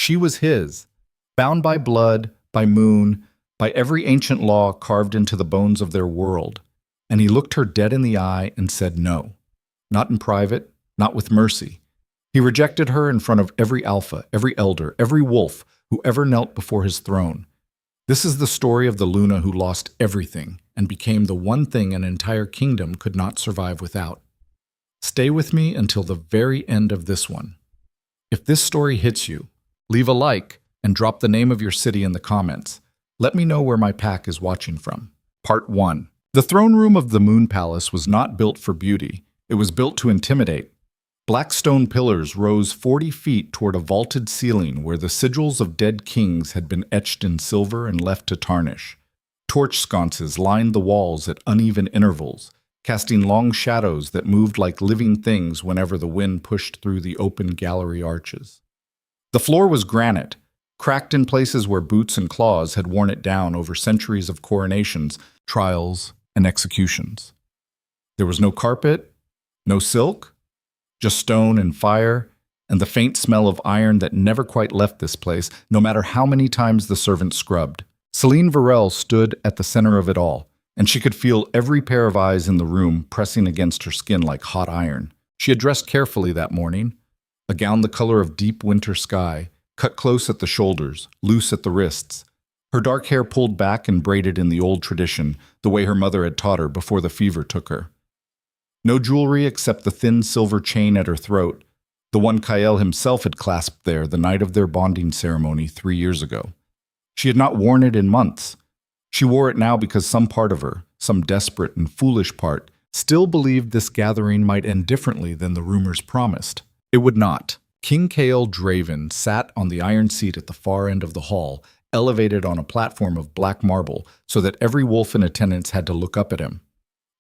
She was his, bound by blood, by moon, by every ancient law carved into the bones of their world. And he looked her dead in the eye and said no. Not in private, not with mercy. He rejected her in front of every alpha, every elder, every wolf who ever knelt before his throne. This is the story of the Luna who lost everything and became the one thing an entire kingdom could not survive without. Stay with me until the very end of this one. If this story hits you, leave a like and drop the name of your city in the comments. Let me know where my pack is watching from. Part 1. The throne room of the Moon Palace was not built for beauty. It was built to intimidate. Black stone pillars rose 40 feet toward a vaulted ceiling where the sigils of dead kings had been etched in silver and left to tarnish. Torch sconces lined the walls at uneven intervals, casting long shadows that moved like living things whenever the wind pushed through the open gallery arches. The floor was granite, cracked in places where boots and claws had worn it down over centuries of coronations, trials, and executions. There was no carpet, no silk, just stone and fire, and the faint smell of iron that never quite left this place, no matter how many times the servant scrubbed. Celine Varel stood at the center of it all, and she could feel every pair of eyes in the room pressing against her skin like hot iron. She had dressed carefully that morning, a gown the color of deep winter sky, cut close at the shoulders, loose at the wrists. Her dark hair pulled back and braided in the old tradition, the way her mother had taught her before the fever took her. No jewelry except the thin silver chain at her throat, the one Kael himself had clasped there the night of their bonding ceremony 3 years ago. She had not worn it in months. She wore it now because some part of her, some desperate and foolish part, still believed this gathering might end differently than the rumors promised. It would not. King Kael Draven sat on the iron seat at the far end of the hall, elevated on a platform of black marble so that every wolf in attendance had to look up at him.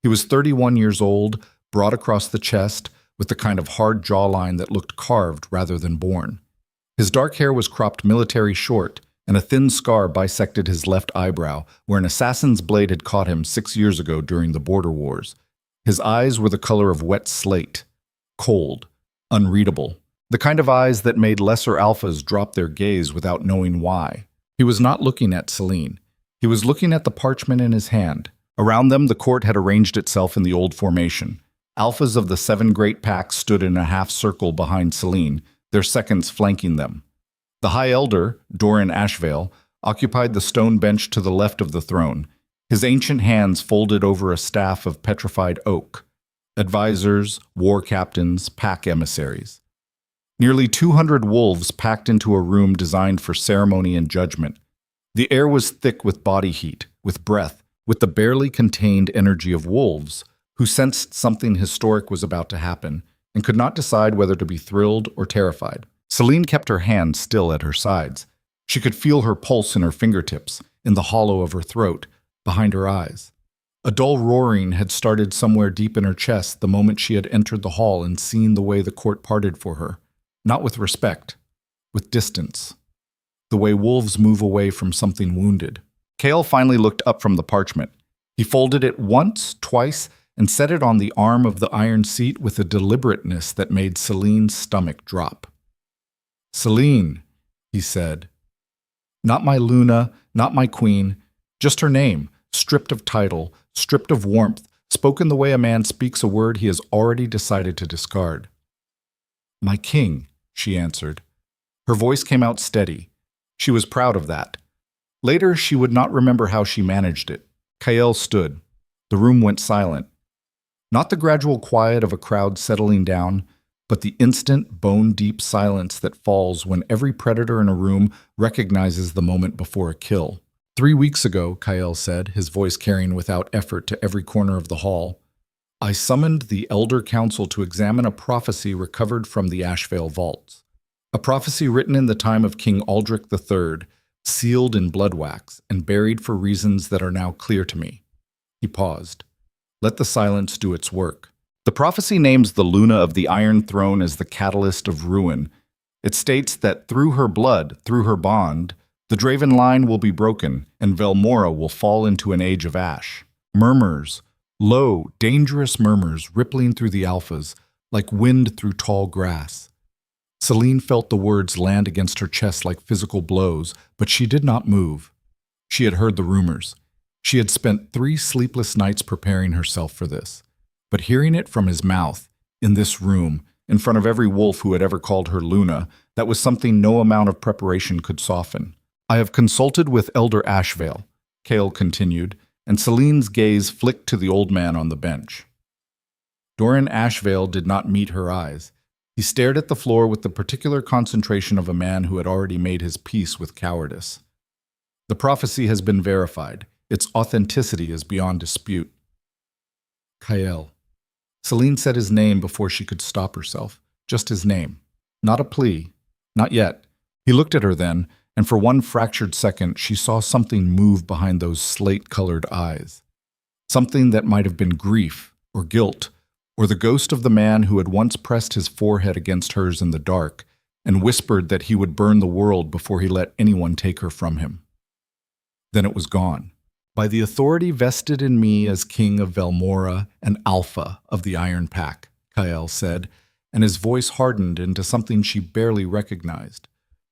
He was 31 years old, broad across the chest, with the kind of hard jawline that looked carved rather than born. His dark hair was cropped military short, and a thin scar bisected his left eyebrow, where an assassin's blade had caught him 6 years ago during the border wars. His eyes were the color of wet slate, cold, unreadable, the kind of eyes that made lesser alphas drop their gaze without knowing why. He was not looking at Celine. He was looking at the parchment in his hand. Around them, the court had arranged itself in the old formation. Alphas of the 7 great packs stood in a half-circle behind Celine, their seconds flanking them. The High Elder, Doran Ashvale, occupied the stone bench to the left of the throne, his ancient hands folded over a staff of petrified oak. Advisors, war captains, pack emissaries. Nearly 200 wolves packed into a room designed for ceremony and judgment. The air was thick with body heat, with breath, with the barely contained energy of wolves, who sensed something historic was about to happen and could not decide whether to be thrilled or terrified. Celine kept her hands still at her sides. She could feel her pulse in her fingertips, in the hollow of her throat, behind her eyes. A dull roaring had started somewhere deep in her chest the moment she had entered the hall and seen the way the court parted for her. Not with respect, with distance. The way wolves move away from something wounded. Kael finally looked up from the parchment. He folded it once, twice, and set it on the arm of the iron seat with a deliberateness that made Celine's stomach drop. "Celine," he said. "Not my Luna, not my queen, just her name, stripped of title, stripped of warmth, spoken the way a man speaks a word he has already decided to discard." "My king," she answered. Her voice came out steady. She was proud of that. Later, she would not remember how she managed it. Kael stood. The room went silent. Not the gradual quiet of a crowd settling down, but the instant, bone-deep silence that falls when every predator in a room recognizes the moment before a kill. 3 weeks ago, Kael said, his voice carrying without effort to every corner of the hall, I summoned the Elder Council to examine a prophecy recovered from the Ashvale vaults. A prophecy written in the time of King Aldrich III, sealed in blood wax and buried for reasons that are now clear to me. He paused. Let the silence do its work. The prophecy names the Luna of the Iron Throne as the catalyst of ruin. It states that through her blood, through her bond, the Draven line will be broken and Velmora will fall into an age of ash. Murmurs, low, dangerous murmurs rippling through the alphas, like wind through tall grass. Celine felt the words land against her chest like physical blows, but she did not move. She had heard the rumors. She had spent 3 sleepless nights preparing herself for this. But hearing it from his mouth, in this room, in front of every wolf who had ever called her Luna, that was something no amount of preparation could soften. "I have consulted with Elder Ashvale," Cale continued, and Celine's gaze flicked to the old man on the bench. Doran Ashvale did not meet her eyes. He stared at the floor with the particular concentration of a man who had already made his peace with cowardice. "The prophecy has been verified. Its authenticity is beyond dispute." Kael. Celine said his name before she could stop herself. Just his name. Not a plea. Not yet. He looked at her then, and for one fractured second she saw something move behind those slate-colored eyes. Something that might have been grief, or guilt, or the ghost of the man who had once pressed his forehead against hers in the dark and whispered that he would burn the world before he let anyone take her from him. Then it was gone. "By the authority vested in me as king of Velmora and Alpha of the Iron Pack," Kael said, and his voice hardened into something she barely recognized.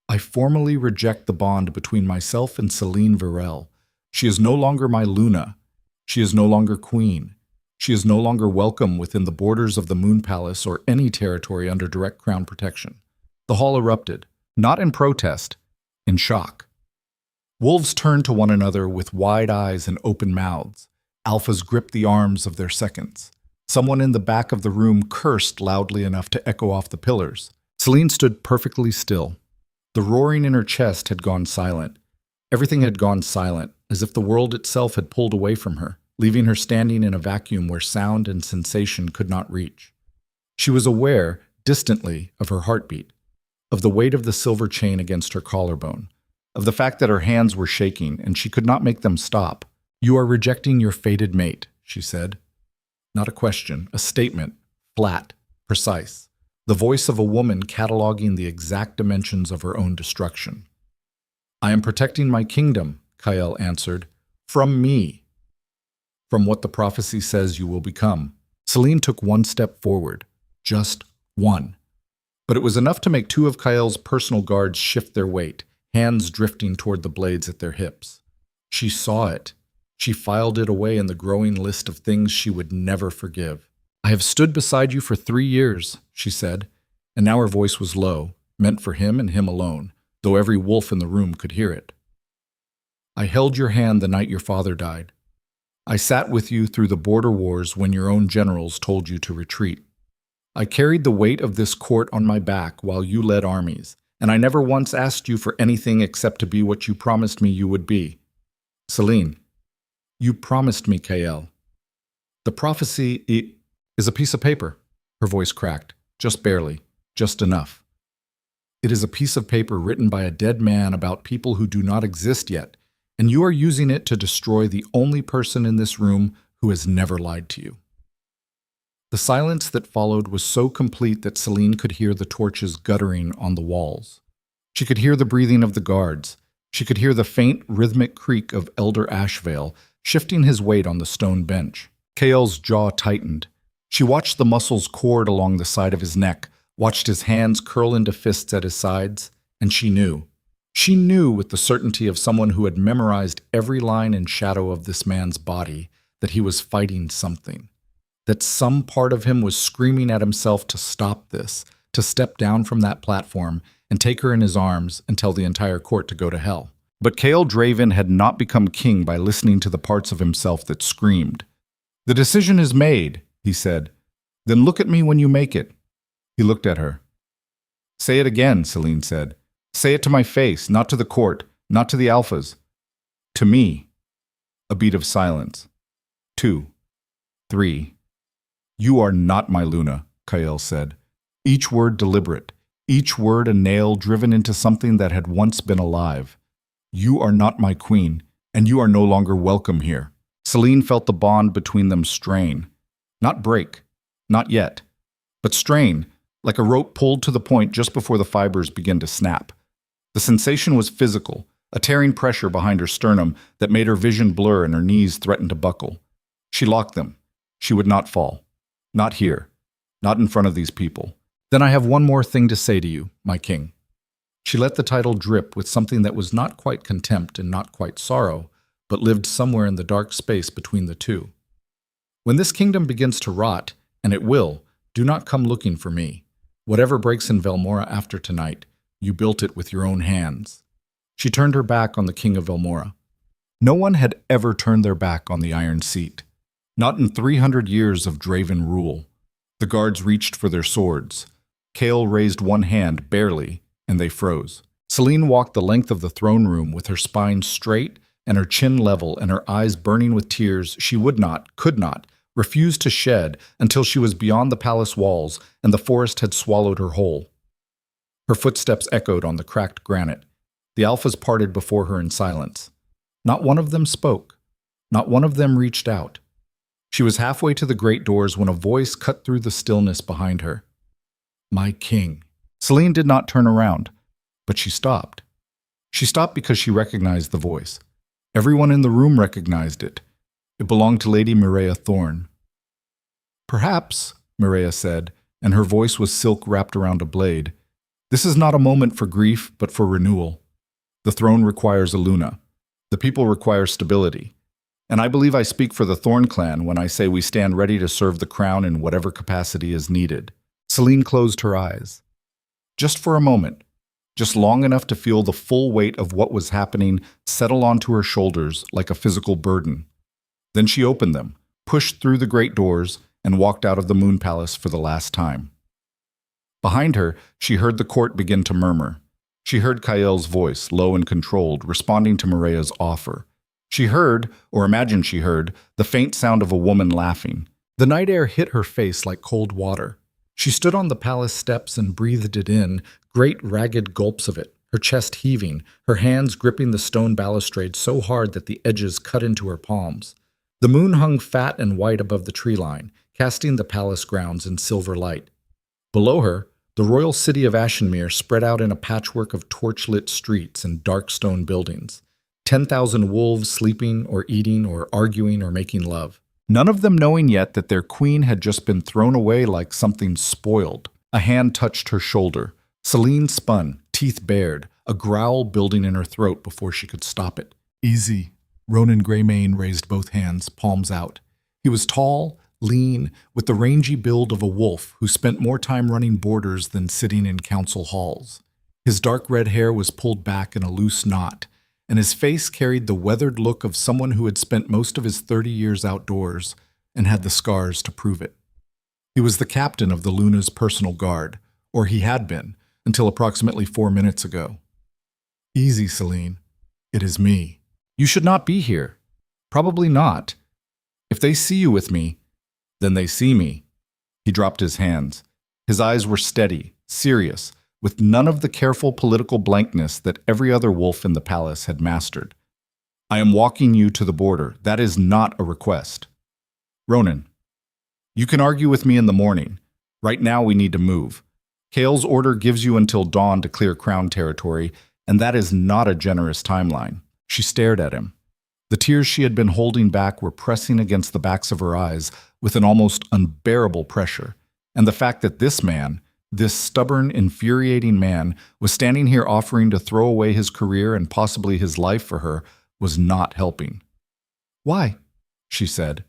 "I formally reject the bond between myself and Celine Varel. She is no longer my Luna. She is no longer queen. She is no longer welcome within the borders of the Moon Palace or any territory under direct crown protection." The hall erupted, not in protest, in shock. Wolves turned to one another with wide eyes and open mouths. Alphas gripped the arms of their seconds. Someone in the back of the room cursed loudly enough to echo off the pillars. Celine stood perfectly still. The roaring in her chest had gone silent. Everything had gone silent, as if the world itself had pulled away from her, leaving her standing in a vacuum where sound and sensation could not reach. She was aware, distantly, of her heartbeat, of the weight of the silver chain against her collarbone, of the fact that her hands were shaking and she could not make them stop. "You are rejecting your fated mate," she said. Not a question, a statement, flat, precise. The voice of a woman cataloging the exact dimensions of her own destruction. "I am protecting my kingdom," Kael answered, "from me. From what the prophecy says you will become." Celine took one step forward. Just one. But it was enough to make 2 of Kael's personal guards shift their weight, hands drifting toward the blades at their hips. She saw it. She filed it away in the growing list of things she would never forgive. "I have stood beside you for 3 years, she said, and now her voice was low, meant for him and him alone, though every wolf in the room could hear it. "I held your hand the night your father died. I sat with you through the border wars when your own generals told you to retreat. I carried the weight of this court on my back while you led armies, and I never once asked you for anything except to be what you promised me you would be. Celine, you promised me, Kael. The prophecy is a piece of paper." Her voice cracked, just barely, just enough. "It is a piece of paper written by a dead man about people who do not exist yet, and you are using it to destroy the only person in this room who has never lied to you." The silence that followed was so complete that Celine could hear the torches guttering on the walls. She could hear the breathing of the guards. She could hear the faint, rhythmic creak of Elder Ashvale shifting his weight on the stone bench. Kael's jaw tightened. She watched the muscles cord along the side of his neck, watched his hands curl into fists at his sides, and she knew. She knew with the certainty of someone who had memorized every line and shadow of this man's body that he was fighting something. That some part of him was screaming at himself to stop this, to step down from that platform and take her in his arms and tell the entire court to go to hell. But Kael Draven had not become king by listening to the parts of himself that screamed. "The decision is made," he said. "Then look at me when you make it." He looked at her. "Say it again," Celine said. "Say it to my face, not to the court, not to the alphas. To me." A beat of silence. 2. 3. "You are not my Luna," Kael said. Each word deliberate, each word a nail driven into something that had once been alive. "You are not my queen, and you are no longer welcome here." Celine felt the bond between them strain. Not break, not yet, but strain, like a rope pulled to the point just before the fibers begin to snap. The sensation was physical, a tearing pressure behind her sternum that made her vision blur and her knees threaten to buckle. She locked them. She would not fall. Not here. Not in front of these people. Then I have one more thing to say to you, my king. She let the title drip with something that was not quite contempt and not quite sorrow, but lived somewhere in the dark space between the two. When this kingdom begins to rot, and it will, do not come looking for me. Whatever breaks in Velmora after tonight, you built it with your own hands. She turned her back on the king of Velmora. No one had ever turned their back on the iron seat. Not in 300 years of Draven rule. The guards reached for their swords. Kale raised one hand, barely, and they froze. Celine walked the length of the throne room with her spine straight and her chin level and her eyes burning with tears she would not, could not, refused to shed until she was beyond the palace walls and the forest had swallowed her whole. Her footsteps echoed on the cracked granite. The alphas parted before her in silence. Not one of them spoke. Not one of them reached out. She was halfway to the great doors when a voice cut through the stillness behind her. My king. Celine did not turn around, but she stopped. She stopped because she recognized the voice. Everyone in the room recognized it. It belonged to Lady Mireia Thorne. Perhaps, Mireia said, and her voice was silk wrapped around a blade. This is not a moment for grief, but for renewal. The throne requires a Luna. The people require stability. And I believe I speak for the Thorne clan when I say we stand ready to serve the crown in whatever capacity is needed. Celine closed her eyes. Just for a moment, just long enough to feel the full weight of what was happening settle onto her shoulders like a physical burden. Then she opened them, pushed through the great doors, and walked out of the Moon Palace for the last time. Behind her, she heard the court begin to murmur. She heard Kael's voice, low and controlled, responding to Mireia's offer. She heard, or imagined she heard, the faint sound of a woman laughing. The night air hit her face like cold water. She stood on the palace steps and breathed it in, great ragged gulps of it, her chest heaving, her hands gripping the stone balustrade so hard that the edges cut into her palms. The moon hung fat and white above the tree line, casting the palace grounds in silver light. Below her, the royal city of Ashenmere spread out in a patchwork of torch-lit streets and dark stone buildings. 10,000 wolves sleeping or eating or arguing or making love. None of them knowing yet that their queen had just been thrown away like something spoiled. A hand touched her shoulder. Celine spun, teeth bared, a growl building in her throat before she could stop it. Easy. Ronan Greymane raised both hands, palms out. He was tall, lean, with the rangy build of a wolf who spent more time running borders than sitting in council halls. His dark red hair was pulled back in a loose knot, and his face carried the weathered look of someone who had spent most of his 30 years outdoors and had the scars to prove it. He was the captain of the Luna's personal guard, or he had been, until approximately 4 minutes ago. Easy, Celine. It is me. You should not be here. Probably not. If they see you with me, then they see me. He dropped his hands. His eyes were steady, serious, with none of the careful political blankness that every other wolf in the palace had mastered. I am walking you to the border. That is not a request. Ronan, you can argue with me in the morning. Right now we need to move. Kael's order gives you until dawn to clear crown territory, and that is not a generous timeline. She stared at him. The tears she had been holding back were pressing against the backs of her eyes with an almost unbearable pressure, and the fact that this man, this stubborn, infuriating man, was standing here offering to throw away his career and possibly his life for her was not helping. Why? She said.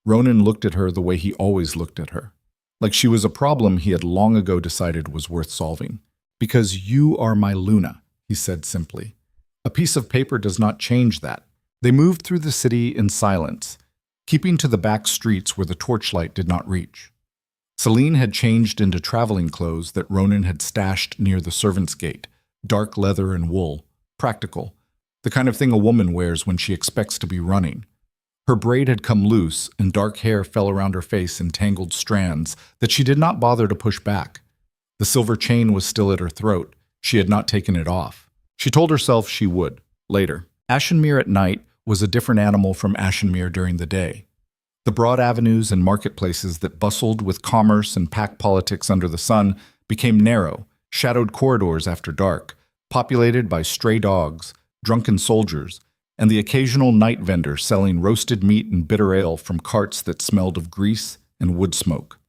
Ronan looked at her the way he always looked at her, like she was a problem he had long ago decided was worth solving. Because you are my Luna, he said simply. A piece of paper does not change that. They moved through the city in silence, keeping to the back streets where the torchlight did not reach. Celine had changed into traveling clothes that Ronan had stashed near the servants' gate, dark leather and wool, practical, the kind of thing a woman wears when she expects to be running. Her braid had come loose, and dark hair fell around her face in tangled strands that she did not bother to push back. The silver chain was still at her throat. She had not taken it off. She told herself she would, later. Ashenmere at night was a different animal from Ashenmere during the day. The broad avenues and marketplaces that bustled with commerce and pack politics under the sun became narrow, shadowed corridors after dark, populated by stray dogs, drunken soldiers, and the occasional night vendor selling roasted meat and bitter ale from carts that smelled of grease and wood smoke.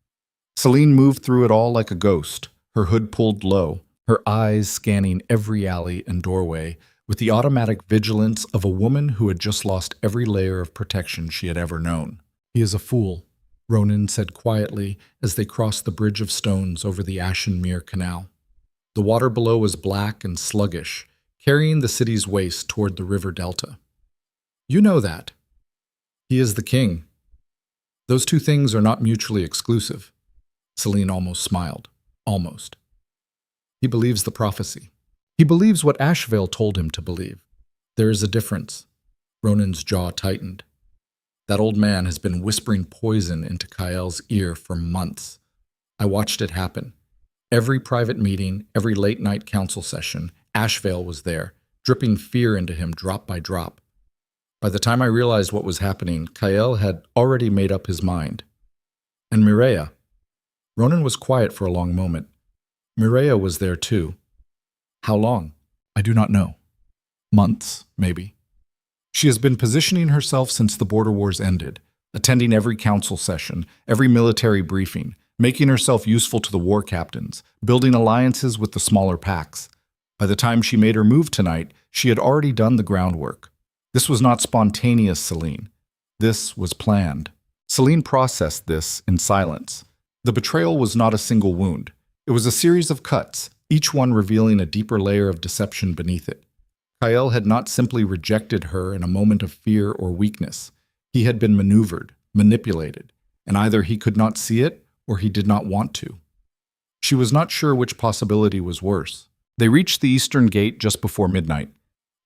Celine moved through it all like a ghost, her hood pulled low, her eyes scanning every alley and doorway with the automatic vigilance of a woman who had just lost every layer of protection she had ever known. "He is a fool," Ronan said quietly as they crossed the bridge of stones over the Ashenmere Canal. The water below was black and sluggish, carrying the city's waste toward the river delta. "You know that. He is the king. Those two things are not mutually exclusive." Celine almost smiled. Almost. "He believes the prophecy. He believes what Ashvale told him to believe. There is a difference." Ronan's jaw tightened. "That old man has been whispering poison into Kael's ear for months. I watched it happen. Every private meeting, every late-night council session, Ashvale was there, dripping fear into him drop by drop. By the time I realized what was happening, Kael had already made up his mind. And Mireia." Ronan was quiet for a long moment. "Mireia was there too." "How long?" "I do not know. Months, maybe. She has been positioning herself since the border wars ended, attending every council session, every military briefing, making herself useful to the war captains, building alliances with the smaller packs. By the time she made her move tonight, she had already done the groundwork. This was not spontaneous, Celine. This was planned." Celine processed this in silence. The betrayal was not a single wound. It was a series of cuts, each one revealing a deeper layer of deception beneath it. Kael had not simply rejected her in a moment of fear or weakness. He had been maneuvered, manipulated, and either he could not see it or he did not want to. She was not sure which possibility was worse. They reached the eastern gate just before midnight.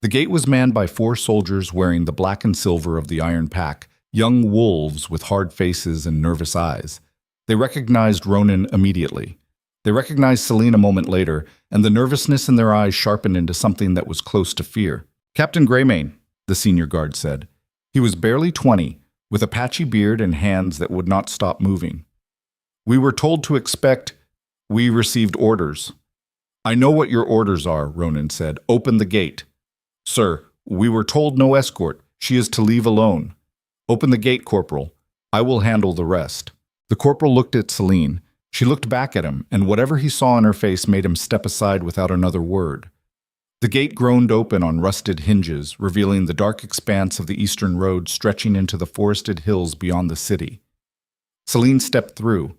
The gate was manned by 4 soldiers wearing the black and silver of the Iron Pack, young wolves with hard faces and nervous eyes. They recognized Ronan immediately. They recognized Celine a moment later, and the nervousness in their eyes sharpened into something that was close to fear. "Captain Greymane," the senior guard said. He was barely 20, with a patchy beard and hands that would not stop moving. "We were told to expect. We received orders." "I know what your orders are," Ronan said. "Open the gate." "Sir, we were told no escort. She is to leave alone." "Open the gate, Corporal. I will handle the rest." The corporal looked at Celine. She looked back at him, and whatever he saw in her face made him step aside without another word. The gate groaned open on rusted hinges, revealing the dark expanse of the eastern road stretching into the forested hills beyond the city. Celine stepped through.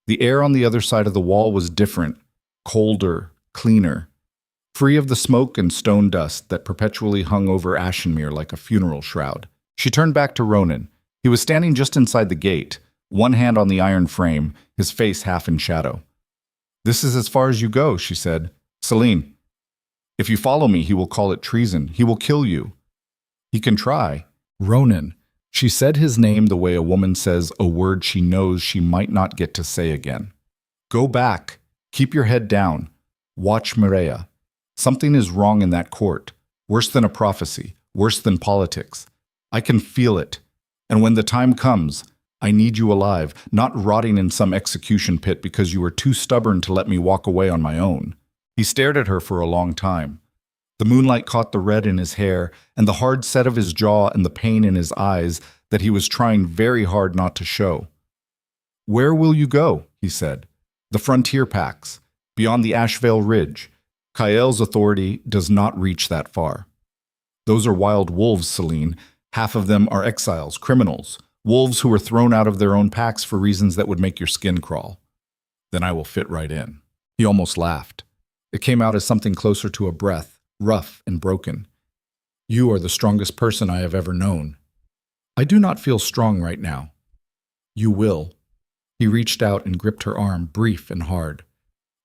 The air on the other side of the wall was different, colder, cleaner, free of the smoke and stone dust that perpetually hung over Ashenmere like a funeral shroud. She turned back to Ronan. He was standing just inside the gate, one hand on the iron frame, his face half in shadow. "This is as far as you go," she said. "Celine, if you follow me, he will call it treason. He will kill you." "He can try." "Ronan." She said his name the way a woman says a word she knows she might not get to say again. "Go back. Keep your head down. Watch Mireia. Something is wrong in that court. Worse than a prophecy. Worse than politics. I can feel it. And when the time comes, I need you alive, not rotting in some execution pit because you were too stubborn to let me walk away on my own." He stared at her for a long time. The moonlight caught the red in his hair and the hard set of his jaw and the pain in his eyes that he was trying very hard not to show. "Where will you go?" he said. "The frontier packs, beyond the Ashvale Ridge. Kael's authority does not reach that far." "Those are wild wolves, Celine. Half of them are exiles, criminals. Wolves who were thrown out of their own packs for reasons that would make your skin crawl." "Then I will fit right in." He almost laughed. It came out as something closer to a breath, rough and broken. "You are the strongest person I have ever known." "I do not feel strong right now." "You will." He reached out and gripped her arm, brief and hard.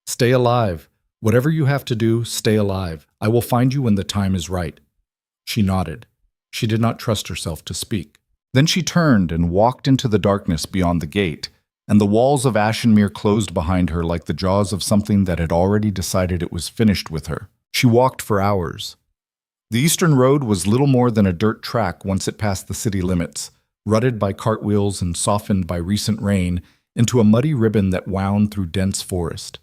"Stay alive. Whatever you have to do, stay alive. I will find you when the time is right." She nodded. She did not trust herself to speak. Then she turned and walked into the darkness beyond the gate, and the walls of Ashenmere closed behind her like the jaws of something that had already decided it was finished with her. She walked for hours. The eastern road was little more than a dirt track once it passed the city limits, rutted by cartwheels and softened by recent rain into a muddy ribbon that wound through dense forest.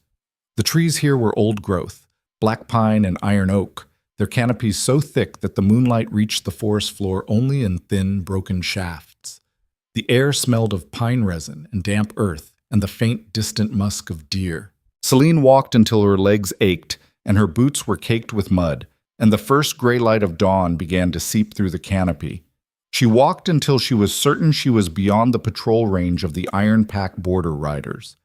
The trees here were old growth, black pine and iron oak, their canopies so thick that the moonlight reached the forest floor only in thin, broken shafts. The air smelled of pine resin and damp earth, and the faint, distant musk of deer. Celine walked until her legs ached and her boots were caked with mud, and the first gray light of dawn began to seep through the canopy. She walked until she was certain she was beyond the patrol range of the Iron Pack border riders.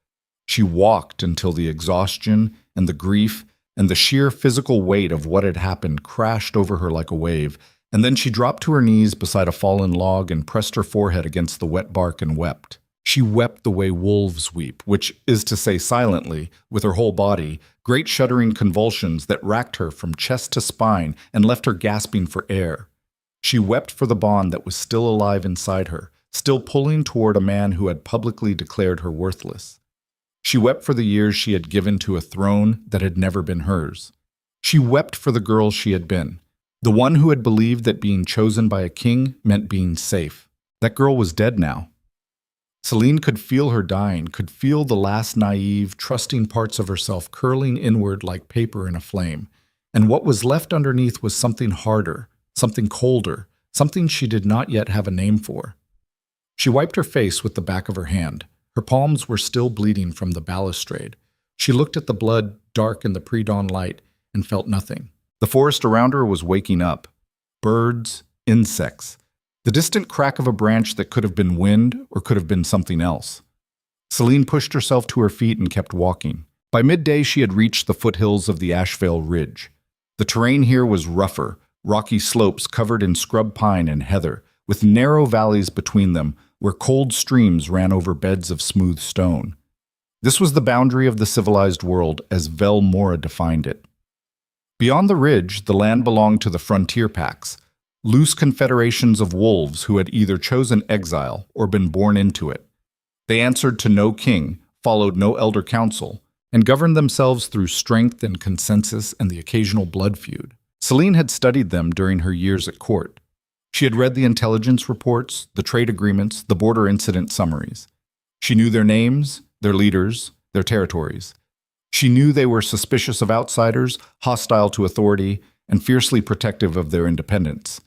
She walked until the exhaustion and the grief and the sheer physical weight of what had happened crashed over her like a wave, and then she dropped to her knees beside a fallen log and pressed her forehead against the wet bark and wept. She wept the way wolves weep, which is to say silently, with her whole body, great shuddering convulsions that racked her from chest to spine and left her gasping for air. She wept for the bond that was still alive inside her, still pulling toward a man who had publicly declared her worthless. She wept for the years she had given to a throne that had never been hers. She wept for the girl she had been, the one who had believed that being chosen by a king meant being safe. That girl was dead now. Celine could feel her dying, could feel the last naive, trusting parts of herself curling inward like paper in a flame. And what was left underneath was something harder, something colder, something she did not yet have a name for. She wiped her face with the back of her hand. Her palms were still bleeding from the balustrade. She looked at the blood dark in the pre-dawn light and felt nothing. The forest around her was waking up. Birds, insects. The distant crack of a branch that could have been wind or could have been something else. Celine pushed herself to her feet and kept walking. By midday, she had reached the foothills of the Ashvale Ridge. The terrain here was rougher, rocky slopes covered in scrub pine and heather, with narrow valleys between them where cold streams ran over beds of smooth stone. This was the boundary of the civilized world as Vel Mora defined it. Beyond the ridge, the land belonged to the frontier packs, loose confederations of wolves who had either chosen exile or been born into it. They answered to no king, followed no elder council, and governed themselves through strength and consensus and the occasional blood feud. Celine had studied them during her years at court. She had read the intelligence reports, the trade agreements, the border incident summaries. She knew their names, their leaders, their territories. She knew they were suspicious of outsiders, hostile to authority, and fiercely protective of their independence.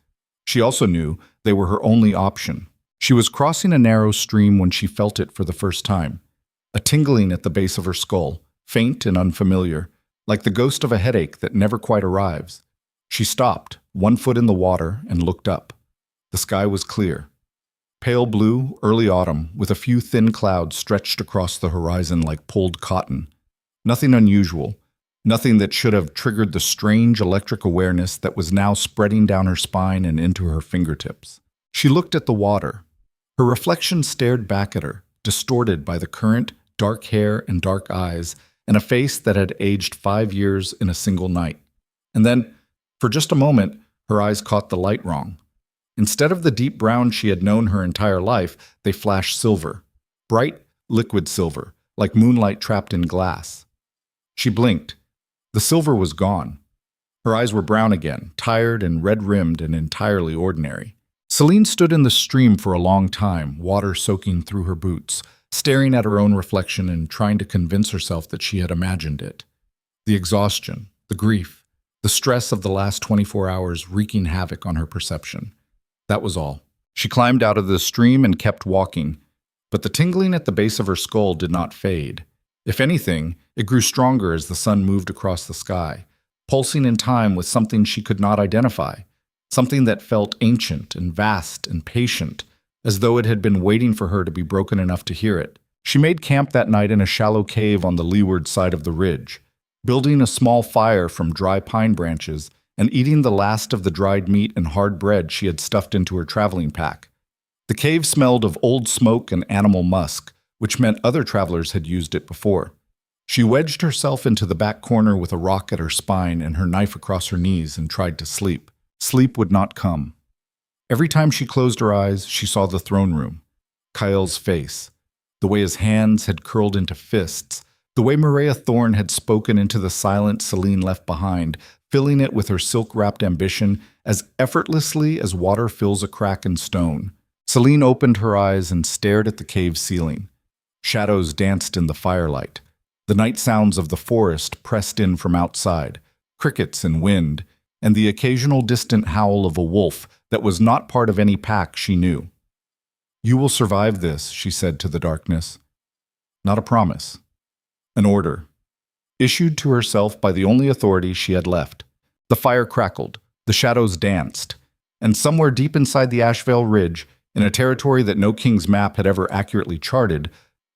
She also knew they were her only option. She was crossing a narrow stream when she felt it for the first time. A tingling at the base of her skull, faint and unfamiliar, like the ghost of a headache that never quite arrives. She stopped, one foot in the water, and looked up. The sky was clear. Pale blue, early autumn, with a few thin clouds stretched across the horizon like pulled cotton. Nothing unusual. Nothing that should have triggered the strange electric awareness that was now spreading down her spine and into her fingertips. She looked at the water. Her reflection stared back at her, distorted by the current, dark hair and dark eyes, and a face that had aged 5 years in a single night. And then, for just a moment, her eyes caught the light wrong. Instead of the deep brown she had known her entire life, they flashed silver. Bright, liquid silver, like moonlight trapped in glass. She blinked. The silver was gone. Her eyes were brown again, tired and red-rimmed and entirely ordinary. Celine stood in the stream for a long time, water soaking through her boots, staring at her own reflection and trying to convince herself that she had imagined it. The exhaustion, the grief, the stress of the last 24 hours wreaking havoc on her perception. That was all. She climbed out of the stream and kept walking, but the tingling at the base of her skull did not fade. If anything, it grew stronger as the sun moved across the sky, pulsing in time with something she could not identify, something that felt ancient and vast and patient, as though it had been waiting for her to be broken enough to hear it. She made camp that night in a shallow cave on the leeward side of the ridge, building a small fire from dry pine branches and eating the last of the dried meat and hard bread she had stuffed into her traveling pack. The cave smelled of old smoke and animal musk, which meant other travelers had used it before. She wedged herself into the back corner with a rock at her spine and her knife across her knees and tried to sleep. Sleep would not come. Every time she closed her eyes, she saw the throne room, Kyle's face, the way his hands had curled into fists, the way Maria Thorne had spoken into the silent Celine left behind, filling it with her silk-wrapped ambition as effortlessly as water fills a crack in stone. Celine opened her eyes and stared at the cave ceiling. Shadows danced in the firelight. The night sounds of the forest pressed in from outside, crickets and wind, and the occasional distant howl of a wolf that was not part of any pack she knew. "You will survive this," she said to the darkness. not a promise. An order, issued to herself by the only authority she had left. The fire crackled, the shadows danced, and somewhere deep inside the Ashvale Ridge, in a territory that no king's map had ever accurately charted,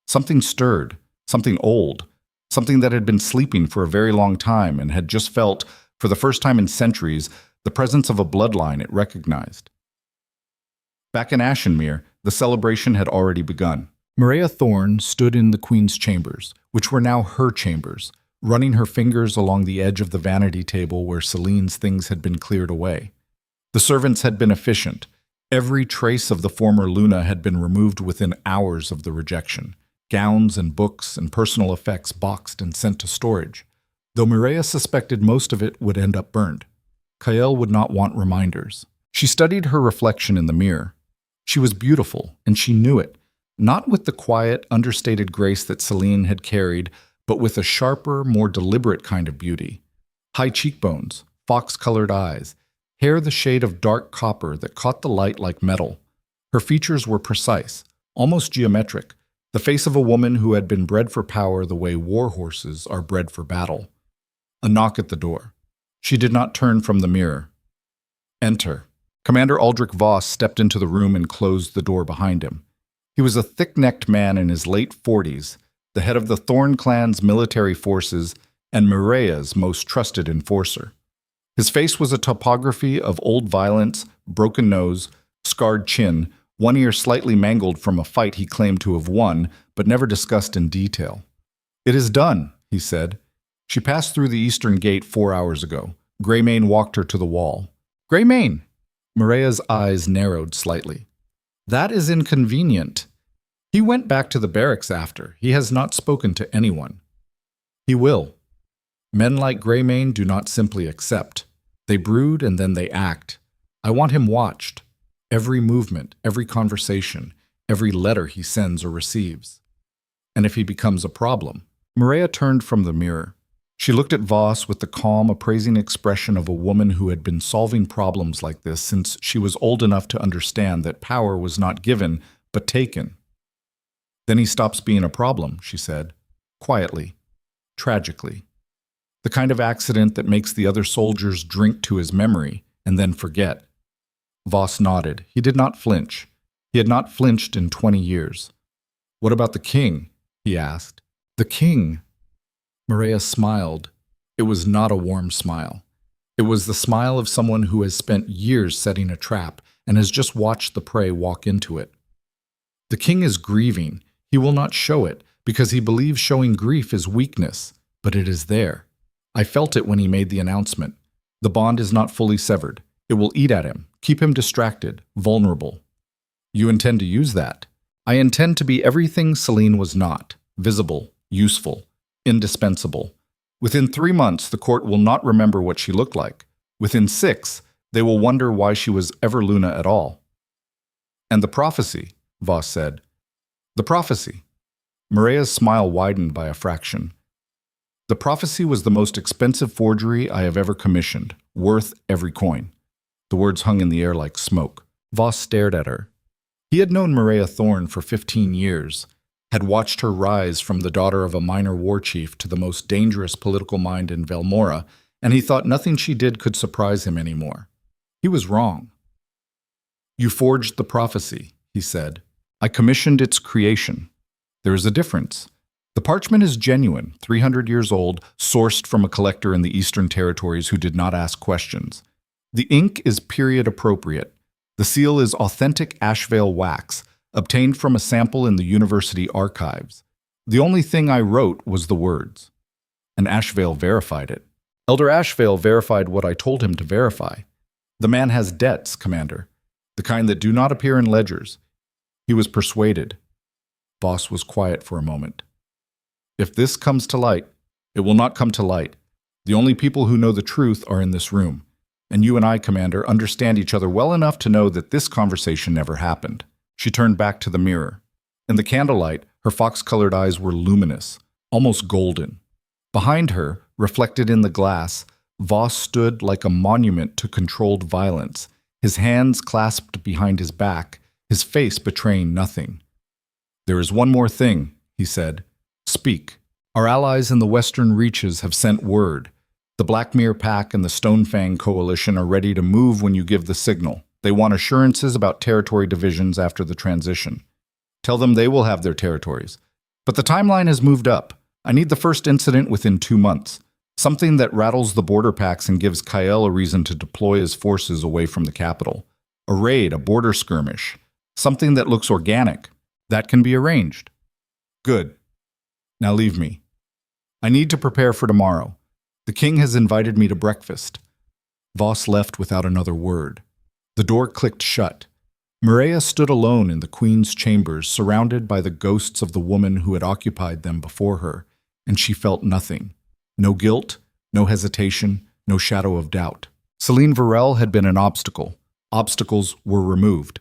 something stirred, something old, something that had been sleeping for a very long time and had just felt, for the first time in centuries, the presence of a bloodline it recognized. Back in Ashenmere, the celebration had already begun. Maria Thorne stood in the Queen's chambers, which were now her chambers, running her fingers along the edge of the vanity table where Celine's things had been cleared away. The servants had been efficient. Every trace of the former Luna had been removed within hours of the rejection. Gowns and books and personal effects boxed and sent to storage, though Mireia suspected most of it would end up burned. Kael would not want reminders. She studied her reflection in the mirror. She was beautiful, and she knew it, not with the quiet, understated grace that Celine had carried, but with a sharper, more deliberate kind of beauty. High cheekbones, fox-colored eyes, hair the shade of dark copper that caught the light like metal. Her features were precise, almost geometric, the face of a woman who had been bred for power the way war horses are bred for battle. A knock at the door. She did not turn from the mirror. Enter. Commander Aldrich Voss stepped into the room and closed the door behind him. He was a thick-necked man in his late 40s, the head of the Thorn clan's military forces and Mireia's most trusted enforcer. His face was a topography of old violence, broken nose, scarred chin, one ear slightly mangled from a fight he claimed to have won, but never discussed in detail. "It is done," he said. She passed through the eastern gate 4 hours ago. Greymane walked her to the wall. "Greymane!" Mireia's eyes narrowed slightly. "That is inconvenient. He went back to the barracks after. He has not spoken to anyone." "He will. Men like Greymane do not simply accept. They brood and then they act. I want him watched. Every movement, every conversation, every letter he sends or receives. And if he becomes a problem." Mireia turned from the mirror. She looked at Voss with the calm, appraising expression of a woman who had been solving problems like this since she was old enough to understand that power was not given, but taken. "Then he stops being a problem," she said, quietly, tragically. "The kind of accident that makes the other soldiers drink to his memory and then forget." Voss nodded. He did not flinch. He had not flinched in 20 years. "What about the king?" he asked. "The king?" Mireia smiled. It was not a warm smile. It was the smile of someone who has spent years setting a trap and has just watched the prey walk into it. "The king is grieving. He will not show it because he believes showing grief is weakness, but it is there. I felt it when he made the announcement. The bond is not fully severed. It will eat at him, keep him distracted, vulnerable." "You intend to use that?" "I intend to be everything Celine was not, visible, useful, indispensable. Within 3 months, the court will not remember what she looked like. Within 6, they will wonder why she was ever Luna at all." "And the prophecy," Voss said. "The prophecy." Mireia's smile widened by a fraction. "The prophecy was the most expensive forgery I have ever commissioned, worth every coin." The words hung in the air like smoke. Voss stared at her. He had known Mireia Thorne for 15 years, had watched her rise from the daughter of a minor war chief to the most dangerous political mind in Velmora, and he thought nothing she did could surprise him anymore. He was wrong. "You forged the prophecy," he said. "I commissioned its creation. There is a difference. The parchment is genuine, 300 years old, sourced from a collector in the Eastern Territories who did not ask questions. The ink is period appropriate. The seal is authentic Ashvale wax, obtained from a sample in the university archives. The only thing I wrote was the words. And Ashvale verified it. Elder Ashvale verified what I told him to verify. The man has debts, Commander, the kind that do not appear in ledgers. He was persuaded." Voss was quiet for a moment. "If this comes to light, it will not come to light. The only people who know the truth are in this room. And you and I, Commander, understand each other well enough to know that this conversation never happened." She turned back to the mirror. In the candlelight, her fox-colored eyes were luminous, almost golden. Behind her, reflected in the glass, Voss stood like a monument to controlled violence, his hands clasped behind his back, his face betraying nothing. "There is one more thing," he said. Speak. Our allies in the western reaches have sent word. The Blackmere Pack and the Stonefang Coalition are ready to move when you give the signal. They want assurances about territory divisions after the transition. Tell them they will have their territories. But the timeline has moved up. I need the first incident within 2 months. Something that rattles the border packs and gives Kyle a reason to deploy his forces away from the capital. A raid, a border skirmish. Something that looks organic. That can be arranged. Good. Now leave me. I need to prepare for tomorrow. The king has invited me to breakfast. Voss left without another word. The door clicked shut. Mireia stood alone in the queen's chambers, surrounded by the ghosts of the woman who had occupied them before her, and she felt nothing. No guilt, no hesitation, no shadow of doubt. Celine Varel had been an obstacle. Obstacles were removed.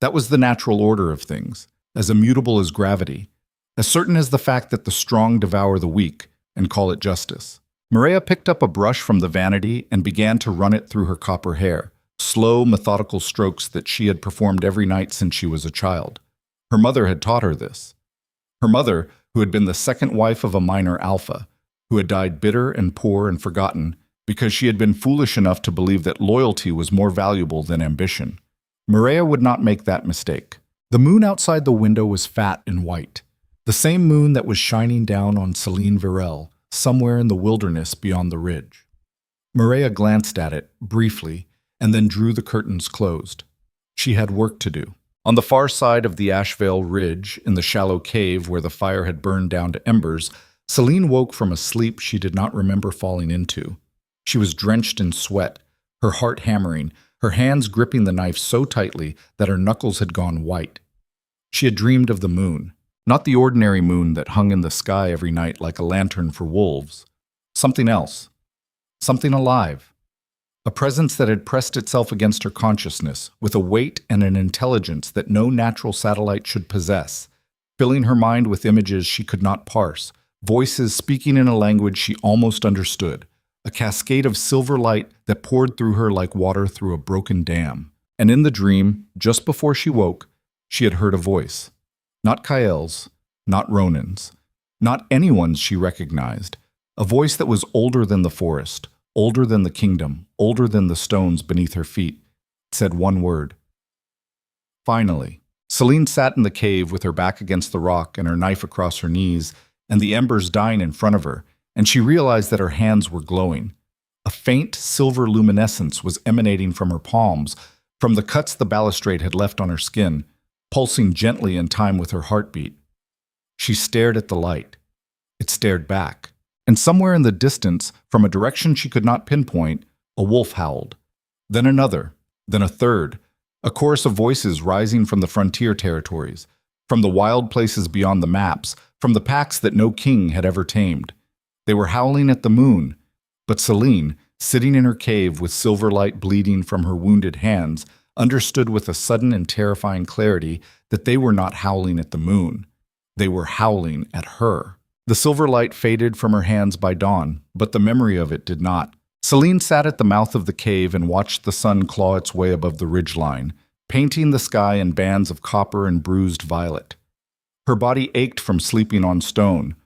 That was the natural order of things, as immutable as gravity, as certain as the fact that the strong devour the weak and call it justice. Mireia picked up a brush from the vanity and began to run it through her copper hair, slow, methodical strokes that she had performed every night since she was a child. Her mother had taught her this. Her mother, who had been the second wife of a minor alpha, who had died bitter and poor and forgotten because she had been foolish enough to believe that loyalty was more valuable than ambition. Mireia would not make that mistake. The moon outside the window was fat and white, the same moon that was shining down on Celine Varel, somewhere in the wilderness beyond the ridge. Mireia glanced at it, briefly, and then drew the curtains closed. She had work to do. On the far side of the Ashevale Ridge, in the shallow cave where the fire had burned down to embers, Celine woke from a sleep she did not remember falling into. She was drenched in sweat, her heart hammering, her hands gripping the knife so tightly that her knuckles had gone white. She had dreamed of the moon, not the ordinary moon that hung in the sky every night like a lantern for wolves. Something else. Something alive. A presence that had pressed itself against her consciousness with a weight and an intelligence that no natural satellite should possess, filling her mind with images she could not parse, voices speaking in a language she almost understood, a cascade of silver light that poured through her like water through a broken dam. And in the dream, just before she woke, she had heard a voice. Not Kyle's, not Ronan's, not anyone's she recognized, a voice that was older than the forest, older than the kingdom, older than the stones beneath her feet. It said one word. Finally, Celine sat in the cave with her back against the rock and her knife across her knees, and the embers dying in front of her, and she realized that her hands were glowing. A faint silver luminescence was emanating from her palms, from the cuts the balustrade had left on her skin, pulsing gently in time with her heartbeat. She stared at the light. It stared back, and somewhere in the distance, from a direction she could not pinpoint, a wolf howled. Then another, then a third, a chorus of voices rising from the frontier territories, from the wild places beyond the maps, from the packs that no king had ever tamed. They were howling at the moon, but Celine, sitting in her cave with silver light bleeding from her wounded hands, understood with a sudden and terrifying clarity that they were not howling at the moon. They were howling at her. The silver light faded from her hands by dawn, but the memory of it did not. Celine sat at the mouth of the cave and watched the sun claw its way above the ridgeline, painting the sky in bands of copper and bruised violet. Her body ached from sleeping on stone.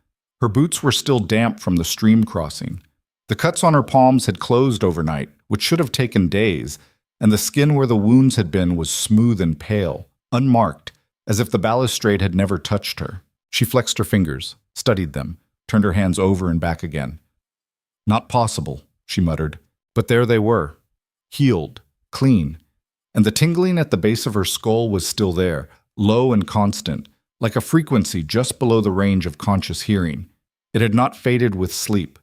Her boots were still damp from the stream crossing. The cuts on her palms had closed overnight, which should have taken days, and the skin where the wounds had been was smooth and pale, unmarked, as if the balustrade had never touched her. She flexed her fingers, studied them, turned her hands over and back again. Not possible, she muttered, but there they were, healed, clean, and the tingling at the base of her skull was still there, low and constant, like a frequency just below the range of conscious hearing. It had not faded with sleep.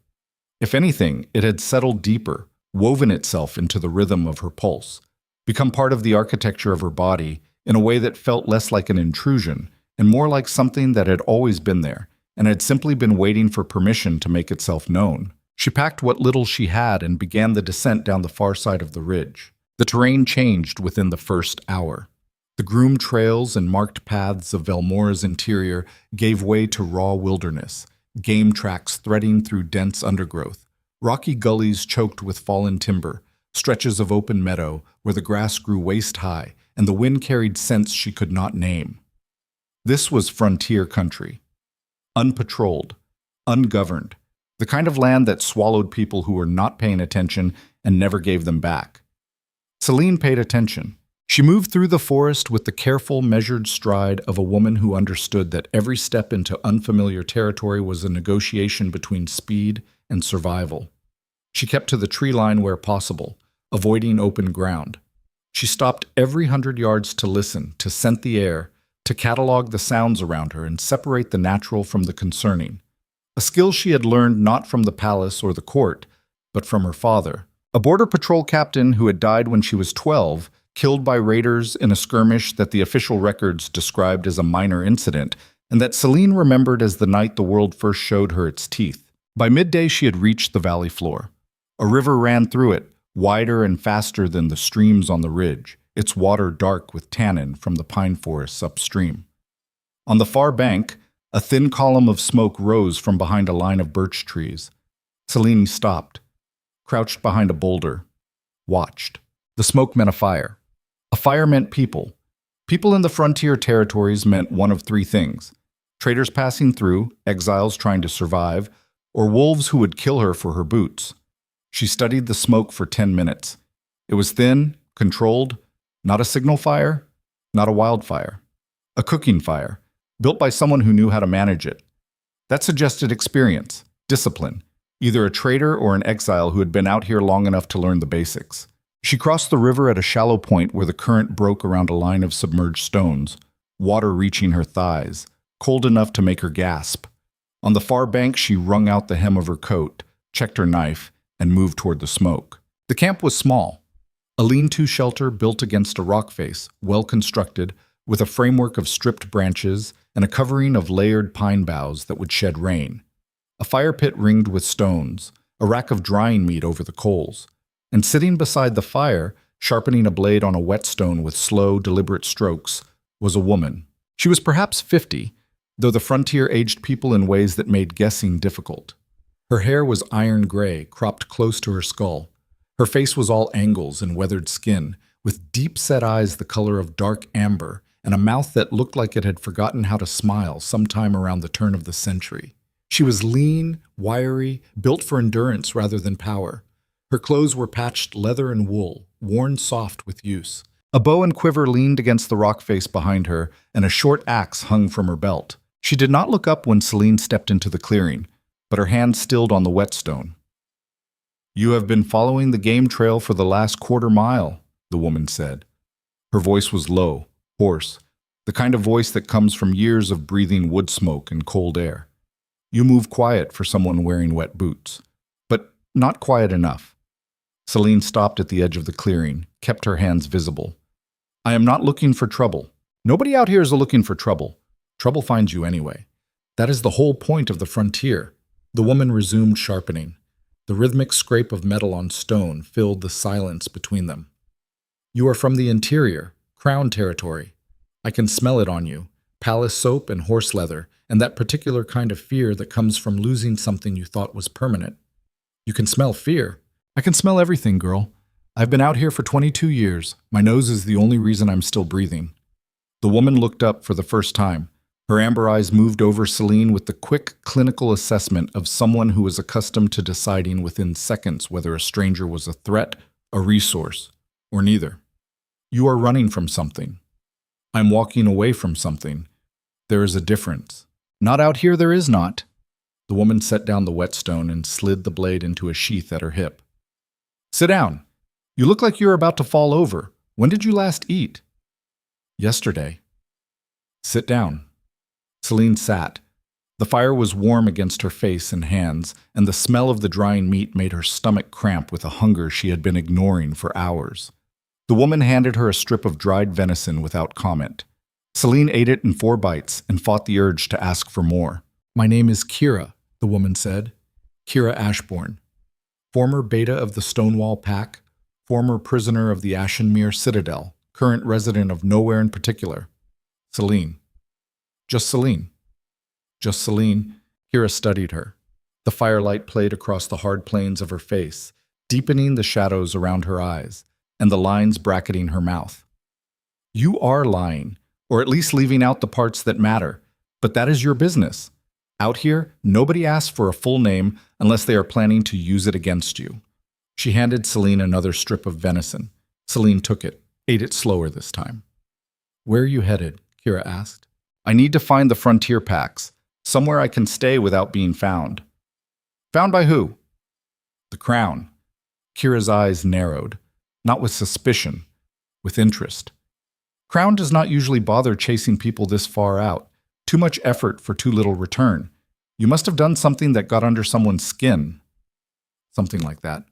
If anything, it had settled deeper, woven itself into the rhythm of her pulse, become part of the architecture of her body in a way that felt less like an intrusion and more like something that had always been there and had simply been waiting for permission to make itself known. She packed what little she had and began the descent down the far side of the ridge. The terrain changed within the first hour. The groomed trails and marked paths of Velmora's interior gave way to raw wilderness, game tracks threading through dense undergrowth, rocky gullies choked with fallen timber, stretches of open meadow where the grass grew waist-high and the wind carried scents she could not name. This was frontier country. unpatrolled, ungoverned, the kind of land that swallowed people who were not paying attention and never gave them back. Celine paid attention. She moved through the forest with the careful, measured stride of a woman who understood that every step into unfamiliar territory was a negotiation between speed and survival. She kept to the tree line where possible, avoiding open ground. She stopped every 100 yards to listen, to scent the air, to catalog the sounds around her and separate the natural from the concerning. A skill she had learned not from the palace or the court, but from her father, a border patrol captain who had died when she was 12, killed by raiders in a skirmish that the official records described as a minor incident, and that Celine remembered as the night the world first showed her its teeth. By midday she had reached the valley floor. A river ran through it, wider and faster than the streams on the ridge, its water dark with tannin from the pine forests upstream. On the far bank, a thin column of smoke rose from behind a line of birch trees. Celine stopped, crouched behind a boulder, watched. The smoke meant a fire. A fire meant people. People in the frontier territories meant one of three things: traders passing through, exiles trying to survive, or wolves who would kill her for her boots. She studied the smoke for 10 minutes. It was thin, controlled, not a signal fire, not a wildfire. A cooking fire, built by someone who knew how to manage it. That suggested experience, discipline, either a trader or an exile who had been out here long enough to learn the basics. She crossed the river at a shallow point where the current broke around a line of submerged stones, water reaching her thighs, cold enough to make her gasp. On the far bank, she wrung out the hem of her coat, checked her knife, and moved toward the smoke. The camp was small. A lean-to shelter built against a rock face, well constructed, with a framework of stripped branches and a covering of layered pine boughs that would shed rain. A fire pit ringed with stones, a rack of drying meat over the coals. And sitting beside the fire, sharpening a blade on a whetstone with slow, deliberate strokes, was a woman. She was perhaps 50, though the frontier aged people in ways that made guessing difficult. Her hair was iron gray, cropped close to her skull. Her face was all angles and weathered skin, with deep-set eyes the color of dark amber, and a mouth that looked like it had forgotten how to smile sometime around the turn of the century. She was lean, wiry, built for endurance rather than power. Her clothes were patched leather and wool, worn soft with use. A bow and quiver leaned against the rock face behind her, and a short axe hung from her belt. She did not look up when Celine stepped into the clearing, but her hand stilled on the whetstone. "You have been following the game trail for the last quarter mile," the woman said. Her voice was low, hoarse, the kind of voice that comes from years of breathing wood smoke and cold air. "You move quiet for someone wearing wet boots, but not quiet enough." Celine stopped at the edge of the clearing, kept her hands visible. "I am not looking for trouble. Nobody out here is looking for trouble. Trouble finds you anyway. That is the whole point of the frontier." The woman resumed sharpening. The rhythmic scrape of metal on stone filled the silence between them. "You are from the interior, Crown territory. I can smell it on you, palace soap and horse leather, and that particular kind of fear that comes from losing something you thought was permanent." "You can smell fear?" "I can smell everything, girl. I've been out here for 22 years. My nose is the only reason I'm still breathing." The woman looked up for the first time. Her amber eyes moved over Celine with the quick, clinical assessment of someone who was accustomed to deciding within seconds whether a stranger was a threat, a resource, or neither. "You are running from something." "I'm walking away from something. There is a difference." "Not out here, there is not." The woman set down the whetstone and slid the blade into a sheath at her hip. "Sit down. You look like you're about to fall over. When did you last eat?" "Yesterday." "Sit down." Celine sat. The fire was warm against her face and hands, and the smell of the drying meat made her stomach cramp with a hunger she had been ignoring for hours. The woman handed her a strip of dried venison without comment. Celine ate it in 4 bites and fought the urge to ask for more. "My name is Kira," the woman said. "Kira Ashbourne. Former beta of the Stonewall Pack, former prisoner of the Ashenmere Citadel, current resident of nowhere in particular. Celine." "Just Celine." "Just Celine." Kira studied her. The firelight played across the hard planes of her face, deepening the shadows around her eyes, and the lines bracketing her mouth. "You are lying, or at least leaving out the parts that matter, but that is your business. Out here, nobody asks for a full name unless they are planning to use it against you. She handed Celine another strip of venison. Celine took it, ate it slower this time. Where are you headed? Kira asked. I need to find the frontier packs, somewhere I can stay without being found. Found by who? The Crown. Kira's eyes narrowed, not with suspicion, with interest. Crown does not usually bother chasing people this far out. Too much effort for too little return. You must have done something that got under someone's skin. Something like that.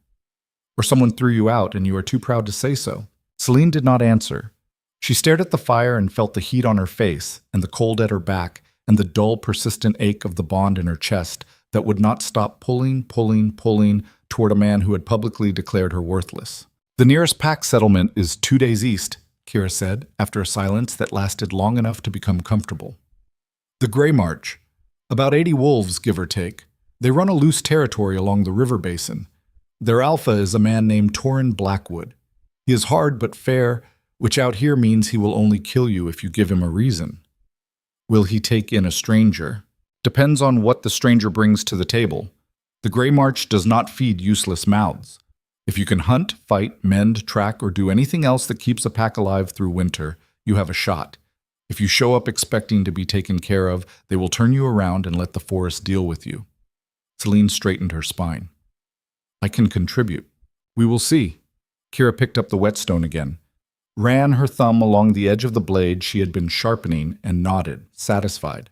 Or someone threw you out and you are too proud to say so. Celine did not answer. She stared at the fire and felt the heat on her face and the cold at her back and the dull, persistent ache of the bond in her chest that would not stop pulling toward a man who had publicly declared her worthless. The nearest pack settlement is 2 days east, Kira said, after a silence that lasted long enough to become comfortable. The Grey March. About 80 wolves, give or take. They run a loose territory along the river basin. Their alpha is a man named Torrin Blackwood. He is hard but fair, which out here means he will only kill you if you give him a reason. Will he take in a stranger? Depends on what the stranger brings to the table. The Grey March does not feed useless mouths. If you can hunt, fight, mend, track, or do anything else that keeps a pack alive through winter, you have a shot. If you show up expecting to be taken care of, they will turn you around and let the forest deal with you. Celine straightened her spine. I can contribute. We will see. Kira picked up the whetstone again, ran her thumb along the edge of the blade she had been sharpening, and nodded, satisfied.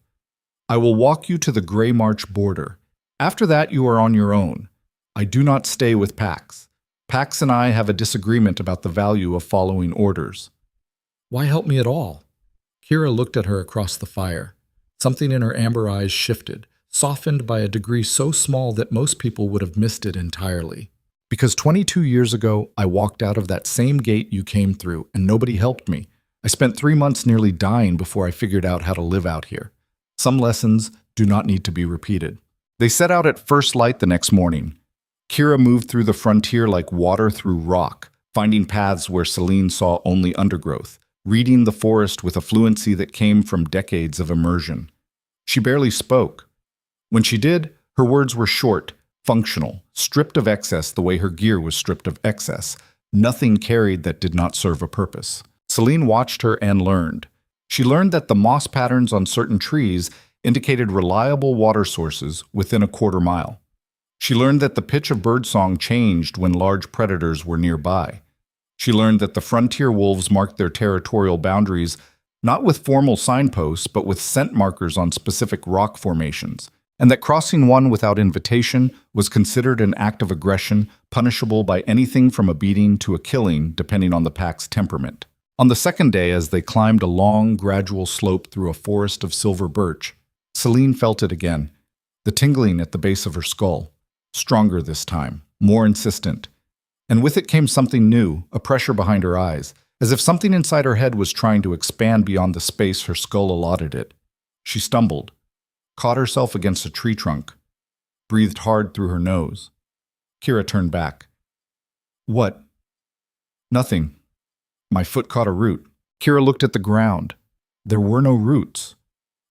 I will walk you to the Grey March border. After that, you are on your own. I do not stay with Pax. Pax and I have a disagreement about the value of following orders. Why help me at all? Kira looked at her across the fire. Something in her amber eyes shifted, softened by a degree so small that most people would have missed it entirely. Because 22 years ago, I walked out of that same gate you came through, and nobody helped me. I spent 3 months nearly dying before I figured out how to live out here. Some lessons do not need to be repeated. They set out at first light the next morning. Kira moved through the frontier like water through rock, finding paths where Celine saw only undergrowth, reading the forest with a fluency that came from decades of immersion. She barely spoke. When she did, her words were short, functional, stripped of excess the way her gear was stripped of excess. Nothing carried that did not serve a purpose. Celine watched her and learned. She learned that the moss patterns on certain trees indicated reliable water sources within a quarter mile. She learned that the pitch of birdsong changed when large predators were nearby. She learned that the frontier wolves marked their territorial boundaries not with formal signposts but with scent markers on specific rock formations, and that crossing one without invitation was considered an act of aggression punishable by anything from a beating to a killing depending on the pack's temperament. On the second day, as they climbed a long, gradual slope through a forest of silver birch, Celine felt it again, the tingling at the base of her skull, stronger this time, more insistent. And with it came something new, a pressure behind her eyes, as if something inside her head was trying to expand beyond the space her skull allotted it. She stumbled, caught herself against a tree trunk, breathed hard through her nose. Kira turned back. What? Nothing. My foot caught a root. Kira looked at the ground. There were no roots.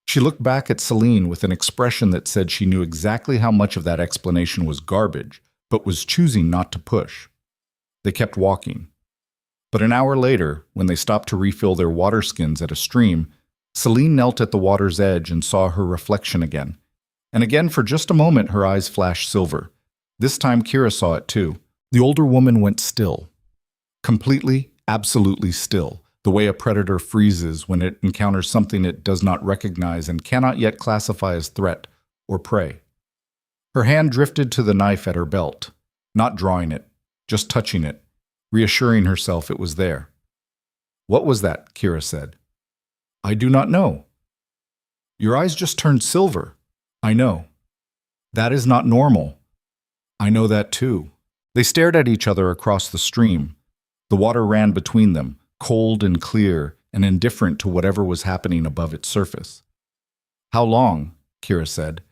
She looked back at Celine with an expression that said she knew exactly how much of that explanation was garbage, but was choosing not to push. They kept walking. But an hour later, when they stopped to refill their water skins at a stream, Celine knelt at the water's edge and saw her reflection again. And again, for just a moment, her eyes flashed silver. This time, Kira saw it too. The older woman went still. Completely, absolutely still, the way a predator freezes when it encounters something it does not recognize and cannot yet classify as threat or prey. Her hand drifted to the knife at her belt, not drawing it, just touching it, reassuring herself it was there. What was that? Kira said. I do not know. Your eyes just turned silver. I know. That is not normal. I know that too. They stared at each other across the stream. The water ran between them, cold and clear and indifferent to whatever was happening above its surface. How long? Kira said.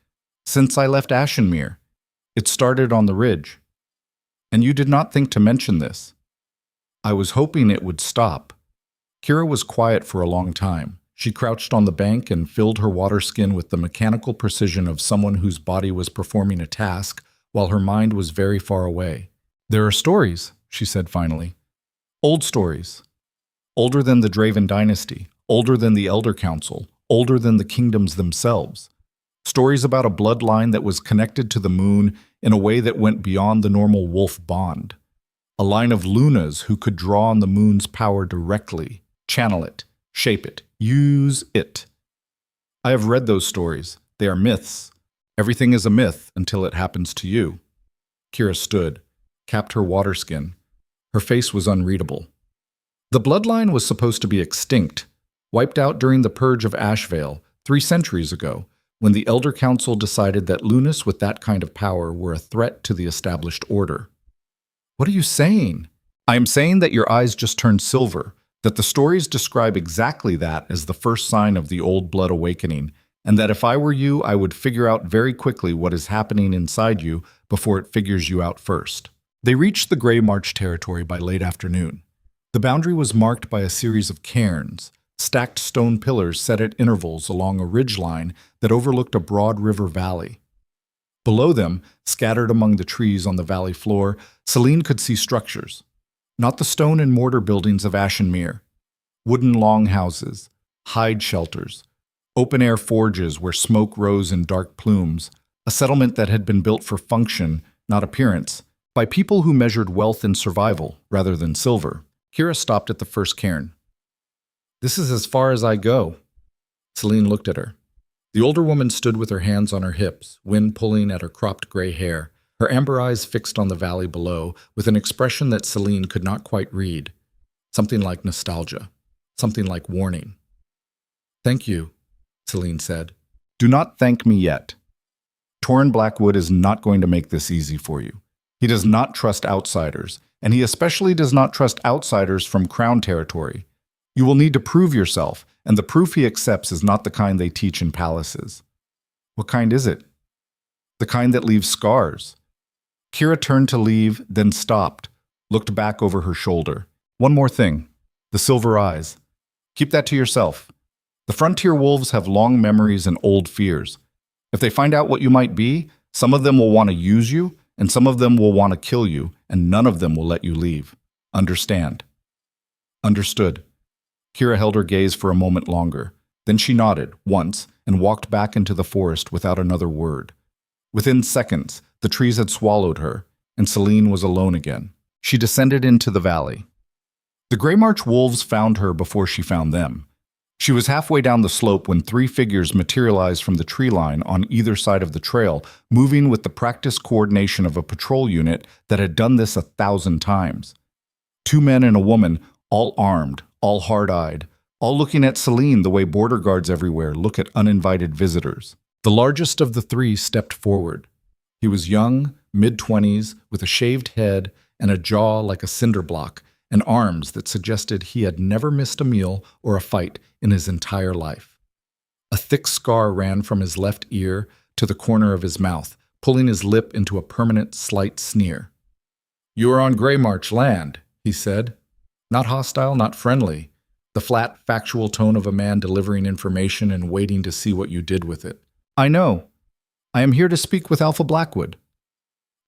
Since I left Ashenmere. It started on the ridge. And you did not think to mention this. I was hoping it would stop. Kira was quiet for a long time. She crouched on the bank and filled her water skin with the mechanical precision of someone whose body was performing a task while her mind was very far away. "There are stories," she said finally. "Old stories. Older than the Draven dynasty, older than the Elder Council, older than the kingdoms themselves. Stories about a bloodline that was connected to the moon in a way that went beyond the normal wolf bond. A line of Lunas who could draw on the moon's power directly, channel it, shape it, use it. I have read those stories. They are myths. Everything is a myth until it happens to you." Kira stood, capped her water skin. Her face was unreadable. The bloodline was supposed to be extinct, wiped out during the purge of Ashvale 3 centuries ago, when the Elder Council decided that Lunas with that kind of power were a threat to the established order. "What are you saying?" "I am saying that your eyes just turned silver, that the stories describe exactly that as the first sign of the old blood awakening, and that if I were you, I would figure out very quickly what is happening inside you before it figures you out first." They reached the Grey March territory by late afternoon. The boundary was marked by a series of cairns, stacked stone pillars set at intervals along a ridgeline that overlooked a broad river valley. Below them, scattered among the trees on the valley floor, Celine could see structures. Not the stone and mortar buildings of Ashenmere. Wooden longhouses, hide shelters, open-air forges where smoke rose in dark plumes, a settlement that had been built for function, not appearance, by people who measured wealth in survival rather than silver. Kira stopped at the first cairn. "This is as far as I go." Celine looked at her. The older woman stood with her hands on her hips, wind pulling at her cropped gray hair, her amber eyes fixed on the valley below, with an expression that Celine could not quite read. Something like nostalgia, something like warning. "Thank you," Celine said. "Do not thank me yet. Torrin Blackwood is not going to make this easy for you. He does not trust outsiders, and he especially does not trust outsiders from Crown territory. You will need to prove yourself, and the proof he accepts is not the kind they teach in palaces." "What kind is it?" "The kind that leaves scars." Kira turned to leave, then stopped, looked back over her shoulder. "One more thing. The silver eyes. Keep that to yourself. The frontier wolves have long memories and old fears. If they find out what you might be, some of them will want to use you, and some of them will want to kill you, and none of them will let you leave. Understand?" "Understood." Kira held her gaze for a moment longer. Then she nodded, once, and walked back into the forest without another word. Within seconds, the trees had swallowed her, and Celine was alone again. She descended into the valley. The Grey March wolves found her before she found them. She was halfway down the slope when 3 figures materialized from the tree line on either side of the trail, moving with the practiced coordination of a patrol unit that had done this 1,000 times. 2 men and a woman, all armed, all hard-eyed, all looking at Celine the way border guards everywhere look at uninvited visitors. The largest of the 3 stepped forward. He was young, mid-20s, with a shaved head and a jaw like a cinder block, and arms that suggested he had never missed a meal or a fight in his entire life. A thick scar ran from his left ear to the corner of his mouth, pulling his lip into a permanent slight sneer. "You are on Grey March land," he said. Not hostile, not friendly. The flat, factual tone of a man delivering information and waiting to see what you did with it. "I know. I am here to speak with Alpha Blackwood."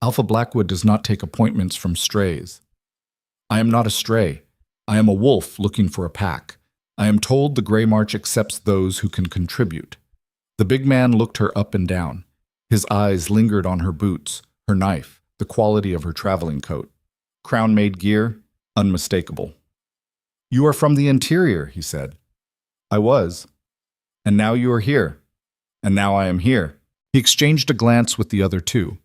Alpha Blackwood does not take appointments from strays. "I am not a stray. I am a wolf looking for a pack. I am told the Grey March accepts those who can contribute." The big man looked her up and down. His eyes lingered on her boots, her knife, the quality of her traveling coat. Crown-made gear, unmistakable. "You are from the interior," he said. "I was. And now you are here. And now I am here." He exchanged a glance with the other 2.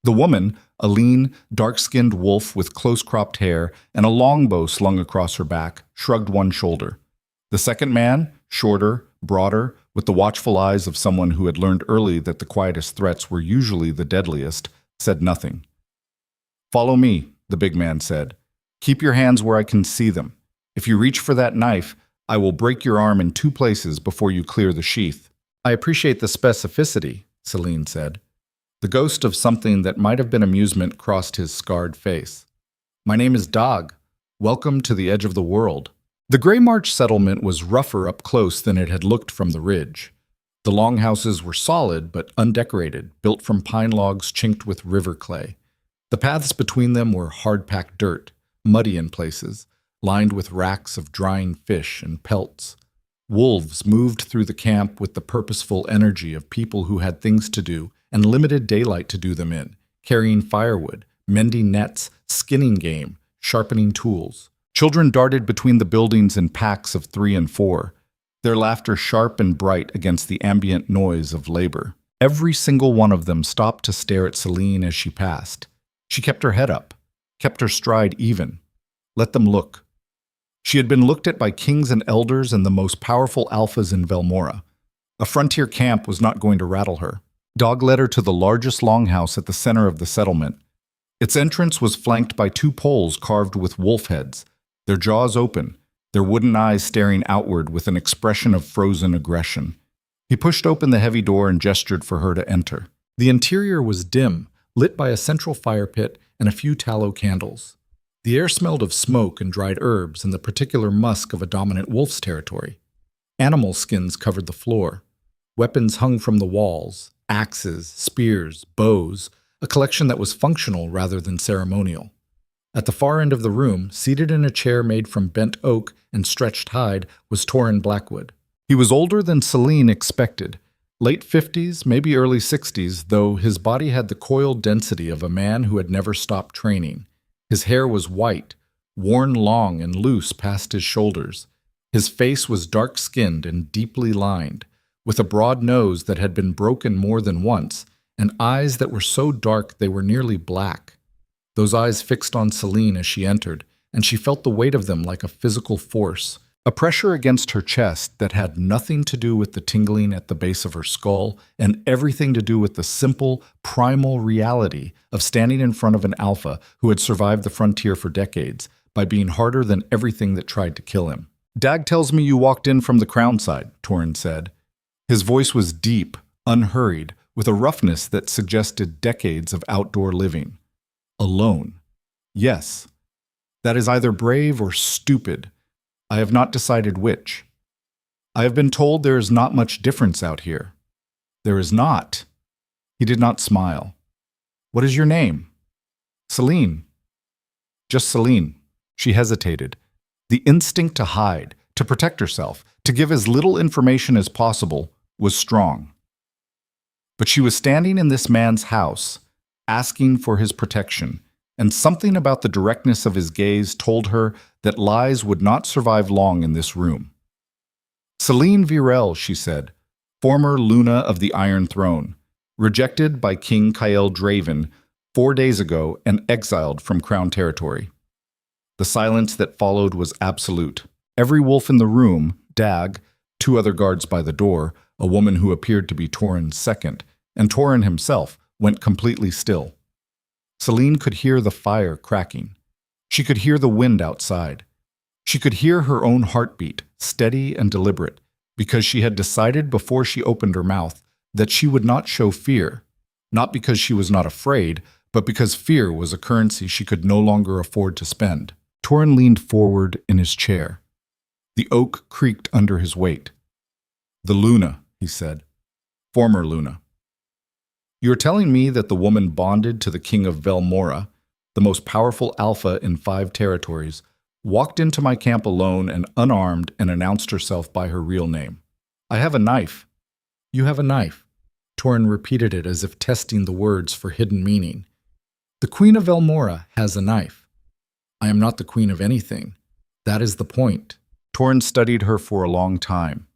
The woman, a lean, dark-skinned wolf with close-cropped hair and a longbow slung across her back, shrugged one shoulder. The second man, shorter, broader, with the watchful eyes of someone who had learned early that the quietest threats were usually the deadliest, said nothing. "Follow me," the big man said. "Keep your hands where I can see them. If you reach for that knife, I will break your arm in 2 places before you clear the sheath." "I appreciate the specificity," Celine said. The ghost of something that might have been amusement crossed his scarred face. "My name is Dog. Welcome to the edge of the world." The Grey March settlement was rougher up close than it had looked from the ridge. The longhouses were solid but undecorated, built from pine logs chinked with river clay. The paths between them were hard-packed dirt, muddy in places, lined with racks of drying fish and pelts. Wolves moved through the camp with the purposeful energy of people who had things to do and limited daylight to do them in, carrying firewood, mending nets, skinning game, sharpening tools. Children darted between the buildings in packs of 3 and 4, their laughter sharp and bright against the ambient noise of labor. Every single one of them stopped to stare at Celine as she passed. She kept her head up, kept her stride even. Let them look. She had been looked at by kings and elders and the most powerful alphas in Velmora. A frontier camp was not going to rattle her. Dog led her to the largest longhouse at the center of the settlement. Its entrance was flanked by 2 poles carved with wolf heads, their jaws open, their wooden eyes staring outward with an expression of frozen aggression. He pushed open the heavy door and gestured for her to enter. The interior was dim, lit by a central fire pit and a few tallow candles. The air smelled of smoke and dried herbs and the particular musk of a dominant wolf's territory. Animal skins covered the floor. Weapons hung from the walls, axes, spears, bows, a collection that was functional rather than ceremonial. At the far end of the room, seated in a chair made from bent oak and stretched hide, was Torin Blackwood. He was older than Celine expected, late 50s, maybe early 60s, though his body had the coiled density of a man who had never stopped training. His hair was white, worn long and loose past his shoulders. His face was dark-skinned and deeply lined, with a broad nose that had been broken more than once, and eyes that were so dark they were nearly black. Those eyes fixed on Celine as she entered, and she felt the weight of them like a physical force, a pressure against her chest that had nothing to do with the tingling at the base of her skull and everything to do with the simple, primal reality of standing in front of an alpha who had survived the frontier for decades by being harder than everything that tried to kill him. "Dag tells me you walked in from the crown side," Torin said. His voice was deep, unhurried, with a roughness that suggested decades of outdoor living. Alone. Yes. That is either brave or stupid. I have not decided which. I have been told there is not much difference out here. There is not. He did not smile. What is your name? Celine. Just Celine. She hesitated. The instinct to hide, to protect herself, to give as little information as possible, was strong. But she was standing in this man's house, asking for his protection, and something about the directness of his gaze told her that lies would not survive long in this room. Celine Virel, she said, former Luna of the Iron Throne, rejected by King Kael Draven 4 days ago and exiled from Crown territory. The silence that followed was absolute. Every wolf in the room, Dag, 2 other guards by the door, a woman who appeared to be Torin's second, and Torin himself, went completely still. Celine could hear the fire cracking. She could hear the wind outside. She could hear her own heartbeat, steady and deliberate, because she had decided before she opened her mouth that she would not show fear, not because she was not afraid, but because fear was a currency she could no longer afford to spend. Torin leaned forward in his chair. The oak creaked under his weight. "The Luna," he said. "Former Luna. You are telling me that the woman bonded to the king of Velmora, the most powerful alpha in 5 territories, walked into my camp alone and unarmed and announced herself by her real name. I have a knife." "You have a knife." Torin repeated it as if testing the words for hidden meaning. "The queen of Velmora has a knife. I am not the queen of anything. That is the point." Torin studied her for a long time.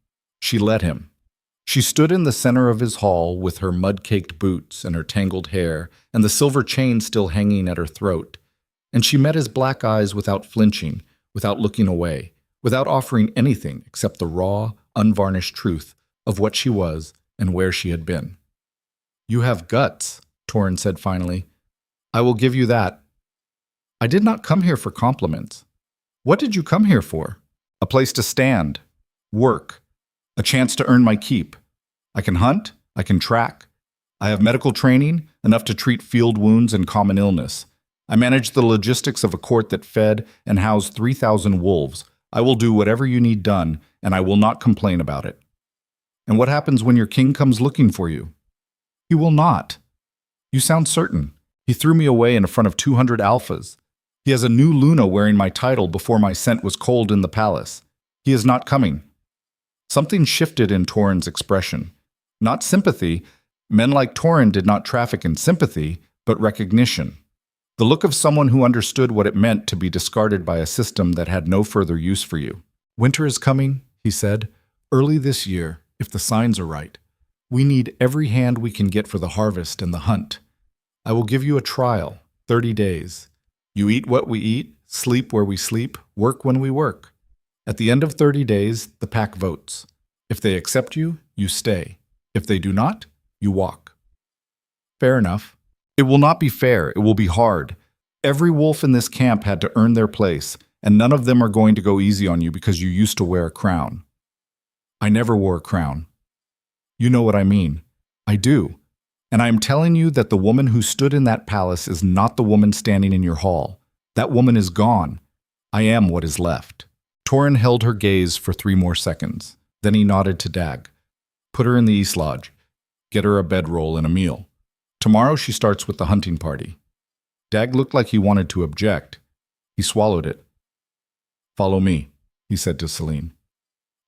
She let him. She stood in the center of his hall with her mud-caked boots and her tangled hair and the silver chain still hanging at her throat, and she met his black eyes without flinching, without looking away, without offering anything except the raw, unvarnished truth of what she was and where she had been. "You have guts," Torin said finally. "I will give you that. I did not come here for compliments. What did you come here for? A place to stand, work, a chance to earn my keep. I can hunt, I can track. I have medical training, enough to treat field wounds and common illness. I manage the logistics of a court that fed and housed 3,000 wolves, I will do whatever you need done, and I will not complain about it. And what happens when your king comes looking for you? He will not. You sound certain. He threw me away in front of 200 alphas. He has a new Luna wearing my title before my scent was cold in the palace. He is not coming. Something shifted in Torin's expression. Not sympathy. Men like Torin did not traffic in sympathy, but recognition. The look of someone who understood what it meant to be discarded by a system that had no further use for you. Winter is coming, he said, early this year, if the signs are right. We need every hand we can get for the harvest and the hunt. I will give you a trial, 30 days. You eat what we eat, sleep where we sleep, work when we work. At the end of 30 days, the pack votes. If they accept you, you stay. If they do not, you walk. Fair enough. It will not be fair, it will be hard. Every wolf in this camp had to earn their place, and none of them are going to go easy on you because you used to wear a crown. I never wore a crown. You know what I mean. I do. And I am telling you that the woman who stood in that palace is not the woman standing in your hall. That woman is gone. I am what is left. Torin held her gaze for 3 more seconds. Then he nodded to Dag. Put her in the East Lodge. Get her a bedroll and a meal. Tomorrow she starts with the hunting party. Dag looked like he wanted to object. He swallowed it. Follow me, he said to Celine.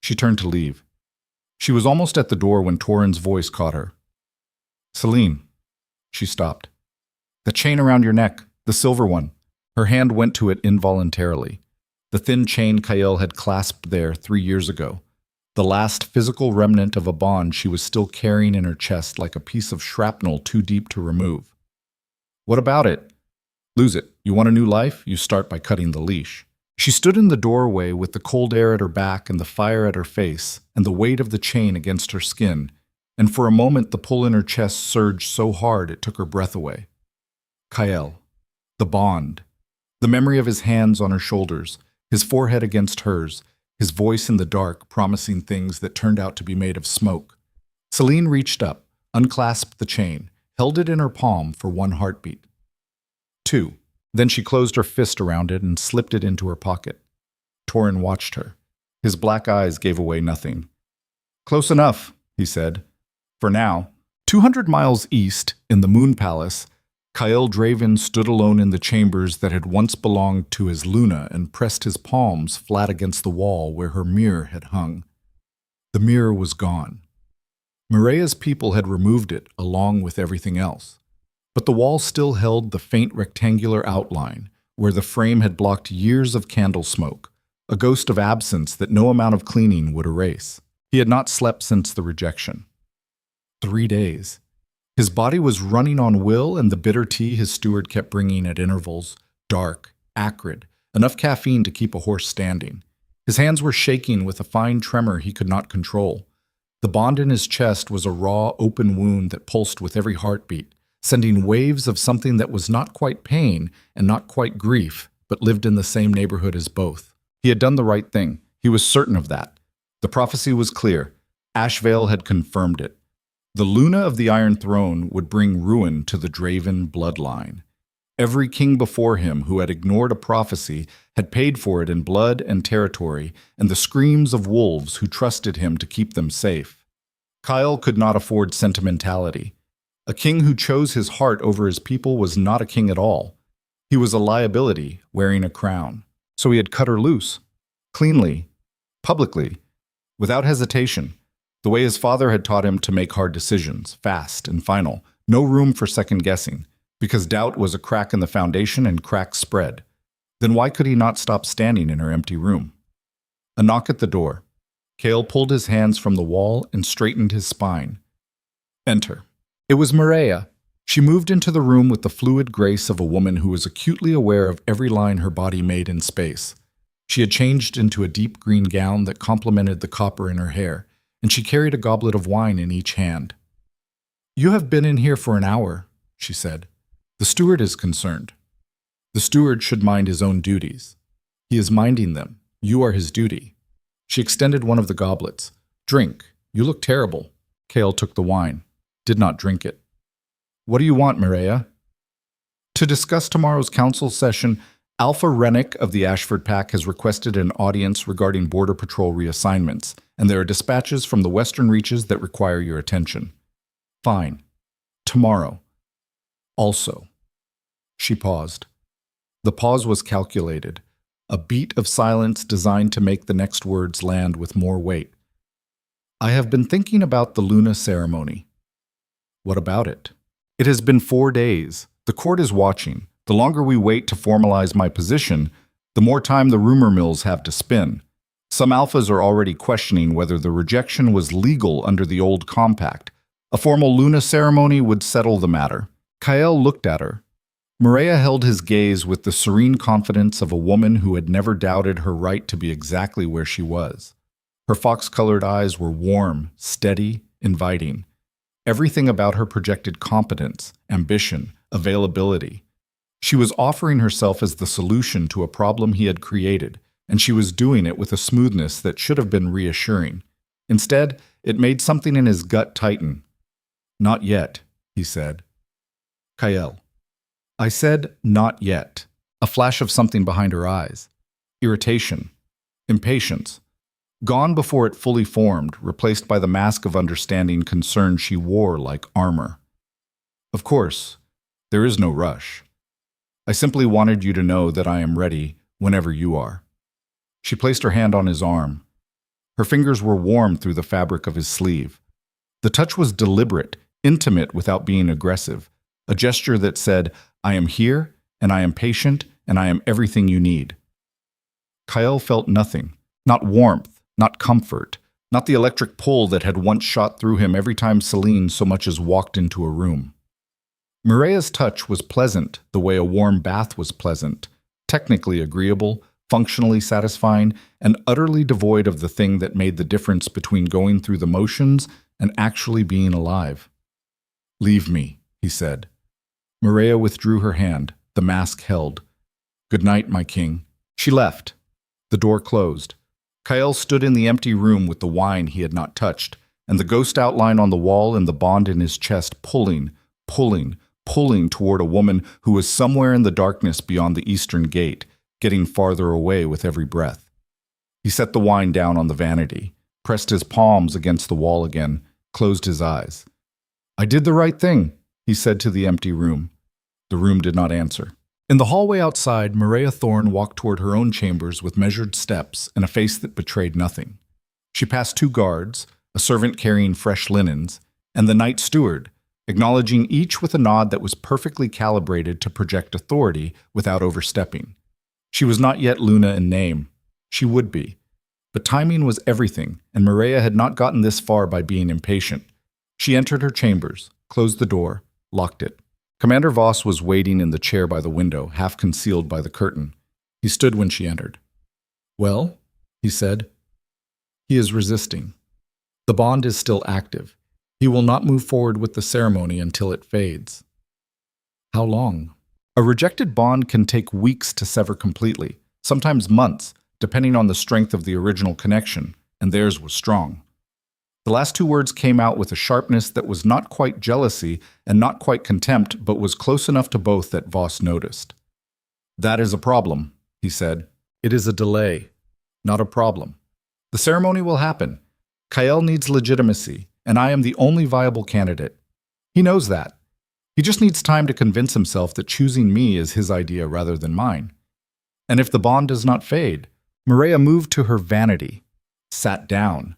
She turned to leave. She was almost at the door when Torin's voice caught her. Celine. She stopped. The chain around your neck, the silver one. Her hand went to it involuntarily. The thin chain Kael had clasped there 3 years ago. The last physical remnant of a bond she was still carrying in her chest like a piece of shrapnel too deep to remove. What about it? Lose it. You want a new life? You start by cutting the leash. She stood in the doorway with the cold air at her back and the fire at her face and the weight of the chain against her skin, and for a moment the pull in her chest surged so hard it took her breath away. Kael. The bond. The memory of his hands on her shoulders, his forehead against hers, his voice in the dark promising things that turned out to be made of smoke. Celine reached up, unclasped the chain, held it in her palm for 1 heartbeat. 2. Then she closed her fist around it and slipped it into her pocket. Torin watched her. His black eyes gave away nothing. Close enough, he said. For now. 200 miles east, in the Moon Palace, Kael Draven stood alone in the chambers that had once belonged to his Luna and pressed his palms flat against the wall where her mirror had hung. The mirror was gone. Mireya's people had removed it along with everything else. But the wall still held the faint rectangular outline where the frame had blocked years of candle smoke, a ghost of absence that no amount of cleaning would erase. He had not slept since the rejection. 3 days. His body was running on will and the bitter tea his steward kept bringing at intervals, dark, acrid, enough caffeine to keep a horse standing. His hands were shaking with a fine tremor he could not control. The bond in his chest was a raw, open wound that pulsed with every heartbeat, sending waves of something that was not quite pain and not quite grief, but lived in the same neighborhood as both. He had done the right thing. He was certain of that. The prophecy was clear. Ashvale had confirmed it. The Luna of the Iron Throne would bring ruin to the Draven bloodline. Every king before him who had ignored a prophecy had paid for it in blood and territory and the screams of wolves who trusted him to keep them safe. Kael could not afford sentimentality. A king who chose his heart over his people was not a king at all. He was a liability wearing a crown. So he had cut her loose. Cleanly. Publicly. Without hesitation. The way his father had taught him to make hard decisions, fast and final, no room for second-guessing, because doubt was a crack in the foundation and cracks spread. Then why could he not stop standing in her empty room? A knock at the door. Kael pulled his hands from the wall and straightened his spine. Enter. It was Mireya. She moved into the room with the fluid grace of a woman who was acutely aware of every line her body made in space. She had changed into a deep green gown that complemented the copper in her hair, and she carried a goblet of wine in each hand. You have been in here for an hour, she said. The steward is concerned. The steward should mind his own duties. He is minding them. You are his duty. She extended one of the goblets. Drink. You look terrible. Kael took the wine. Did not drink it. What do you want, Mireya? To discuss tomorrow's council session Alpha Rennick of the Ashford Pack has requested an audience regarding Border Patrol reassignments, and there are dispatches from the Western Reaches that require your attention. Fine. Tomorrow. Also. She paused. The pause was calculated, a beat of silence designed to make the next words land with more weight. I have been thinking about the Luna ceremony. What about it? It has been 4 days. The court is watching. The longer we wait to formalize my position, the more time the rumor mills have to spin. Some alphas are already questioning whether the rejection was legal under the old compact. A formal Luna ceremony would settle the matter. Kael looked at her. Maria held his gaze with the serene confidence of a woman who had never doubted her right to be exactly where she was. Her fox-colored eyes were warm, steady, inviting. Everything about her projected competence, ambition, availability. She was offering herself as the solution to a problem he had created, and she was doing it with a smoothness that should have been reassuring. Instead, it made something in his gut tighten. Not yet, he said. Kael. I said, not yet. A flash of something behind her eyes. Irritation. Impatience. Gone before it fully formed, replaced by the mask of understanding concern she wore like armor. Of course, there is no rush. I simply wanted you to know that I am ready whenever you are. She placed her hand on his arm. Her fingers were warm through the fabric of his sleeve. The touch was deliberate, intimate without being aggressive, a gesture that said, I am here, and I am patient, and I am everything you need. Kael felt nothing, not warmth, not comfort, not the electric pull that had once shot through him every time Celine so much as walked into a room. Maria's touch was pleasant the way a warm bath was pleasant, technically agreeable, functionally satisfying, and utterly devoid of the thing that made the difference between going through the motions and actually being alive. Leave me, he said. Maria withdrew her hand, the mask held. Good night, my king. She left. The door closed. Kael stood in the empty room with the wine he had not touched, and the ghost outline on the wall and the bond in his chest pulling toward a woman who was somewhere in the darkness beyond the eastern gate, getting farther away with every breath. He set the wine down on the vanity, pressed his palms against the wall again, closed his eyes. I did the right thing, he said to the empty room. The room did not answer. In the hallway outside, Maria Thorne walked toward her own chambers with measured steps and a face that betrayed nothing. She passed 2 guards, a servant carrying fresh linens, and the night steward, acknowledging each with a nod that was perfectly calibrated to project authority without overstepping. She was not yet Luna in name. She would be. But timing was everything, and Maria had not gotten this far by being impatient. She entered her chambers, closed the door, locked it. Commander Voss was waiting in the chair by the window, half concealed by the curtain. He stood when she entered. Well, he said. He is resisting. The bond is still active. He will not move forward with the ceremony until it fades. How long? A rejected bond can take weeks to sever completely, sometimes months, depending on the strength of the original connection, and theirs was strong. The last 2 words came out with a sharpness that was not quite jealousy and not quite contempt, but was close enough to both that Voss noticed. That is a problem, he said. It is a delay, not a problem. The ceremony will happen. Kael needs legitimacy, and I am the only viable candidate. He knows that. He just needs time to convince himself that choosing me is his idea rather than mine. And if the bond does not fade, Maria moved to her vanity, sat down,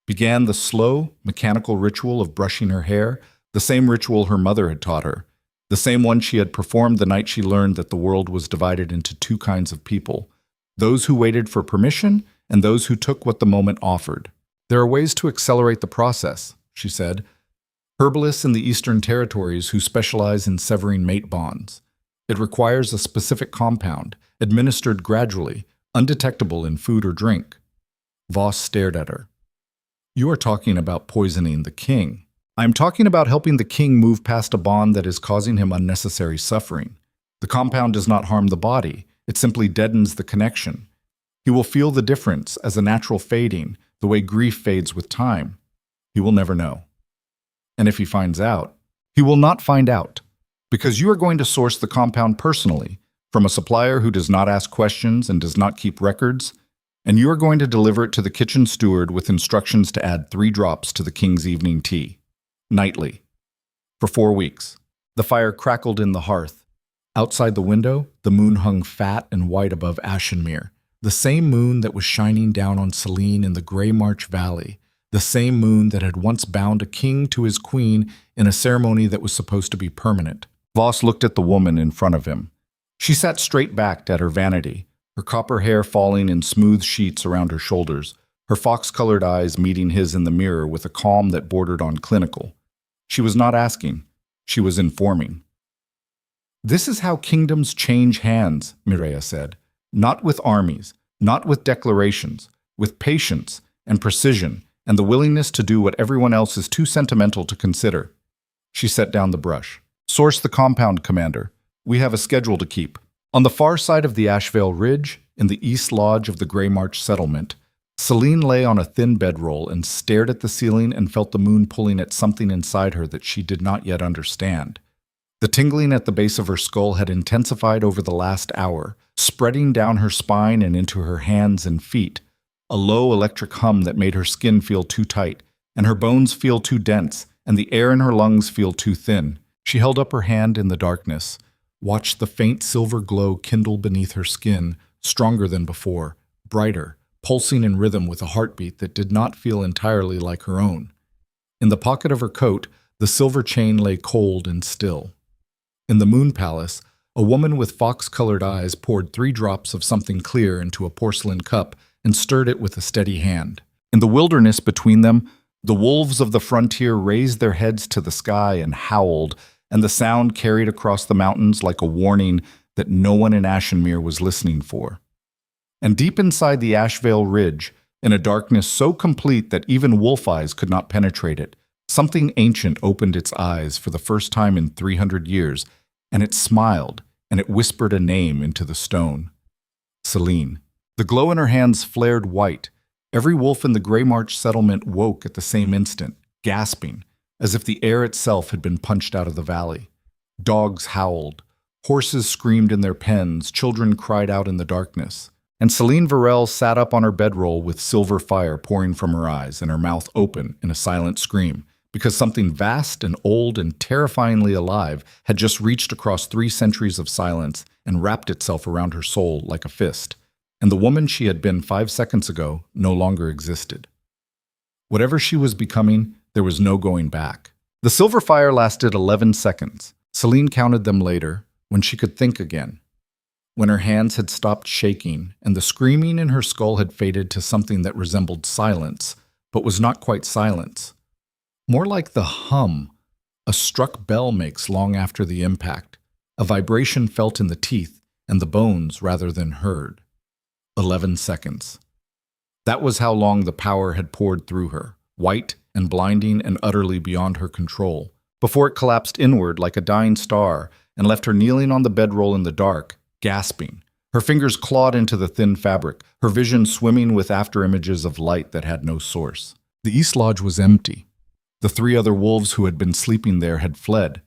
began the slow, mechanical ritual of brushing her hair, the same ritual her mother had taught her, the same one she had performed the night she learned that the world was divided into 2 kinds of people, those who waited for permission and those who took what the moment offered. There are ways to accelerate the process, she said. Herbalists in the Eastern Territories who specialize in severing mate bonds. It requires a specific compound, administered gradually, undetectable in food or drink. Voss stared at her. You are talking about poisoning the king. I am talking about helping the king move past a bond that is causing him unnecessary suffering. The compound does not harm the body. It simply deadens the connection. He will feel the difference as a natural fading, the way grief fades with time. He will never know. And if he finds out, he will not find out, because you are going to source the compound personally, from a supplier who does not ask questions and does not keep records, and you are going to deliver it to the kitchen steward with instructions to add 3 drops to the king's evening tea, nightly, for 4 weeks. The fire crackled in the hearth. Outside the window, the moon hung fat and white above Ashenmere, the same moon that was shining down on Selene in the Grey March Valley, the same moon that had once bound a king to his queen in a ceremony that was supposed to be permanent. Voss looked at the woman in front of him. She sat straight-backed at her vanity, her copper hair falling in smooth sheets around her shoulders, her fox-colored eyes meeting his in the mirror with a calm that bordered on clinical. She was not asking. She was informing. "This is how kingdoms change hands," Mireia said. "Not with armies, not with declarations, with patience and precision and the willingness to do what everyone else is too sentimental to consider." She set down the brush. "Source the compound, Commander. We have a schedule to keep." On the far side of the Ashvale Ridge, in the east lodge of the Grey March settlement, Selene lay on a thin bedroll and stared at the ceiling and felt the moon pulling at something inside her that she did not yet understand. The tingling at the base of her skull had intensified over the last hour, spreading down her spine and into her hands and feet, a low electric hum that made her skin feel too tight, and her bones feel too dense, and the air in her lungs feel too thin. She held up her hand in the darkness, watched the faint silver glow kindle beneath her skin, stronger than before, brighter, pulsing in rhythm with a heartbeat that did not feel entirely like her own. In the pocket of her coat, the silver chain lay cold and still. In the Moon Palace, a woman with fox-colored eyes poured 3 drops of something clear into a porcelain cup and stirred it with a steady hand. In the wilderness between them, the wolves of the frontier raised their heads to the sky and howled, and the sound carried across the mountains like a warning that no one in Ashenmere was listening for. And deep inside the Ashvale Ridge, in a darkness so complete that even wolf eyes could not penetrate it, something ancient opened its eyes for the first time in 300 years, and it smiled, and it whispered a name into the stone. Selene. The glow in her hands flared white. Every wolf in the Grey March settlement woke at the same instant, gasping, as if the air itself had been punched out of the valley. Dogs howled. Horses screamed in their pens. Children cried out in the darkness. And Selene Varel sat up on her bedroll with silver fire pouring from her eyes and her mouth open in a silent scream, because something vast and old and terrifyingly alive had just reached across 3 centuries of silence and wrapped itself around her soul like a fist, and the woman she had been 5 seconds ago no longer existed. Whatever she was becoming, there was no going back. The silver fire lasted 11 seconds. Selene counted them later, when she could think again. When her hands had stopped shaking and the screaming in her skull had faded to something that resembled silence, but was not quite silence. More like the hum a struck bell makes long after the impact, a vibration felt in the teeth and the bones rather than heard. 11 seconds. That was how long the power had poured through her, white and blinding and utterly beyond her control, before it collapsed inward like a dying star and left her kneeling on the bedroll in the dark, gasping, her fingers clawed into the thin fabric, her vision swimming with afterimages of light that had no source. The East Lodge was empty. The 3 other wolves who had been sleeping there had fled.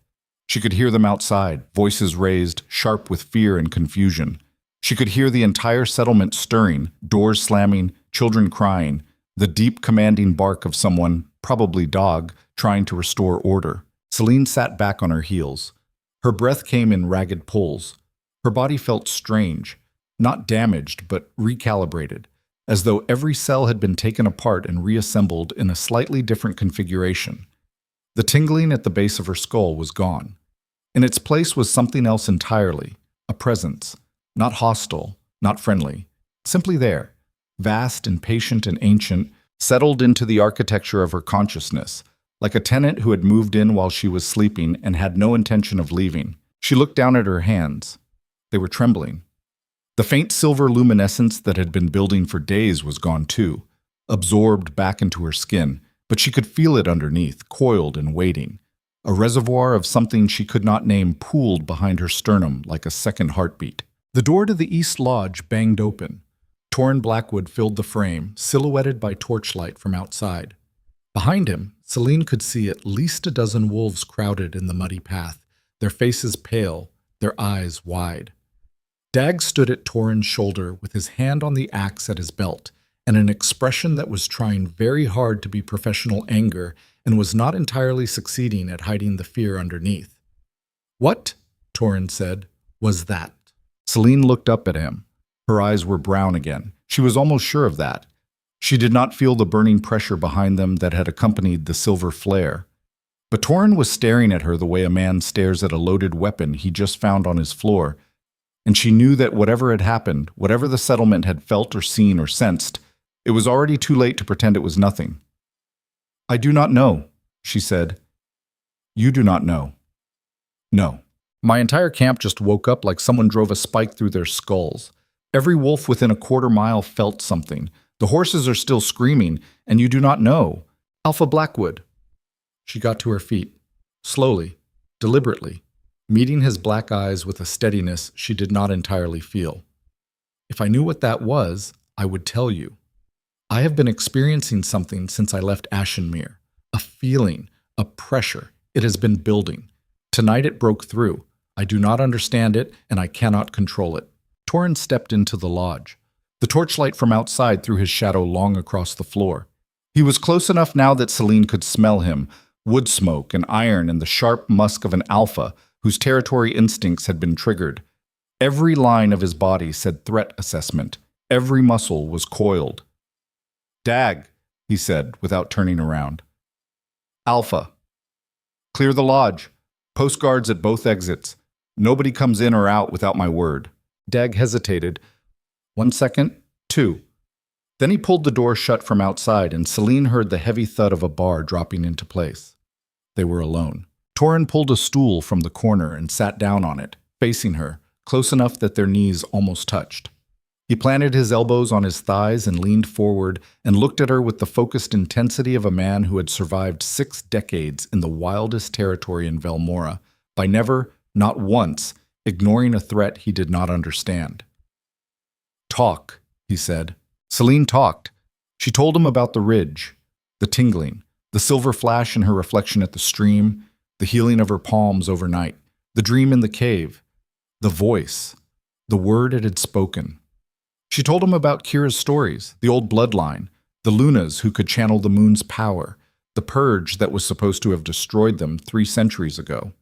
She could hear them outside, voices raised, sharp with fear and confusion. She could hear the entire settlement stirring, doors slamming, children crying, the deep commanding bark of someone, probably dog, trying to restore order. Selene sat back on her heels. Her breath came in ragged pulls. Her body felt strange, not damaged, but recalibrated, as though every cell had been taken apart and reassembled in a slightly different configuration. The tingling at the base of her skull was gone. In its place was something else entirely, a presence, not hostile, not friendly, simply there, vast and patient and ancient, settled into the architecture of her consciousness, like a tenant who had moved in while she was sleeping and had no intention of leaving. She looked down at her hands. They were trembling. The faint silver luminescence that had been building for days was gone too, absorbed back into her skin, but she could feel it underneath, coiled and waiting. A reservoir of something she could not name pooled behind her sternum like a second heartbeat. The door to the East Lodge banged open. Torn blackwood filled the frame, silhouetted by torchlight from outside. Behind him, Selene could see at least a dozen wolves crowded in the muddy path, their faces pale, their eyes wide. Dag stood at Torin's shoulder with his hand on the axe at his belt, and an expression that was trying very hard to be professional anger and was not entirely succeeding at hiding the fear underneath. "What," Torin said, "was that?" Celine looked up at him. Her eyes were brown again. She was almost sure of that. She did not feel the burning pressure behind them that had accompanied the silver flare. But Torin was staring at her the way a man stares at a loaded weapon he just found on his floor, and she knew that whatever had happened, whatever the settlement had felt or seen or sensed, it was already too late to pretend it was nothing. "I do not know," she said. "You do not know." "No." My entire camp just woke up like someone drove a spike through their skulls. Every wolf within a quarter mile felt something. The horses are still screaming, and you do not know. Alpha Blackwood. She got to her feet, slowly, deliberately, meeting his black eyes with a steadiness she did not entirely feel. "If I knew what that was, I would tell you. I have been experiencing something since I left Ashenmere. A feeling, a pressure. It has been building. Tonight it broke through. I do not understand it, and I cannot control it." Torin stepped into the lodge. The torchlight from outside threw his shadow long across the floor. He was close enough now that Celine could smell him, wood smoke and iron and the sharp musk of an alpha whose territory instincts had been triggered. Every line of his body said threat assessment. Every muscle was coiled. "Dag," he said without turning around. "Alpha. Clear the lodge. Post guards at both exits. Nobody comes in or out without my word." Dag hesitated. 1 second, 2. Then he pulled the door shut from outside, and Celine heard the heavy thud of a bar dropping into place. They were alone. Torin pulled a stool from the corner and sat down on it, facing her, close enough that their knees almost touched. He planted his elbows on his thighs and leaned forward and looked at her with the focused intensity of a man who had survived 6 decades in the wildest territory in Velmora by never, not once, ignoring a threat he did not understand. "Talk," he said. Celine talked. She told him about the ridge, the tingling, the silver flash in her reflection at the stream, the healing of her palms overnight, the dream in the cave, the voice, the word it had spoken. She told him about Kira's stories, the old bloodline, the Lunas who could channel the moon's power, the purge that was supposed to have destroyed them 3 centuries ago.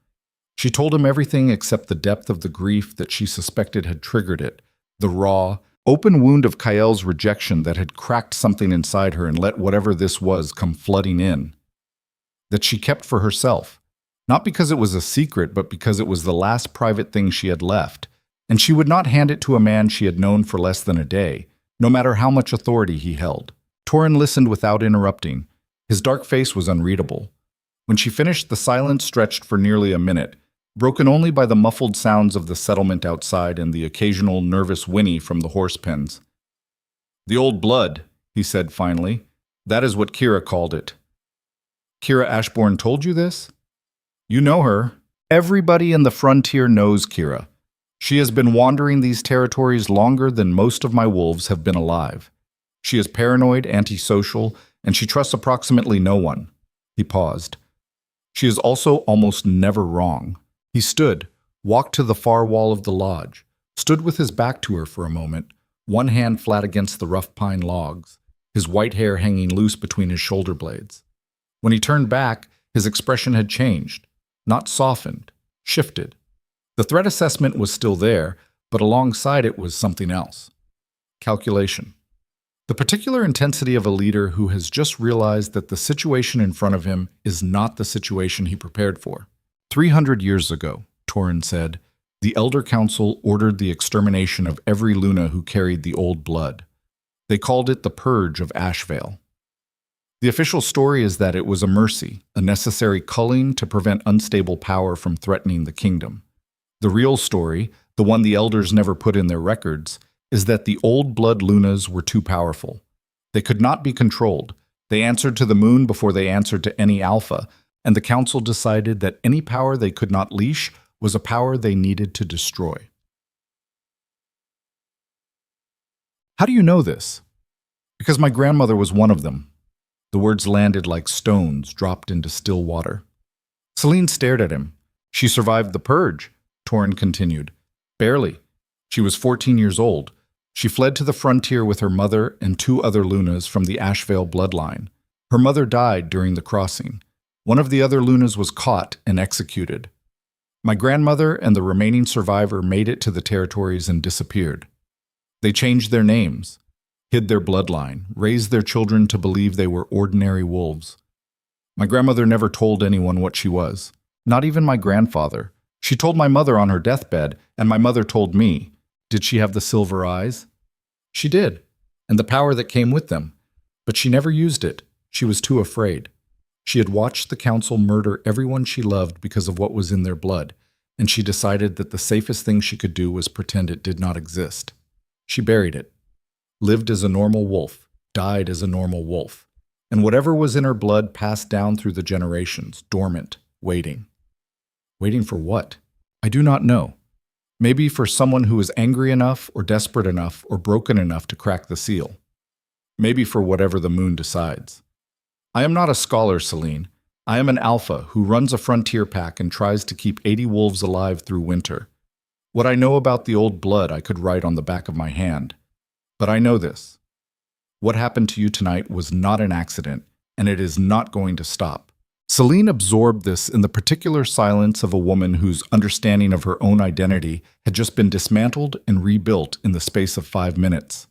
She told him everything except the depth of the grief that she suspected had triggered it, the raw, open wound of Kael's rejection that had cracked something inside her and let whatever this was come flooding in. That she kept for herself, not because it was a secret, but because it was the last private thing she had left, and she would not hand it to a man she had known for less than a day, no matter how much authority he held. Torin listened without interrupting. His dark face was unreadable. When she finished, the silence stretched for nearly a minute, broken only by the muffled sounds of the settlement outside and the occasional nervous whinny from the horse pens. "The old blood," he said finally. "That is what Kira called it." "Kira Ashbourne told you this?" "You know her. Everybody in the frontier knows Kira. She has been wandering these territories longer than most of my wolves have been alive. She is paranoid, antisocial, and she trusts approximately no one." He paused. "She is also almost never wrong." He stood, walked to the far wall of the lodge, stood with his back to her for a moment, one hand flat against the rough pine logs, his white hair hanging loose between his shoulder blades. When he turned back, his expression had changed, not softened, shifted. The threat assessment was still there, but alongside it was something else. Calculation. The particular intensity of a leader who has just realized that the situation in front of him is not the situation he prepared for. 300 years ago, Torin said, the Elder Council ordered the extermination of every Luna who carried the old blood. They called it the Purge of Ashvale. The official story is that it was a mercy, a necessary culling to prevent unstable power from threatening the kingdom. The real story, the one the elders never put in their records, is that the old blood Lunas were too powerful. They could not be controlled. They answered to the moon before they answered to any alpha, and the council decided that any power they could not leash was a power they needed to destroy. How do you know this? Because my grandmother was one of them. The words landed like stones dropped into still water. Celine stared at him. She survived the purge, Torin continued. Barely. She was 14 years old. She fled to the frontier with her mother and two other Lunas from the Ashvale bloodline. Her mother died during the crossing. One of the other Lunas was caught and executed. My grandmother and the remaining survivor made it to the territories and disappeared. They changed their names, hid their bloodline, raised their children to believe they were ordinary wolves. My grandmother never told anyone what she was, not even my grandfather. She told my mother on her deathbed, and my mother told me. Did she have the silver eyes? She did, and the power that came with them. But she never used it. She was too afraid. She had watched the council murder everyone she loved because of what was in their blood, and she decided that the safest thing she could do was pretend it did not exist. She buried it, lived as a normal wolf, died as a normal wolf, and whatever was in her blood passed down through the generations, dormant, waiting. Waiting for what? I do not know. Maybe for someone who is angry enough or desperate enough or broken enough to crack the seal. Maybe for whatever the moon decides. I am not a scholar, Celine. I am an alpha who runs a frontier pack and tries to keep 80 wolves alive through winter. What I know about the old blood I could write on the back of my hand. But I know this. What happened to you tonight was not an accident, and it is not going to stop. Celine absorbed this in the particular silence of a woman whose understanding of her own identity had just been dismantled and rebuilt in the space of 5 minutes.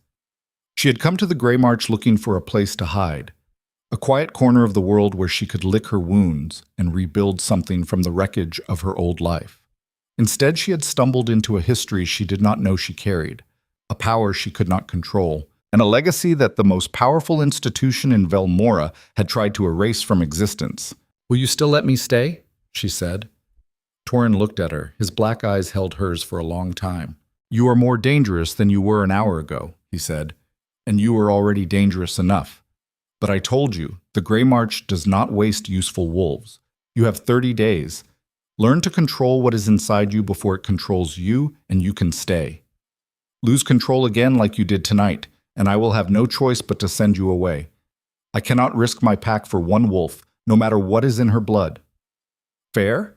She had come to the Grey March looking for a place to hide, a quiet corner of the world where she could lick her wounds and rebuild something from the wreckage of her old life. Instead, she had stumbled into a history she did not know she carried, a power she could not control, and a legacy that the most powerful institution in Velmora had tried to erase from existence. "Will you still let me stay?" she said. Torin looked at her. His black eyes held hers for a long time. "You are more dangerous than you were an hour ago," he said, "and you were already dangerous enough. But I told you, the Grey March does not waste useful wolves. You have 30 days. Learn to control what is inside you before it controls you, and you can stay. Lose control again like you did tonight, and I will have no choice but to send you away. I cannot risk my pack for one wolf, no matter what is in her blood. Fair?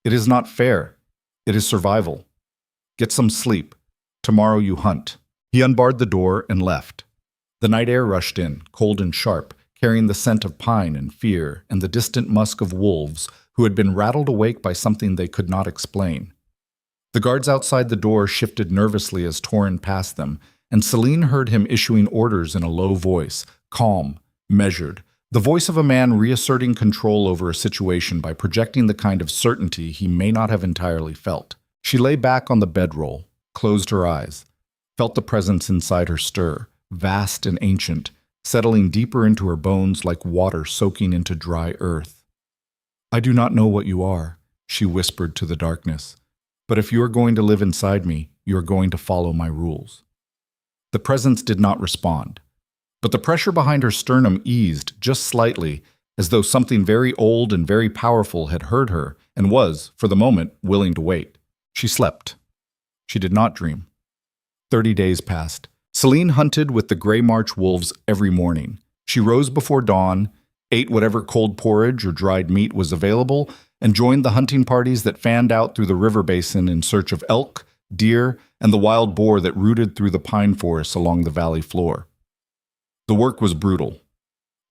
It is not fair. It is survival. Get some sleep. Tomorrow you hunt." He unbarred the door and left. The night air rushed in, cold and sharp, carrying the scent of pine and fear and the distant musk of wolves who had been rattled awake by something they could not explain. The guards outside the door shifted nervously as Torin passed them, and Celine heard him issuing orders in a low voice, calm, measured, the voice of a man reasserting control over a situation by projecting the kind of certainty he may not have entirely felt. She lay back on the bedroll, closed her eyes, felt the presence inside her stir, vast and ancient, settling deeper into her bones like water soaking into dry earth. "I do not know what you are," she whispered to the darkness, "but if you are going to live inside me, you are going to follow my rules." The presence did not respond, but the pressure behind her sternum eased just slightly, as though something very old and very powerful had heard her and was, for the moment, willing to wait. She slept. She did not dream. 30 days passed. Celine hunted with the Grey March wolves every morning. She rose before dawn, ate whatever cold porridge or dried meat was available, and joined the hunting parties that fanned out through the river basin in search of elk, deer, and the wild boar that rooted through the pine forests along the valley floor. The work was brutal.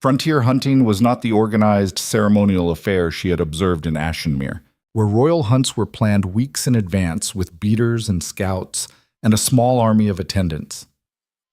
Frontier hunting was not the organized ceremonial affair she had observed in Ashenmere, where royal hunts were planned weeks in advance with beaters and scouts and a small army of attendants.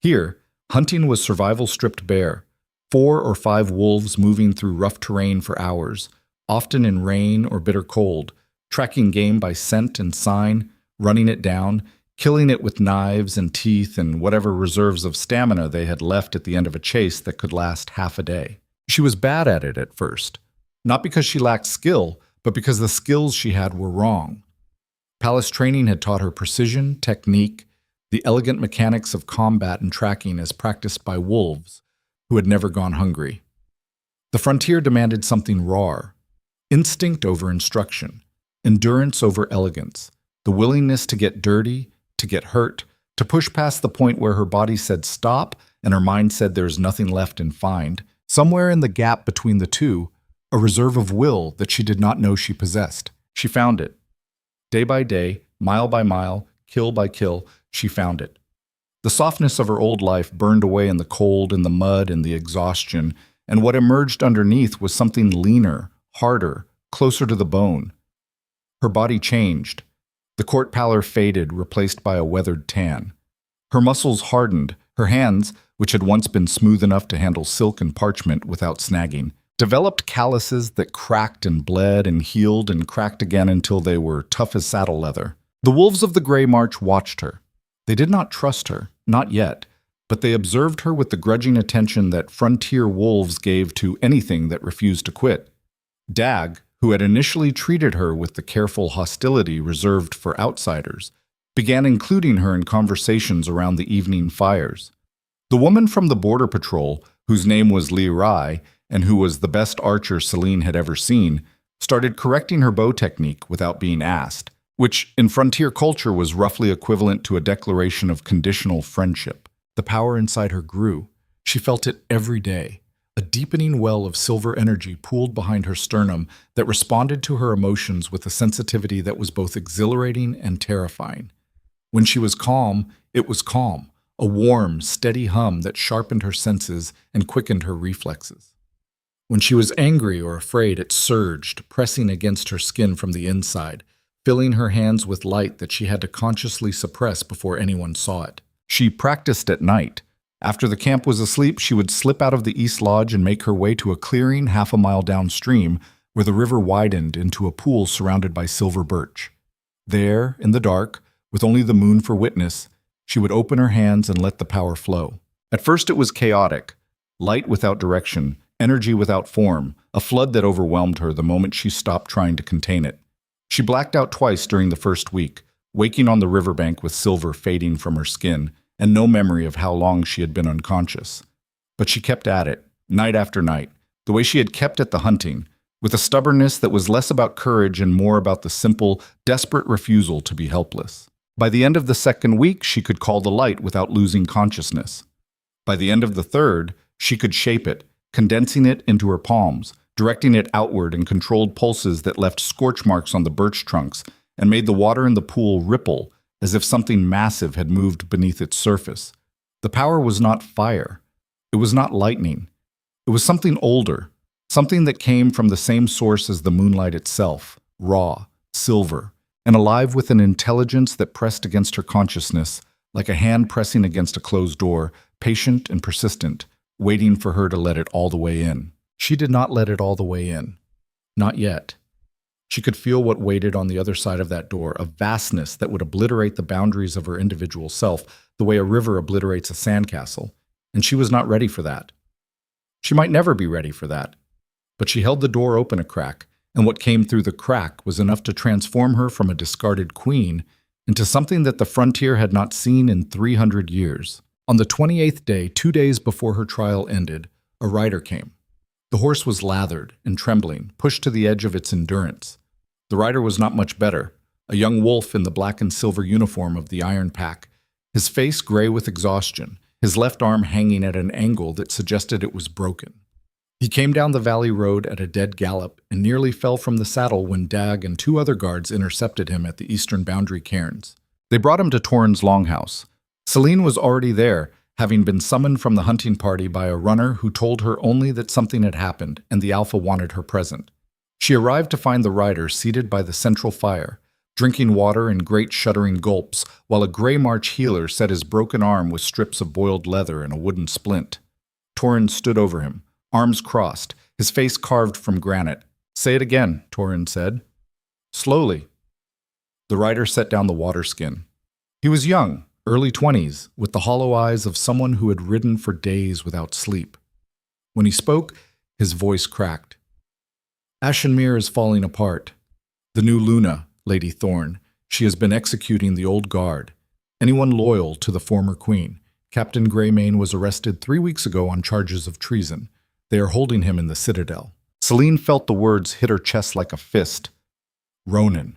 Here, hunting was survival stripped bare, 4 or 5 wolves moving through rough terrain for hours, often in rain or bitter cold, tracking game by scent and sign, running it down, killing it with knives and teeth and whatever reserves of stamina they had left at the end of a chase that could last half a day. She was bad at it at first, not because she lacked skill, but because the skills she had were wrong. Palace training had taught her precision, technique, the elegant mechanics of combat and tracking as practiced by wolves who had never gone hungry. The frontier demanded something raw, instinct over instruction, endurance over elegance, the willingness to get dirty, to get hurt, to push past the point where her body said stop and her mind said there's nothing left and find, somewhere in the gap between the two, a reserve of will that she did not know she possessed. She found it. Day by day, mile by mile, kill by kill, she found it. The softness of her old life burned away in the cold and the mud and the exhaustion, and what emerged underneath was something leaner, harder, closer to the bone. Her body changed. The court pallor faded, replaced by a weathered tan. Her muscles hardened. Her hands, which had once been smooth enough to handle silk and parchment without snagging, developed calluses that cracked and bled and healed and cracked again until they were tough as saddle leather. The wolves of the Grey March watched her. They did not trust her, not yet, but they observed her with the grudging attention that frontier wolves gave to anything that refused to quit. Dag, who had initially treated her with the careful hostility reserved for outsiders, began including her in conversations around the evening fires. The woman from the border patrol, whose name was Heir and who was the best archer Celine had ever seen, started correcting her bow technique without being asked, which in frontier culture was roughly equivalent to a declaration of conditional friendship. The power inside her grew. She felt it every day. A deepening well of silver energy pooled behind her sternum that responded to her emotions with a sensitivity that was both exhilarating and terrifying. When she was calm, it was calm, a warm, steady hum that sharpened her senses and quickened her reflexes. When she was angry or afraid, it surged, pressing against her skin from the inside, filling her hands with light that she had to consciously suppress before anyone saw it. She practiced at night. After the camp was asleep, she would slip out of the East Lodge and make her way to a clearing half a mile downstream where the river widened into a pool surrounded by silver birch. There, in the dark, with only the moon for witness, she would open her hands and let the power flow. At first it was chaotic, light without direction, energy without form, a flood that overwhelmed her the moment she stopped trying to contain it. She blacked out twice during the first week, waking on the riverbank with silver fading from her skin, and no memory of how long she had been unconscious. But she kept at it, night after night, the way she had kept at the hunting, with a stubbornness that was less about courage and more about the simple, desperate refusal to be helpless. By the end of the second week, she could call the light without losing consciousness. By the end of the third, she could shape it, condensing it into her palms, directing it outward in controlled pulses that left scorch marks on the birch trunks and made the water in the pool ripple as if something massive had moved beneath its surface. The power was not fire. It was not lightning. It was something older, something that came from the same source as the moonlight itself, raw, silver, and alive with an intelligence that pressed against her consciousness, like a hand pressing against a closed door, patient and persistent, waiting for her to let it all the way in. She did not let it all the way in. Not yet. She could feel what waited on the other side of that door, a vastness that would obliterate the boundaries of her individual self, the way a river obliterates a sandcastle, and she was not ready for that. She might never be ready for that. But she held the door open a crack, and what came through the crack was enough to transform her from a discarded queen into something that the frontier had not seen in 300 years. On the 28th day, 2 days before her trial ended, a rider came. The horse was lathered and trembling, pushed to the edge of its endurance. The rider was not much better, a young wolf in the black and silver uniform of the Iron Pack, his face gray with exhaustion, his left arm hanging at an angle that suggested it was broken. He came down the valley road at a dead gallop and nearly fell from the saddle when Dag and 2 other guards intercepted him at the eastern boundary cairns. They brought him to Torrin's longhouse. Celine was already there, having been summoned from the hunting party by a runner who told her only that something had happened and the Alpha wanted her present. She arrived to find the rider seated by the central fire, drinking water in great shuddering gulps, while a Grey March healer set his broken arm with strips of boiled leather and a wooden splint. Torrin stood over him, arms crossed, his face carved from granite. "Say it again," Torrin said. "Slowly." The rider set down the water skin. He was young, early 20s, with the hollow eyes of someone who had ridden for days without sleep. When he spoke, his voice cracked. "Ashenmere is falling apart. The new Luna, Lady Thorn, she has been executing the old guard. Anyone loyal to the former queen. Captain Greymane was arrested 3 weeks ago on charges of treason. They are holding him in the citadel." Celine felt the words hit her chest like a fist. Ronan.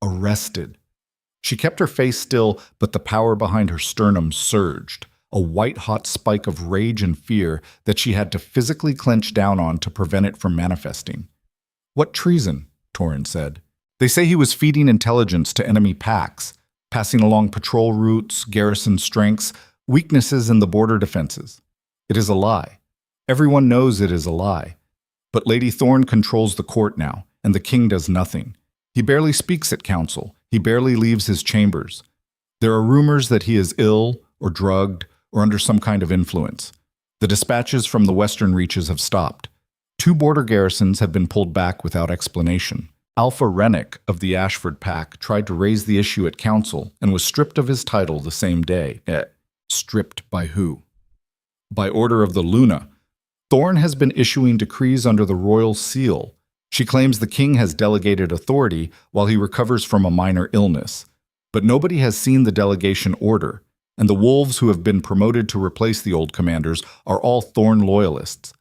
Arrested. She kept her face still, but the power behind her sternum surged, a white-hot spike of rage and fear that she had to physically clench down on to prevent it from manifesting. "What treason?" Torrin said. "They say he was feeding intelligence to enemy packs passing along patrol routes, garrison strengths, weaknesses in the border defenses. It is a lie. Everyone knows it is a lie. But Lady Thorne controls the court now, and the king does nothing. He barely speaks at council. He barely leaves his chambers. There are rumors that he is ill or drugged or under some kind of influence. The dispatches from the western reaches have stopped. 2 border garrisons have been pulled back without explanation. Alpha Rennick of the Ashford Pack tried to raise the issue at council and was stripped of his title the same day. Stripped by who? By order of the Luna. Thorne has been issuing decrees under the royal seal. She claims the king has delegated authority while he recovers from a minor illness. But nobody has seen the delegation order, and the wolves who have been promoted to replace the old commanders are all Thorne loyalists.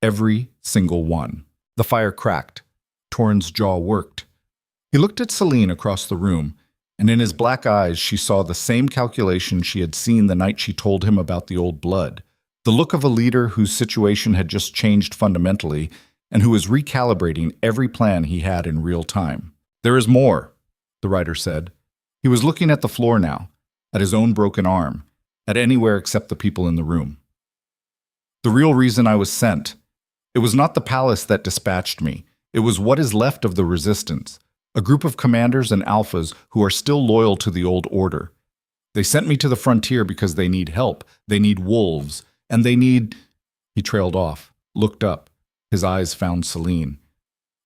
Every single one. The fire cracked. Torrhen's jaw worked. He looked at Celine across the room, and in his black eyes she saw the same calculation she had seen the night she told him about the old blood. The look of a leader whose situation had just changed fundamentally and who was recalibrating every plan he had in real time. "There is more," the writer said. He was looking at the floor now, at his own broken arm, at anywhere except the people in the room. "The real reason I was sent. It was not the palace that dispatched me. It was what is left of the resistance, a group of commanders and alphas who are still loyal to the old order. They sent me to the frontier because they need help, they need wolves, and they need—" He trailed off, looked up. His eyes found Celine.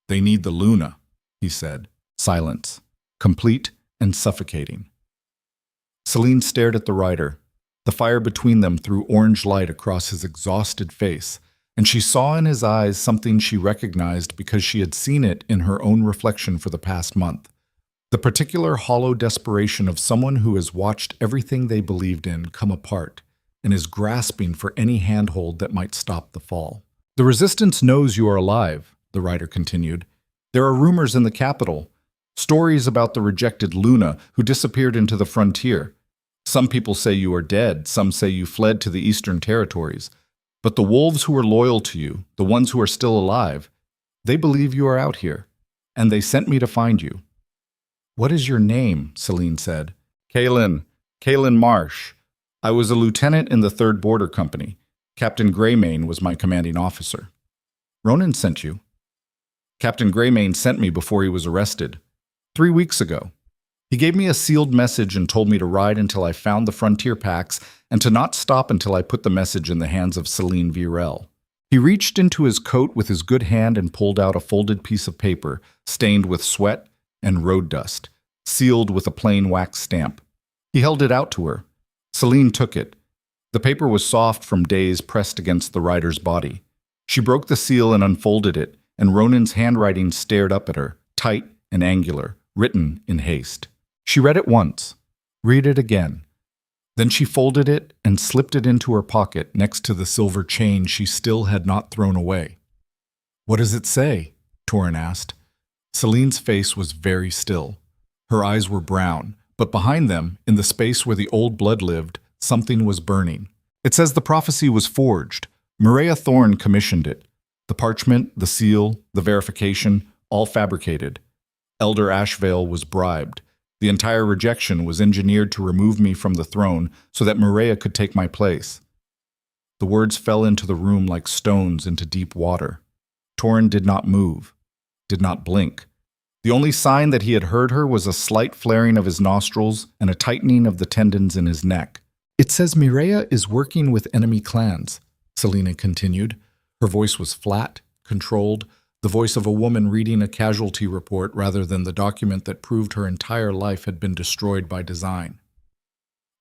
"They need the Luna," he said. Silence, complete and suffocating. Celine stared at the writer. The fire between them threw orange light across his exhausted face, and she saw in his eyes something she recognized because she had seen it in her own reflection for the past month. The particular hollow desperation of someone who has watched everything they believed in come apart and is grasping for any handhold that might stop the fall. "The resistance knows you are alive," the writer continued. "There are rumors in the capital, stories about the rejected Luna who disappeared into the frontier. Some people say you are dead, some say you fled to the eastern territories. But the wolves who are loyal to you, the ones who are still alive, they believe you are out here, and they sent me to find you." "What is your name?" Celine said. Kaelin Marsh. I was a lieutenant in the 3rd Border Company. Captain Greymane was my commanding officer." "Ronan sent you?" "Captain Greymane sent me before he was arrested. 3 weeks ago. He gave me a sealed message and told me to ride until I found the frontier packs and to not stop until I put the message in the hands of Celine Virel." He reached into his coat with his good hand and pulled out a folded piece of paper, stained with sweat and road dust, sealed with a plain wax stamp. He held it out to her. Celine took it. The paper was soft from days pressed against the writer's body. She broke the seal and unfolded it, and Ronan's handwriting stared up at her, tight and angular, written in haste. She read it once. Read it again. Then she folded it and slipped it into her pocket next to the silver chain she still had not thrown away. "What does it say?" Torrhen asked. Celine's face was very still. Her eyes were brown, but behind them, in the space where the old blood lived, something was burning. "It says the prophecy was forged. Maria Thorne commissioned it. The parchment, the seal, the verification, all fabricated. Elder Ashvale was bribed. The entire rejection was engineered to remove me from the throne so that Maria could take my place." The words fell into the room like stones into deep water. Torrhen did not move, did not blink. The only sign that he had heard her was a slight flaring of his nostrils and a tightening of the tendons in his neck. "It says Mireia is working with enemy clans," Selena continued. Her voice was flat, controlled, the voice of a woman reading a casualty report rather than the document that proved her entire life had been destroyed by design.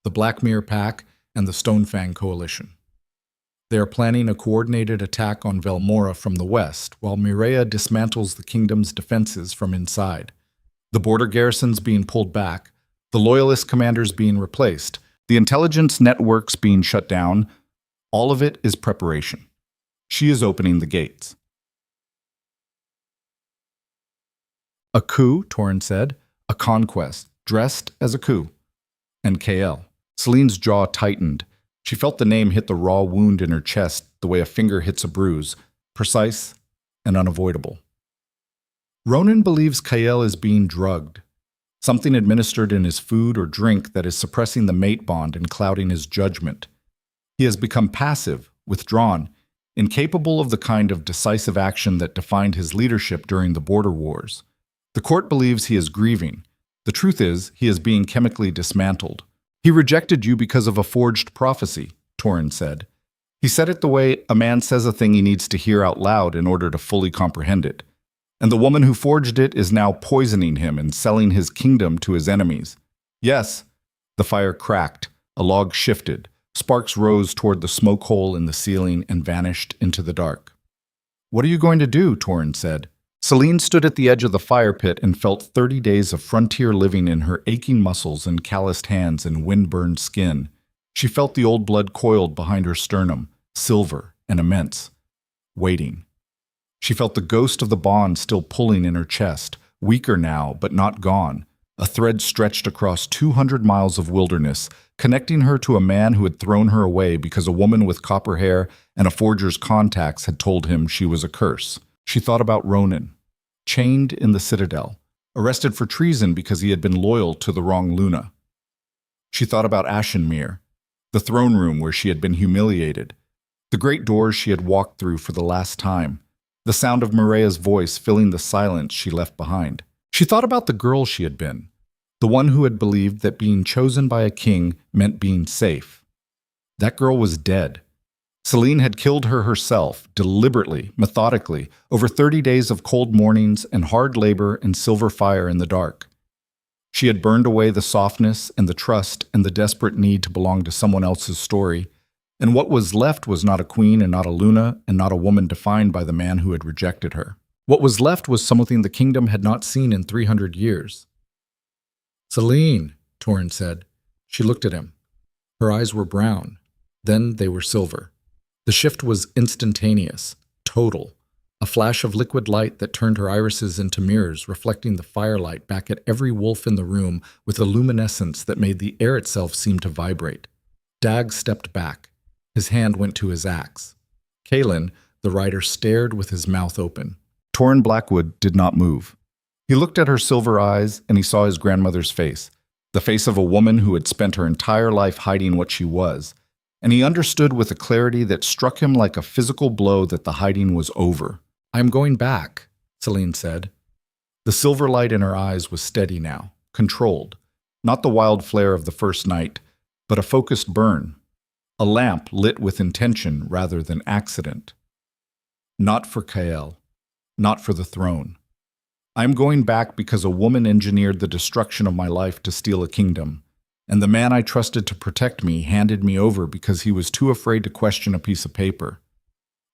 "The Blackmere Pack and the Stonefang Coalition. They are planning a coordinated attack on Velmora from the west, while Mireia dismantles the kingdom's defenses from inside. The border garrisons being pulled back, the loyalist commanders being replaced, the intelligence networks being shut down. All of it is preparation. She is opening the gates." "A coup," Torrhen said. "A conquest, dressed as a coup." "And KL." Celine's jaw tightened. She felt the name hit the raw wound in her chest the way a finger hits a bruise, precise and unavoidable. "Ronan believes Kael is being drugged." something administered in his food or drink that is suppressing the mate bond and clouding his judgment. He has become passive, withdrawn, incapable of the kind of decisive action that defined his leadership during the border wars. The court believes he is grieving. The truth is, he is being chemically dismantled. He rejected you because of a forged prophecy, Torin said. He said it the way a man says a thing he needs to hear out loud in order to fully comprehend it. And the woman who forged it is now poisoning him and selling his kingdom to his enemies. Yes, the fire cracked, a log shifted, sparks rose toward the smoke hole in the ceiling and vanished into the dark. What are you going to do? Torin said. Celine stood at the edge of the fire pit and felt 30 days of frontier living in her aching muscles and calloused hands and wind-burned skin. She felt the old blood coiled behind her sternum, silver and immense, waiting. She felt the ghost of the bond still pulling in her chest, weaker now but not gone, a thread stretched across 200 miles of wilderness, connecting her to a man who had thrown her away because a woman with copper hair and a forger's contacts had told him she was a curse. She thought about Ronan, chained in the citadel, arrested for treason because he had been loyal to the wrong Luna. She thought about Ashenmere, the throne room where she had been humiliated, the great doors she had walked through for the last time, the sound of Mirea's voice filling the silence she left behind. She thought about the girl she had been, the one who had believed that being chosen by a king meant being safe. That girl was dead. Celine had killed her herself, deliberately, methodically, over 30 days of cold mornings and hard labor and silver fire in the dark. She had burned away the softness and the trust and the desperate need to belong to someone else's story, and what was left was not a queen and not a Luna and not a woman defined by the man who had rejected her. What was left was something the kingdom had not seen in 300 years. Celine, Torin said. She looked at him. Her eyes were brown. Then they were silver. The shift was instantaneous, total, a flash of liquid light that turned her irises into mirrors, reflecting the firelight back at every wolf in the room with a luminescence that made the air itself seem to vibrate. Dag stepped back. His hand went to his axe. Kalen, the rider, stared with his mouth open. Torin Blackwood did not move. He looked at her silver eyes, and he saw his grandmother's face, the face of a woman who had spent her entire life hiding what she was, and he understood with a clarity that struck him like a physical blow that the hiding was over. "I am going back," Celine said. The silver light in her eyes was steady now, controlled, not the wild flare of the first night, but a focused burn, a lamp lit with intention rather than accident. Not for Kael, not for the throne. I am going back because a woman engineered the destruction of my life to steal a kingdom, and the man I trusted to protect me handed me over because he was too afraid to question a piece of paper.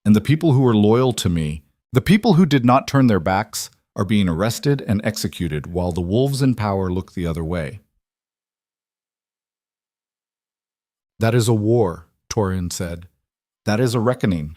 And the people who were loyal to me, the people who did not turn their backs, are being arrested and executed while the wolves in power look the other way. That is a war, Torin said. That is a reckoning.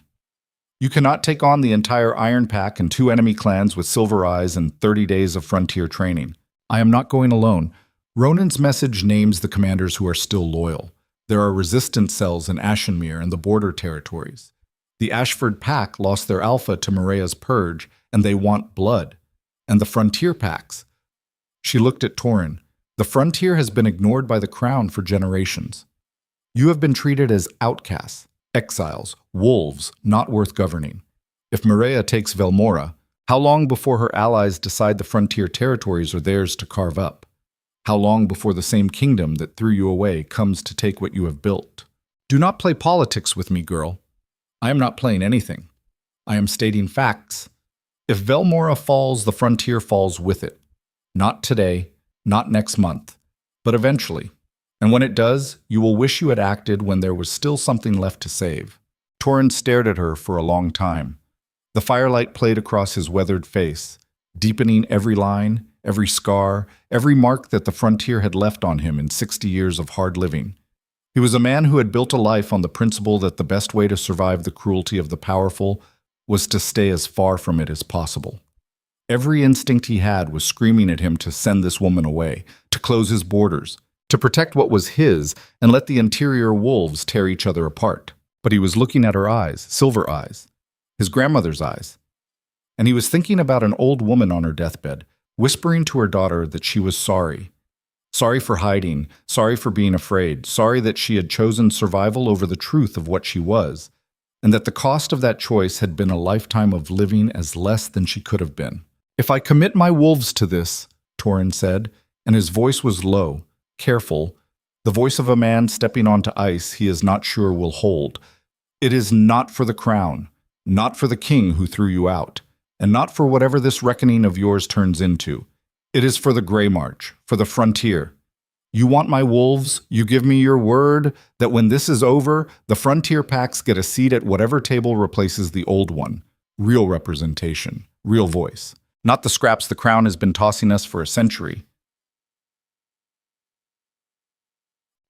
You cannot take on the entire Iron Pack and 2 enemy clans with silver eyes and 30 days of frontier training. I am not going alone. Ronan's message names the commanders who are still loyal. There are resistance cells in Ashenmere and the border territories. The Ashford Pack lost their alpha to Mirea's purge, and they want blood. And the frontier packs. She looked at Torin. The frontier has been ignored by the crown for generations. You have been treated as outcasts, exiles, wolves, not worth governing. If Mirea takes Velmora, how long before her allies decide the frontier territories are theirs to carve up? How long before the same kingdom that threw you away comes to take what you have built? Do not play politics with me, girl. I am not playing anything. I am stating facts. If Velmora falls, the frontier falls with it. Not today, not next month, but eventually. And when it does, you will wish you had acted when there was still something left to save. Torin stared at her for a long time. The firelight played across his weathered face, deepening every line, every scar, every mark that the frontier had left on him in 60 years of hard living. He was a man who had built a life on the principle that the best way to survive the cruelty of the powerful was to stay as far from it as possible. Every instinct he had was screaming at him to send this woman away, to close his borders, to protect what was his and let the interior wolves tear each other apart. But he was looking at her eyes, silver eyes, his grandmother's eyes. And he was thinking about an old woman on her deathbed, whispering to her daughter that she was sorry. Sorry for hiding, sorry for being afraid, sorry that she had chosen survival over the truth of what she was, and that the cost of that choice had been a lifetime of living as less than she could have been. "If I commit my wolves to this," Torin said, and his voice was low, careful, the voice of a man stepping onto ice he is not sure will hold. "It is not for the crown, not for the king who threw you out, and not for whatever this reckoning of yours turns into. It is for the Grey March, for the frontier. You want my wolves, you give me your word that when this is over, the frontier packs get a seat at whatever table replaces the old one. Real representation, real voice. Not the scraps the crown has been tossing us for a century.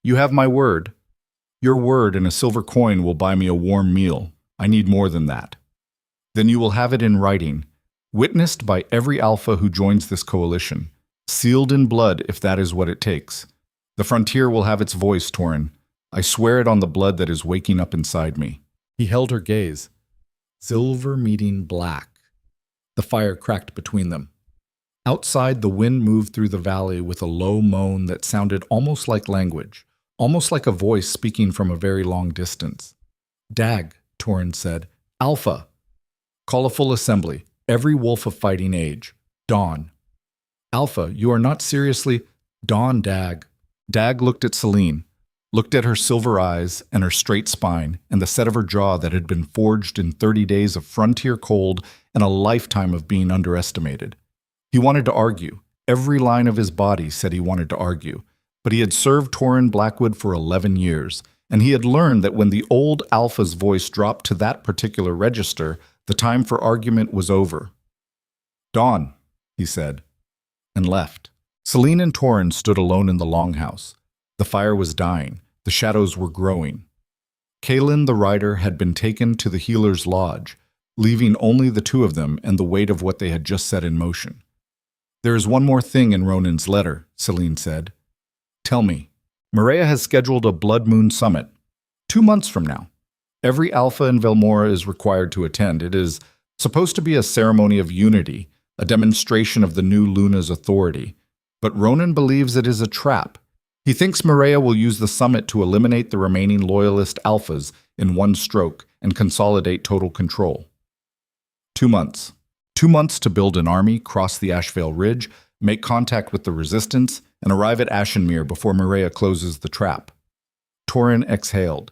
You have my word. Your word and a silver coin will buy me a warm meal. I need more than that. Then you will have it in writing, witnessed by every alpha who joins this coalition, sealed in blood if that is what it takes. The frontier will have its voice, Torin. I swear it on the blood that is waking up inside me." He held her gaze. Silver meeting black. The fire cracked between them. Outside, the wind moved through the valley with a low moan that sounded almost like language, almost like a voice speaking from a very long distance. "Dag," Torin said. "Alpha. Call a full assembly. Every wolf of fighting age. Dawn." "Alpha, you are not seriously—" "Dawn, Dag." Dag looked at Celine, looked at her silver eyes and her straight spine and the set of her jaw that had been forged in 30 days of frontier cold and a lifetime of being underestimated. He wanted to argue. Every line of his body said he wanted to argue. But he had served Torin Blackwood for 11 years, and he had learned that when the old Alpha's voice dropped to that particular register, the time for argument was over. "Dawn," he said, and left. Celine and Torin stood alone in the longhouse. The fire was dying. The shadows were growing. Kaelin, the rider, had been taken to the healer's lodge, leaving only the two of them and the weight of what they had just set in motion. "There is one more thing in Ronan's letter," Celine said. "Tell me." "Maria has scheduled a Blood Moon Summit. 2 months from now. Every Alpha in Velmora is required to attend. It is supposed to be a ceremony of unity, a demonstration of the new Luna's authority. But Ronan believes it is a trap. He thinks Maria will use the summit to eliminate the remaining loyalist alphas in one stroke and consolidate total control. 2 months. 2 months to build an army, cross the Ashvale Ridge, make contact with the resistance, and arrive at Ashenmere before Maria closes the trap. Torin exhaled.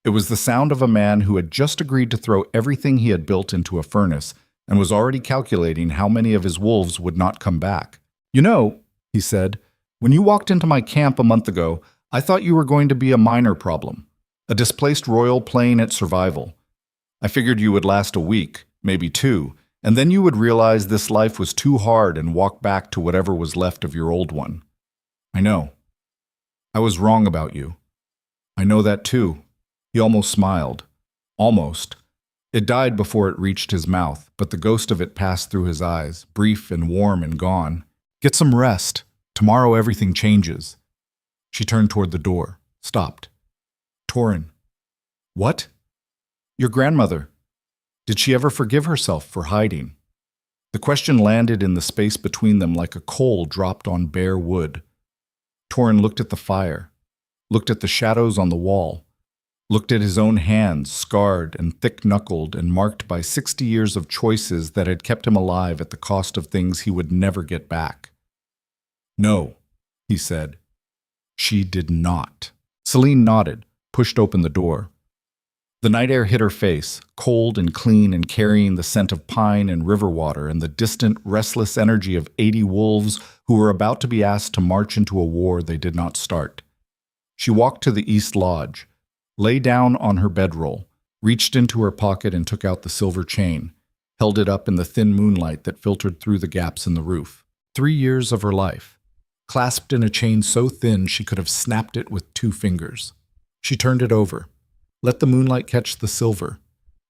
It was the sound of a man who had just agreed to throw everything he had built into a furnace and was already calculating how many of his wolves would not come back. "You know," he said, "when you walked into my camp a month ago, I thought you were going to be a minor problem, a displaced royal playing at survival. I figured you would last a week, maybe 2, and then you would realize this life was too hard and walk back to whatever was left of your old one. I know. I was wrong about you. I know that too." He almost smiled. Almost. It died before it reached his mouth, but the ghost of it passed through his eyes, brief and warm and gone. "Get some rest. Tomorrow everything changes." She turned toward the door, stopped. "Torin." "What?" "Your grandmother. Did she ever forgive herself for hiding?" The question landed in the space between them like a coal dropped on bare wood. Torin looked at the fire, looked at the shadows on the wall, looked at his own hands, scarred and thick-knuckled and marked by 60 years of choices that had kept him alive at the cost of things he would never get back. "No," he said. "She did not." Celine nodded, pushed open the door. The night air hit her face, cold and clean and carrying the scent of pine and river water and the distant, restless energy of 80 wolves who were about to be asked to march into a war they did not start. She walked to the East Lodge, lay down on her bedroll, reached into her pocket and took out the silver chain, held it up in the thin moonlight that filtered through the gaps in the roof. 3 years of her life, clasped in a chain so thin she could have snapped it with 2 fingers. She turned it over, let the moonlight catch the silver,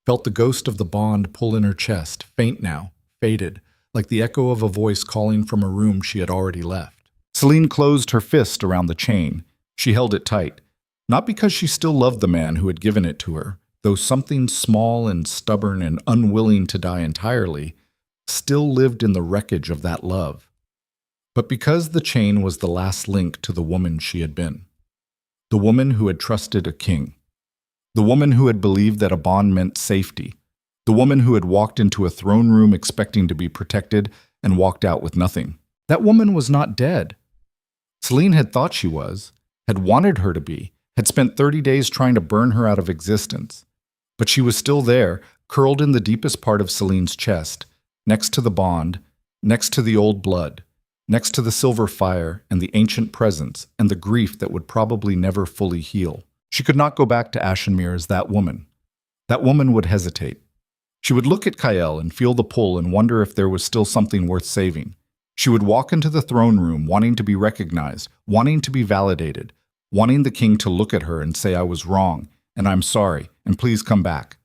felt the ghost of the bond pull in her chest, faint now, faded, like the echo of a voice calling from a room she had already left. Celine closed her fist around the chain. She held it tight, not because she still loved the man who had given it to her, though something small and stubborn and unwilling to die entirely still lived in the wreckage of that love. but because the chain was the last link to the woman she had been. The woman who had trusted a king. The woman who had believed that a bond meant safety. The woman who had walked into a throne room expecting to be protected and walked out with nothing. That woman was not dead. Celine had thought she was, had wanted her to be, had spent 30 days trying to burn her out of existence. But she was still there, curled in the deepest part of Celine's chest, next to the bond, next to the old blood, next to the silver fire and the ancient presence and the grief that would probably never fully heal. She could not go back to Ashenmere as that woman. That woman would hesitate. She would look at Kael and feel the pull and wonder if there was still something worth saving. She would walk into the throne room wanting to be recognized, wanting to be validated, wanting the king to look at her and say, "I was wrong, and I'm sorry, and please come back."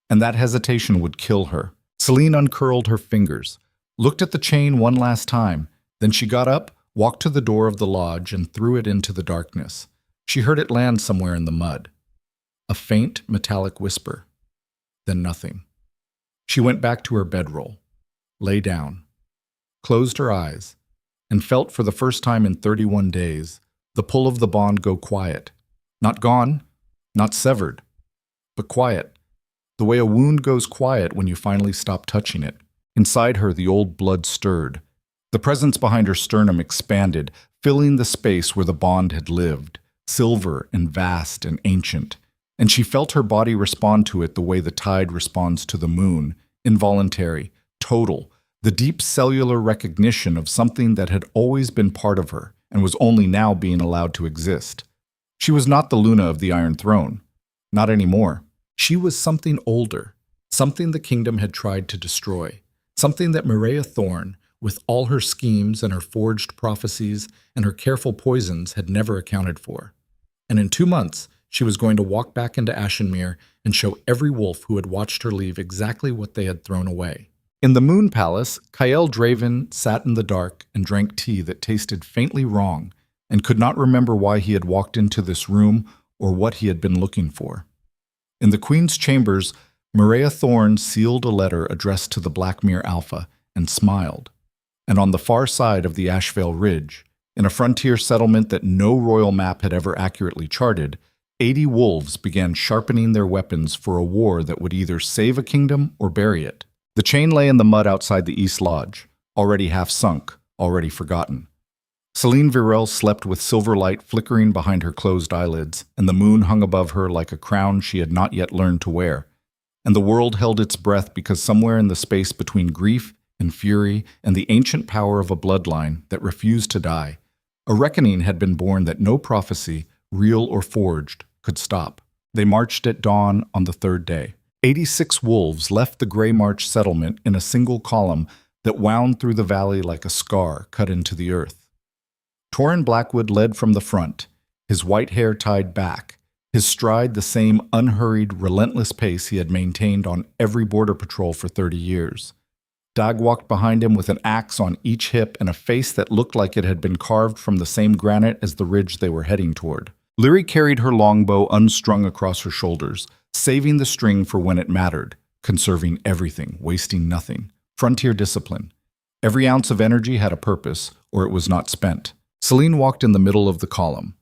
And that hesitation would kill her. Celine uncurled her fingers, looked at the chain one last time, then she got up, walked to the door of the lodge, and threw it into the darkness. She heard it land somewhere in the mud. A faint, metallic whisper. Then nothing. She went back to her bedroll, lay down, closed her eyes, and felt for the first time in 31 days the pull of the bond go quiet. Not gone, not severed, but quiet. The way a wound goes quiet when you finally stop touching it. Inside her, the old blood stirred. The presence behind her sternum expanded, filling the space where the bond had lived, silver and vast and ancient. And she felt her body respond to it the way the tide responds to the moon, involuntary, total, the deep cellular recognition of something that had always been part of her and was only now being allowed to exist. She was not the Luna of the Iron Throne. Not anymore. She was something older, something the kingdom had tried to destroy, something that Mireia Thorne, with all her schemes and her forged prophecies and her careful poisons, had never accounted for. And in 2 months, she was going to walk back into Ashenmere and show every wolf who had watched her leave exactly what they had thrown away. In the Moon Palace, Kael Draven sat in the dark and drank tea that tasted faintly wrong and could not remember why he had walked into this room or what he had been looking for. In the Queen's chambers, Mireia Thorne sealed a letter addressed to the Blackmere Alpha and smiled. And on the far side of the Ashvale Ridge, in a frontier settlement that no royal map had ever accurately charted, 80 wolves began sharpening their weapons for a war that would either save a kingdom or bury it. The chain lay in the mud outside the East Lodge, already half sunk, already forgotten. Celine Virel slept with silver light flickering behind her closed eyelids, and the moon hung above her like a crown she had not yet learned to wear. And the world held its breath because somewhere in the space between grief and fury and the ancient power of a bloodline that refused to die, a reckoning had been born that no prophecy, real or forged, could stop. They marched at dawn on the 3rd day. 86 wolves left the Grey March settlement in a single column that wound through the valley like a scar cut into the earth. Torrin Blackwood led from the front, his white hair tied back, his stride the same unhurried, relentless pace he had maintained on every border patrol for 30 years. Dag walked behind him with an axe on each hip and a face that looked like it had been carved from the same granite as the ridge they were heading toward. Lyri carried her longbow unstrung across her shoulders, saving the string for when it mattered, conserving everything, wasting nothing. Frontier discipline. Every ounce of energy had a purpose, or it was not spent. Celine walked in the middle of the column.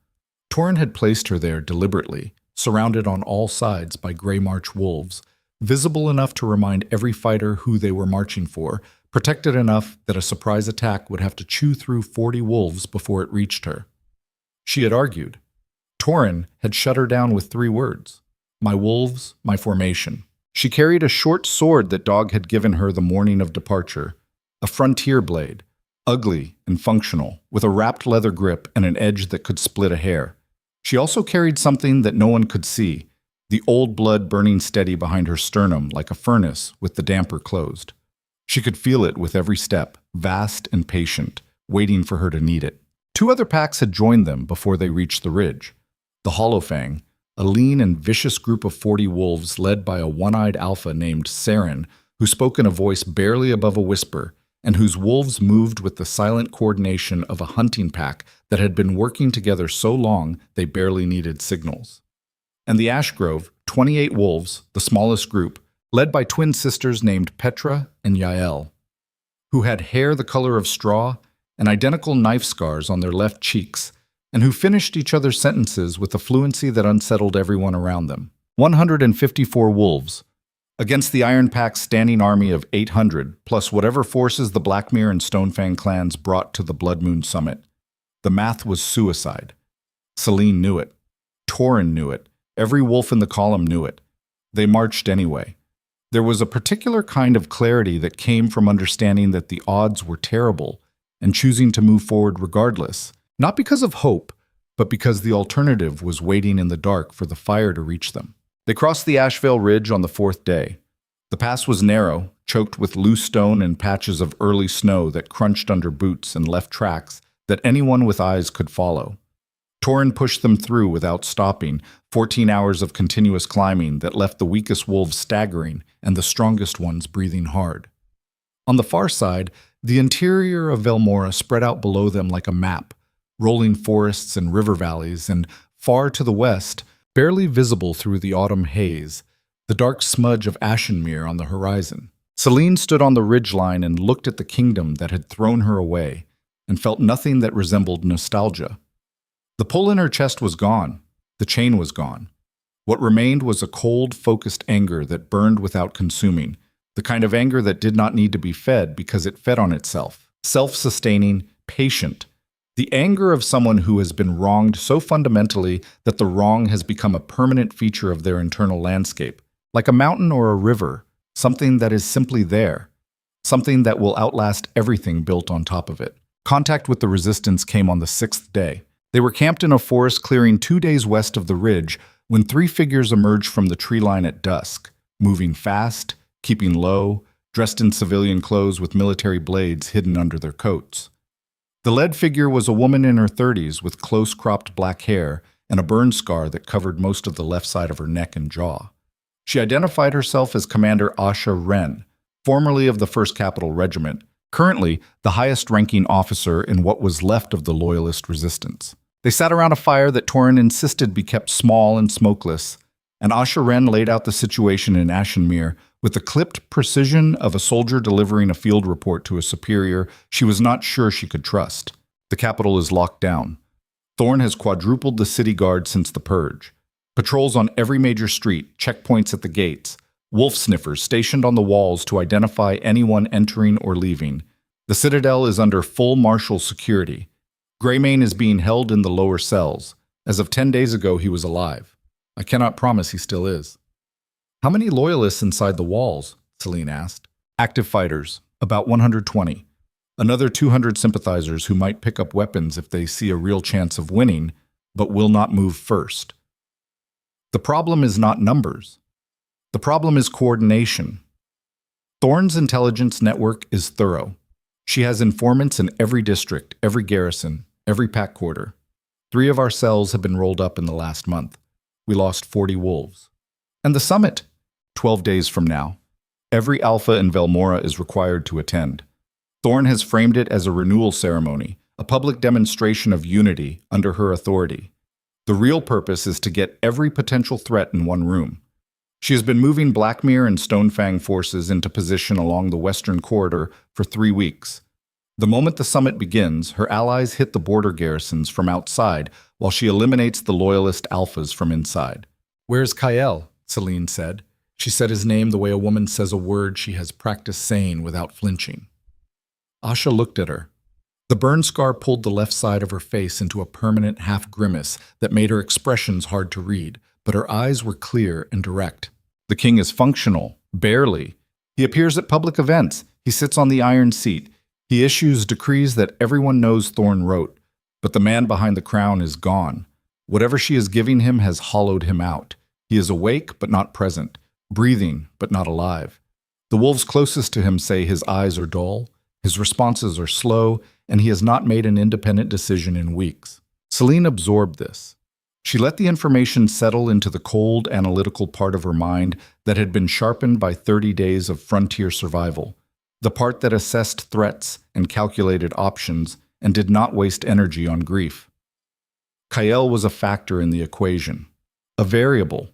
Torrin had placed her there deliberately, surrounded on all sides by Grey March wolves, visible enough to remind every fighter who they were marching for, protected enough that a surprise attack would have to chew through 40 wolves before it reached her. She had argued. Torrin had shut her down with 3 words. My wolves, my formation. She carried a short sword that Dog had given her the morning of departure, a frontier blade, ugly and functional, with a wrapped leather grip and an edge that could split a hair. She also carried something that no one could see, the old blood burning steady behind her sternum like a furnace with the damper closed. She could feel it with every step, vast and patient, waiting for her to need it. 2 other packs had joined them before they reached the ridge. The Hollowfang, a lean and vicious group of 40 wolves led by a one-eyed alpha named Saren, who spoke in a voice barely above a whisper, and whose wolves moved with the silent coordination of a hunting pack that had been working together so long they barely needed signals. And the Ash Grove, 28 wolves, the smallest group, led by twin sisters named Petra and Yael, who had hair the color of straw and identical knife scars on their left cheeks, and who finished each other's sentences with a fluency that unsettled everyone around them. 154 wolves, against the Iron Pack's standing army of 800, plus whatever forces the Blackmere and Stonefang clans brought to the Blood Moon Summit. The math was suicide. Selene knew it. Torin knew it. Every wolf in the column knew it. They marched anyway. There was a particular kind of clarity that came from understanding that the odds were terrible and choosing to move forward regardless, not because of hope, but because the alternative was waiting in the dark for the fire to reach them. They crossed the Ashvale Ridge on the fourth day. The pass was narrow, choked with loose stone and patches of early snow that crunched under boots and left tracks that anyone with eyes could follow. Torin pushed them through without stopping, 14 hours of continuous climbing that left the weakest wolves staggering and the strongest ones breathing hard. On the far side, the interior of Velmora spread out below them like a map, rolling forests and river valleys, and far to the west, barely visible through the autumn haze, the dark smudge of Ashenmere on the horizon. Selene stood on the ridgeline and looked at the kingdom that had thrown her away, and felt nothing that resembled nostalgia. The pull in her chest was gone. The chain was gone. What remained was a cold, focused anger that burned without consuming, the kind of anger that did not need to be fed because it fed on itself, self-sustaining, patient. The anger of someone who has been wronged so fundamentally that the wrong has become a permanent feature of their internal landscape, like a mountain or a river, something that is simply there, something that will outlast everything built on top of it. Contact with the resistance came on the 6th day. They were camped in a forest clearing 2 days west of the ridge when 3 figures emerged from the tree line at dusk, moving fast, keeping low, dressed in civilian clothes with military blades hidden under their coats. The lead figure was a woman in her 30s with close-cropped black hair and a burn scar that covered most of the left side of her neck and jaw. She identified herself as Commander Asha Wren, formerly of the 1st Capital Regiment, currently the highest-ranking officer in what was left of the Loyalist resistance. They sat around a fire that Torin insisted be kept small and smokeless, and Asha Wren laid out the situation in Ashenmere with the clipped precision of a soldier delivering a field report to a superior she was not sure she could trust. The capital is locked down. Thorn has quadrupled the city guard since the purge. Patrols on every major street, checkpoints at the gates, wolf sniffers stationed on the walls to identify anyone entering or leaving. The citadel is under full martial security. Greymane is being held in the lower cells. As of 10 days ago, he was alive. I cannot promise he still is. How many loyalists inside the walls? Selene asked. Active fighters, about 120. Another 200 sympathizers who might pick up weapons if they see a real chance of winning, but will not move first. The problem is not numbers. The problem is coordination. Thorn's intelligence network is thorough. She has informants in every district, every garrison, every pack quarter. 3 of our cells have been rolled up in the last month. We lost 40 wolves. And the summit, 12 days from now. Every alpha in Velmora is required to attend. Thorn has framed it as a renewal ceremony, a public demonstration of unity under her authority. The real purpose is to get every potential threat in one room. She has been moving Blackmere and Stonefang forces into position along the western corridor for 3 weeks. The moment the summit begins, her allies hit the border garrisons from outside while she eliminates the loyalist alphas from inside. "Where's Kael?" Selene said. She said his name the way a woman says a word she has practiced saying without flinching. Asha looked at her. The burn scar pulled the left side of her face into a permanent half-grimace that made her expressions hard to read, but her eyes were clear and direct. "The king is functional, barely. He appears at public events. He sits on the iron seat. He issues decrees that everyone knows Thorn wrote, but the man behind the crown is gone. Whatever she is giving him has hollowed him out. He is awake but not present, breathing but not alive. The wolves closest to him say his eyes are dull, his responses are slow, and he has not made an independent decision in weeks." Selene absorbed this. She let the information settle into the cold, analytical part of her mind that had been sharpened by 30 days of frontier survival, the part that assessed threats and calculated options and did not waste energy on grief. Kael was a factor in the equation, a variable,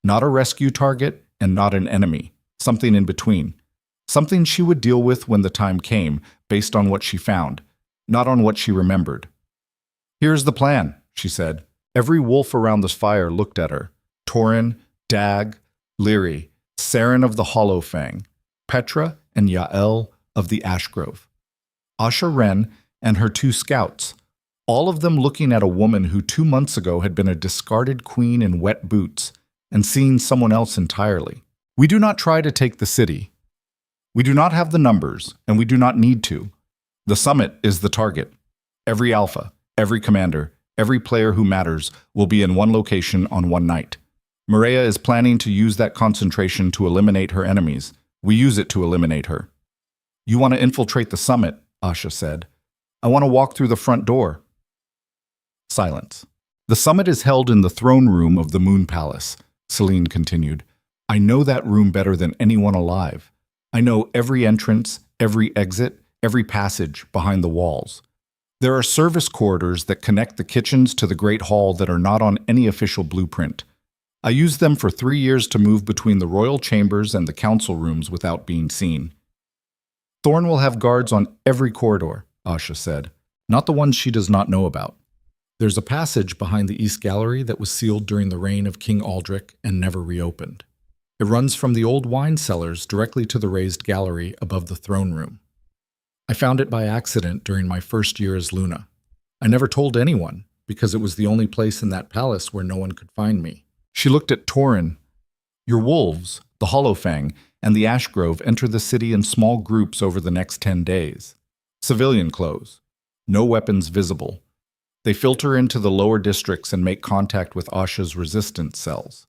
not a rescue target and not an enemy, something in between, something she would deal with when the time came, based on what she found, not on what she remembered. "Here's the plan," she said. Every wolf around the fire looked at her. Torin, Dag, Lyri, Saren of the Hollow Fang, Petra, and Yael of the Ashgrove. Asha Ren and her 2 scouts, all of them looking at a woman who 2 months ago had been a discarded queen in wet boots and seeing someone else entirely. "We do not try to take the city. We do not have the numbers, and we do not need to. The summit is the target. Every alpha, every commander, every player who matters will be in one location on one night. Mireia is planning to use that concentration to eliminate her enemies. We use it to eliminate her." "You want to infiltrate the summit," Asha said. "I want to walk through the front door." Silence. "The summit is held in the throne room of the Moon Palace," Celine continued. "I know that room better than anyone alive. I know every entrance, every exit, every passage behind the walls. There are service corridors that connect the kitchens to the Great Hall that are not on any official blueprint. I used them for 3 years to move between the royal chambers and the council rooms without being seen." "Thorn will have guards on every corridor," Asha said, "not the ones she does not know about. There's a passage behind the East Gallery that was sealed during the reign of King Aldrich and never reopened. It runs from the old wine cellars directly to the raised gallery above the throne room. I found it by accident during my first year as Luna. I never told anyone, because it was the only place in that palace where no one could find me." She looked at Torin. "Your wolves, the Hollowfang, and the Ashgrove enter the city in small groups over the next 10 days. Civilian clothes. No weapons visible. They filter into the lower districts and make contact with Asha's resistance cells.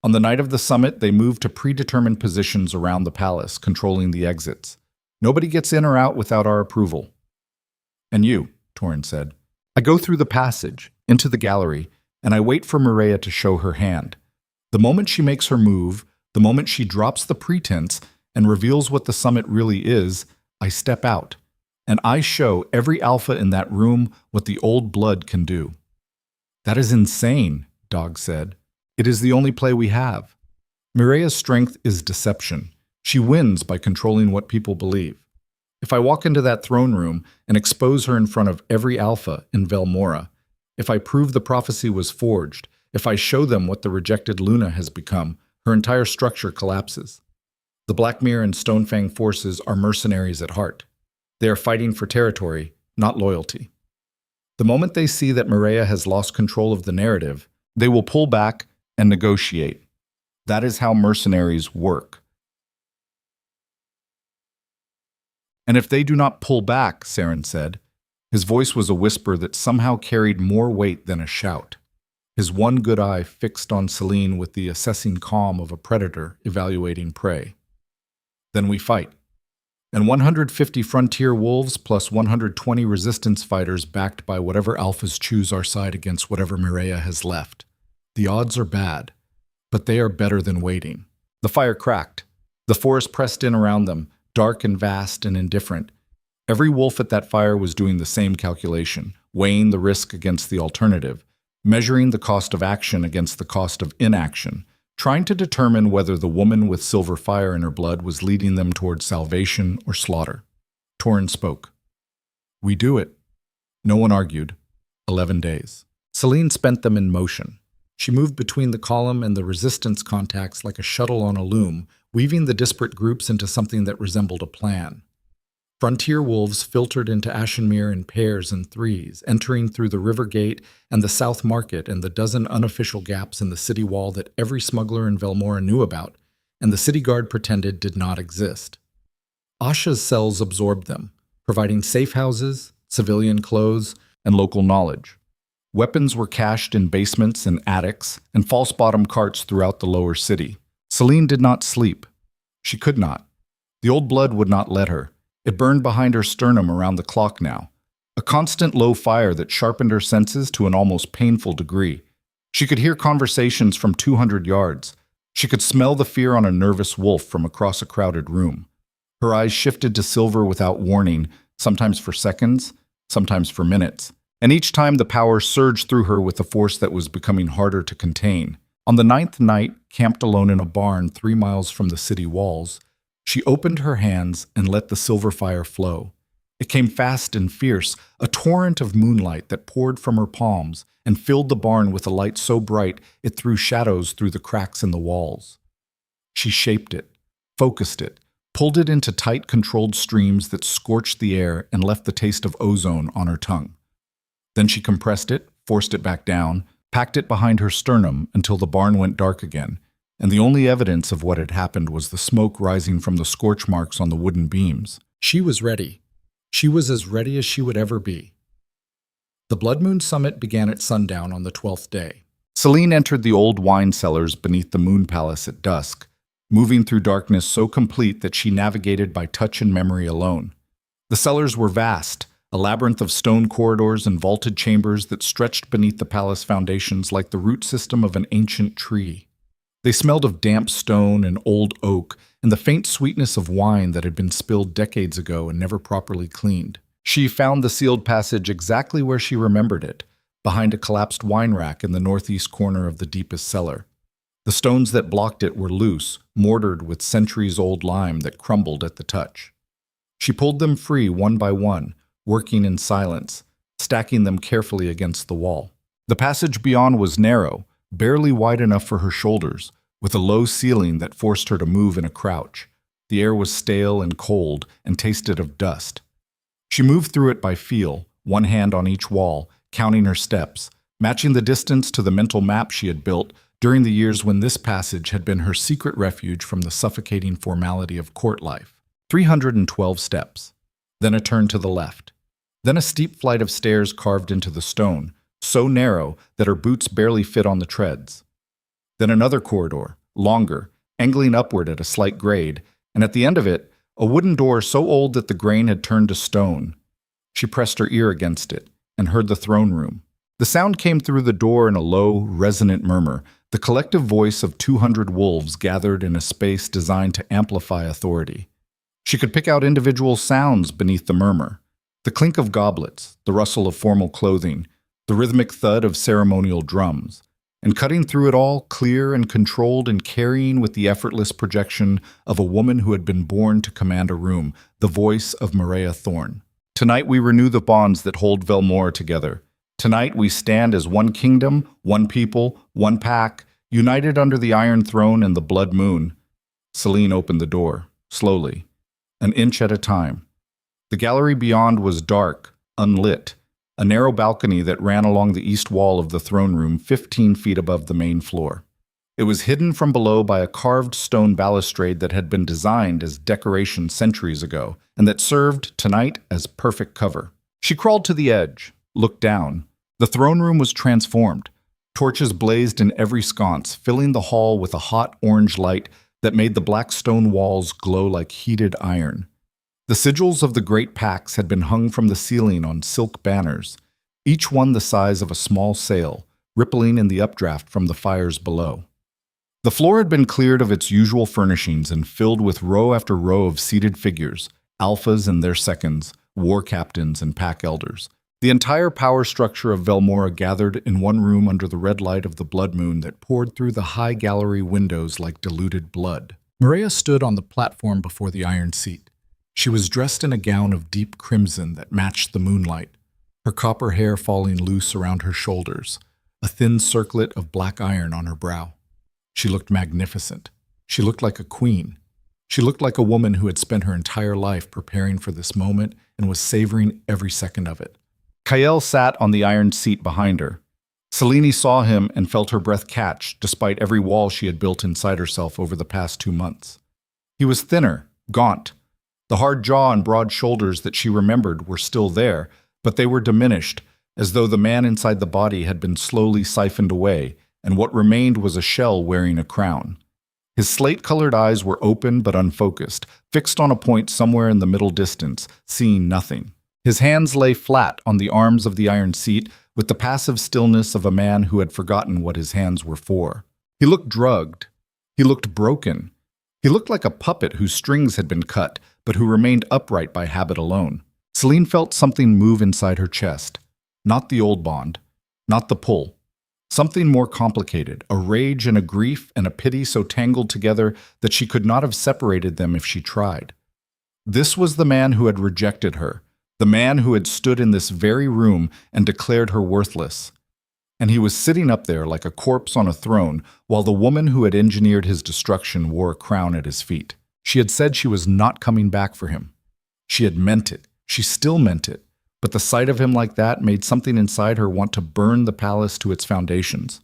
On the night of the summit, they move to predetermined positions around the palace, controlling the exits. Nobody gets in or out without our approval." "And you," Torin said. "I go through the passage, into the gallery, and I wait for Mireia to show her hand. The moment she makes her move, the moment she drops the pretense and reveals what the summit really is, I step out, and I show every alpha in that room what the old blood can do." "That is insane," Dog said. "It is the only play we have. Mireia's strength is deception. She wins by controlling what people believe. If I walk into that throne room and expose her in front of every alpha in Velmora, if I prove the prophecy was forged, if I show them what the rejected Luna has become, her entire structure collapses. The Black Mirror and Stonefang forces are mercenaries at heart. They are fighting for territory, not loyalty. The moment they see that Mireia has lost control of the narrative, they will pull back and negotiate. That is how mercenaries work." "And if they do not pull back," Saren said. His voice was a whisper that somehow carried more weight than a shout. His one good eye fixed on Celine with the assessing calm of a predator evaluating prey. "Then we fight. And 150 frontier wolves plus 120 resistance fighters backed by whatever alphas choose our side against whatever Mireia has left. The odds are bad, but they are better than waiting." The fire cracked. The forest pressed in around them, dark and vast and indifferent. Every wolf at that fire was doing the same calculation, weighing the risk against the alternative, measuring the cost of action against the cost of inaction, trying to determine whether the woman with silver fire in her blood was leading them towards salvation or slaughter. Torin spoke. "We do it." No one argued. 11 days. Celine spent them in motion. She moved between the column and the resistance contacts like a shuttle on a loom, weaving the disparate groups into something that resembled a plan. Frontier wolves filtered into Ashenmere in pairs and threes, entering through the river gate and the south market and the dozen unofficial gaps in the city wall that every smuggler in Velmora knew about, and the city guard pretended did not exist. Asha's cells absorbed them, providing safe houses, civilian clothes, and local knowledge. Weapons were cached in basements and attics, and false bottom carts throughout the lower city. Celine did not sleep. She could not. The old blood would not let her. It burned behind her sternum around the clock now. A constant low fire that sharpened her senses to an almost painful degree. She could hear conversations from 200 yards. She could smell the fear on a nervous wolf from across a crowded room. Her eyes shifted to silver without warning, sometimes for seconds, sometimes for minutes. And each time the power surged through her with a force that was becoming harder to contain. On the 9th night, camped alone in a barn 3 miles from the city walls, she opened her hands and let the silver fire flow. It came fast and fierce, a torrent of moonlight that poured from her palms and filled the barn with a light so bright it threw shadows through the cracks in the walls. She shaped it, focused it, pulled it into tight, controlled streams that scorched the air and left the taste of ozone on her tongue. Then she compressed it, forced it back down, packed it behind her sternum until the barn went dark again, and the only evidence of what had happened was the smoke rising from the scorch marks on the wooden beams. She was ready. She was as ready as she would ever be. The Blood Moon Summit began at sundown on the 12th day. Celine entered the old wine cellars beneath the Moon Palace at dusk, moving through darkness so complete that she navigated by touch and memory alone. The cellars were vast, a labyrinth of stone corridors and vaulted chambers that stretched beneath the palace foundations like the root system of an ancient tree. They smelled of damp stone and old oak and the faint sweetness of wine that had been spilled decades ago and never properly cleaned. She found the sealed passage exactly where she remembered it, behind a collapsed wine rack in the northeast corner of the deepest cellar. The stones that blocked it were loose, mortared with centuries-old lime that crumbled at the touch. She pulled them free one by one, working in silence, stacking them carefully against the wall. The passage beyond was narrow, barely wide enough for her shoulders, with a low ceiling that forced her to move in a crouch. The air was stale and cold and tasted of dust. She moved through it by feel, one hand on each wall, counting her steps, matching the distance to the mental map she had built during the years when this passage had been her secret refuge from the suffocating formality of court life. 312 steps. Then a turn to the left. Then a steep flight of stairs carved into the stone, so narrow that her boots barely fit on the treads. Then another corridor, longer, angling upward at a slight grade, and at the end of it, a wooden door so old that the grain had turned to stone. She pressed her ear against it and heard the throne room. The sound came through the door in a low, resonant murmur, the collective voice of 200 wolves gathered in a space designed to amplify authority. She could pick out individual sounds beneath the murmur: the clink of goblets, the rustle of formal clothing, the rhythmic thud of ceremonial drums. And cutting through it all, clear and controlled and carrying with the effortless projection of a woman who had been born to command a room, the voice of Maria Thorne. Tonight we renew the bonds that hold Velmora together. Tonight we stand as one kingdom, one people, one pack, united under the Iron Throne and the Blood Moon. Celine opened the door, slowly, an inch at a time. The gallery beyond was dark, unlit, a narrow balcony that ran along the east wall of the throne room 15 feet above the main floor. It was hidden from below by a carved stone balustrade that had been designed as decoration centuries ago, and that served, tonight, as perfect cover. She crawled to the edge, looked down. The throne room was transformed. Torches blazed in every sconce, filling the hall with a hot orange light that made the black stone walls glow like heated iron. The sigils of the great packs had been hung from the ceiling on silk banners, each one the size of a small sail, rippling in the updraft from the fires below. The floor had been cleared of its usual furnishings and filled with row after row of seated figures, alphas and their seconds, war captains and pack elders. The entire power structure of Velmora gathered in one room under the red light of the blood moon that poured through the high gallery windows like diluted blood. Maria stood on the platform before the iron seat. She was dressed in a gown of deep crimson that matched the moonlight, her copper hair falling loose around her shoulders, a thin circlet of black iron on her brow. She looked magnificent. She looked like a queen. She looked like a woman who had spent her entire life preparing for this moment and was savoring every second of it. Kael sat on the iron seat behind her. Celine saw him and felt her breath catch, despite every wall she had built inside herself over the past 2 months. He was thinner, gaunt. The hard jaw and broad shoulders that she remembered were still there, but they were diminished, as though the man inside the body had been slowly siphoned away, and what remained was a shell wearing a crown. His slate-colored eyes were open but unfocused, fixed on a point somewhere in the middle distance, seeing nothing. His hands lay flat on the arms of the iron seat with the passive stillness of a man who had forgotten what his hands were for. He looked drugged. He looked broken. He looked like a puppet whose strings had been cut, but who remained upright by habit alone. Celine felt something move inside her chest. Not the old bond. Not the pull. Something more complicated, a rage and a grief and a pity so tangled together that she could not have separated them if she tried. This was the man who had rejected her, the man who had stood in this very room and declared her worthless. And he was sitting up there like a corpse on a throne, while the woman who had engineered his destruction wore a crown at his feet. She had said she was not coming back for him. She had meant it. She still meant it. But the sight of him like that made something inside her want to burn the palace to its foundations.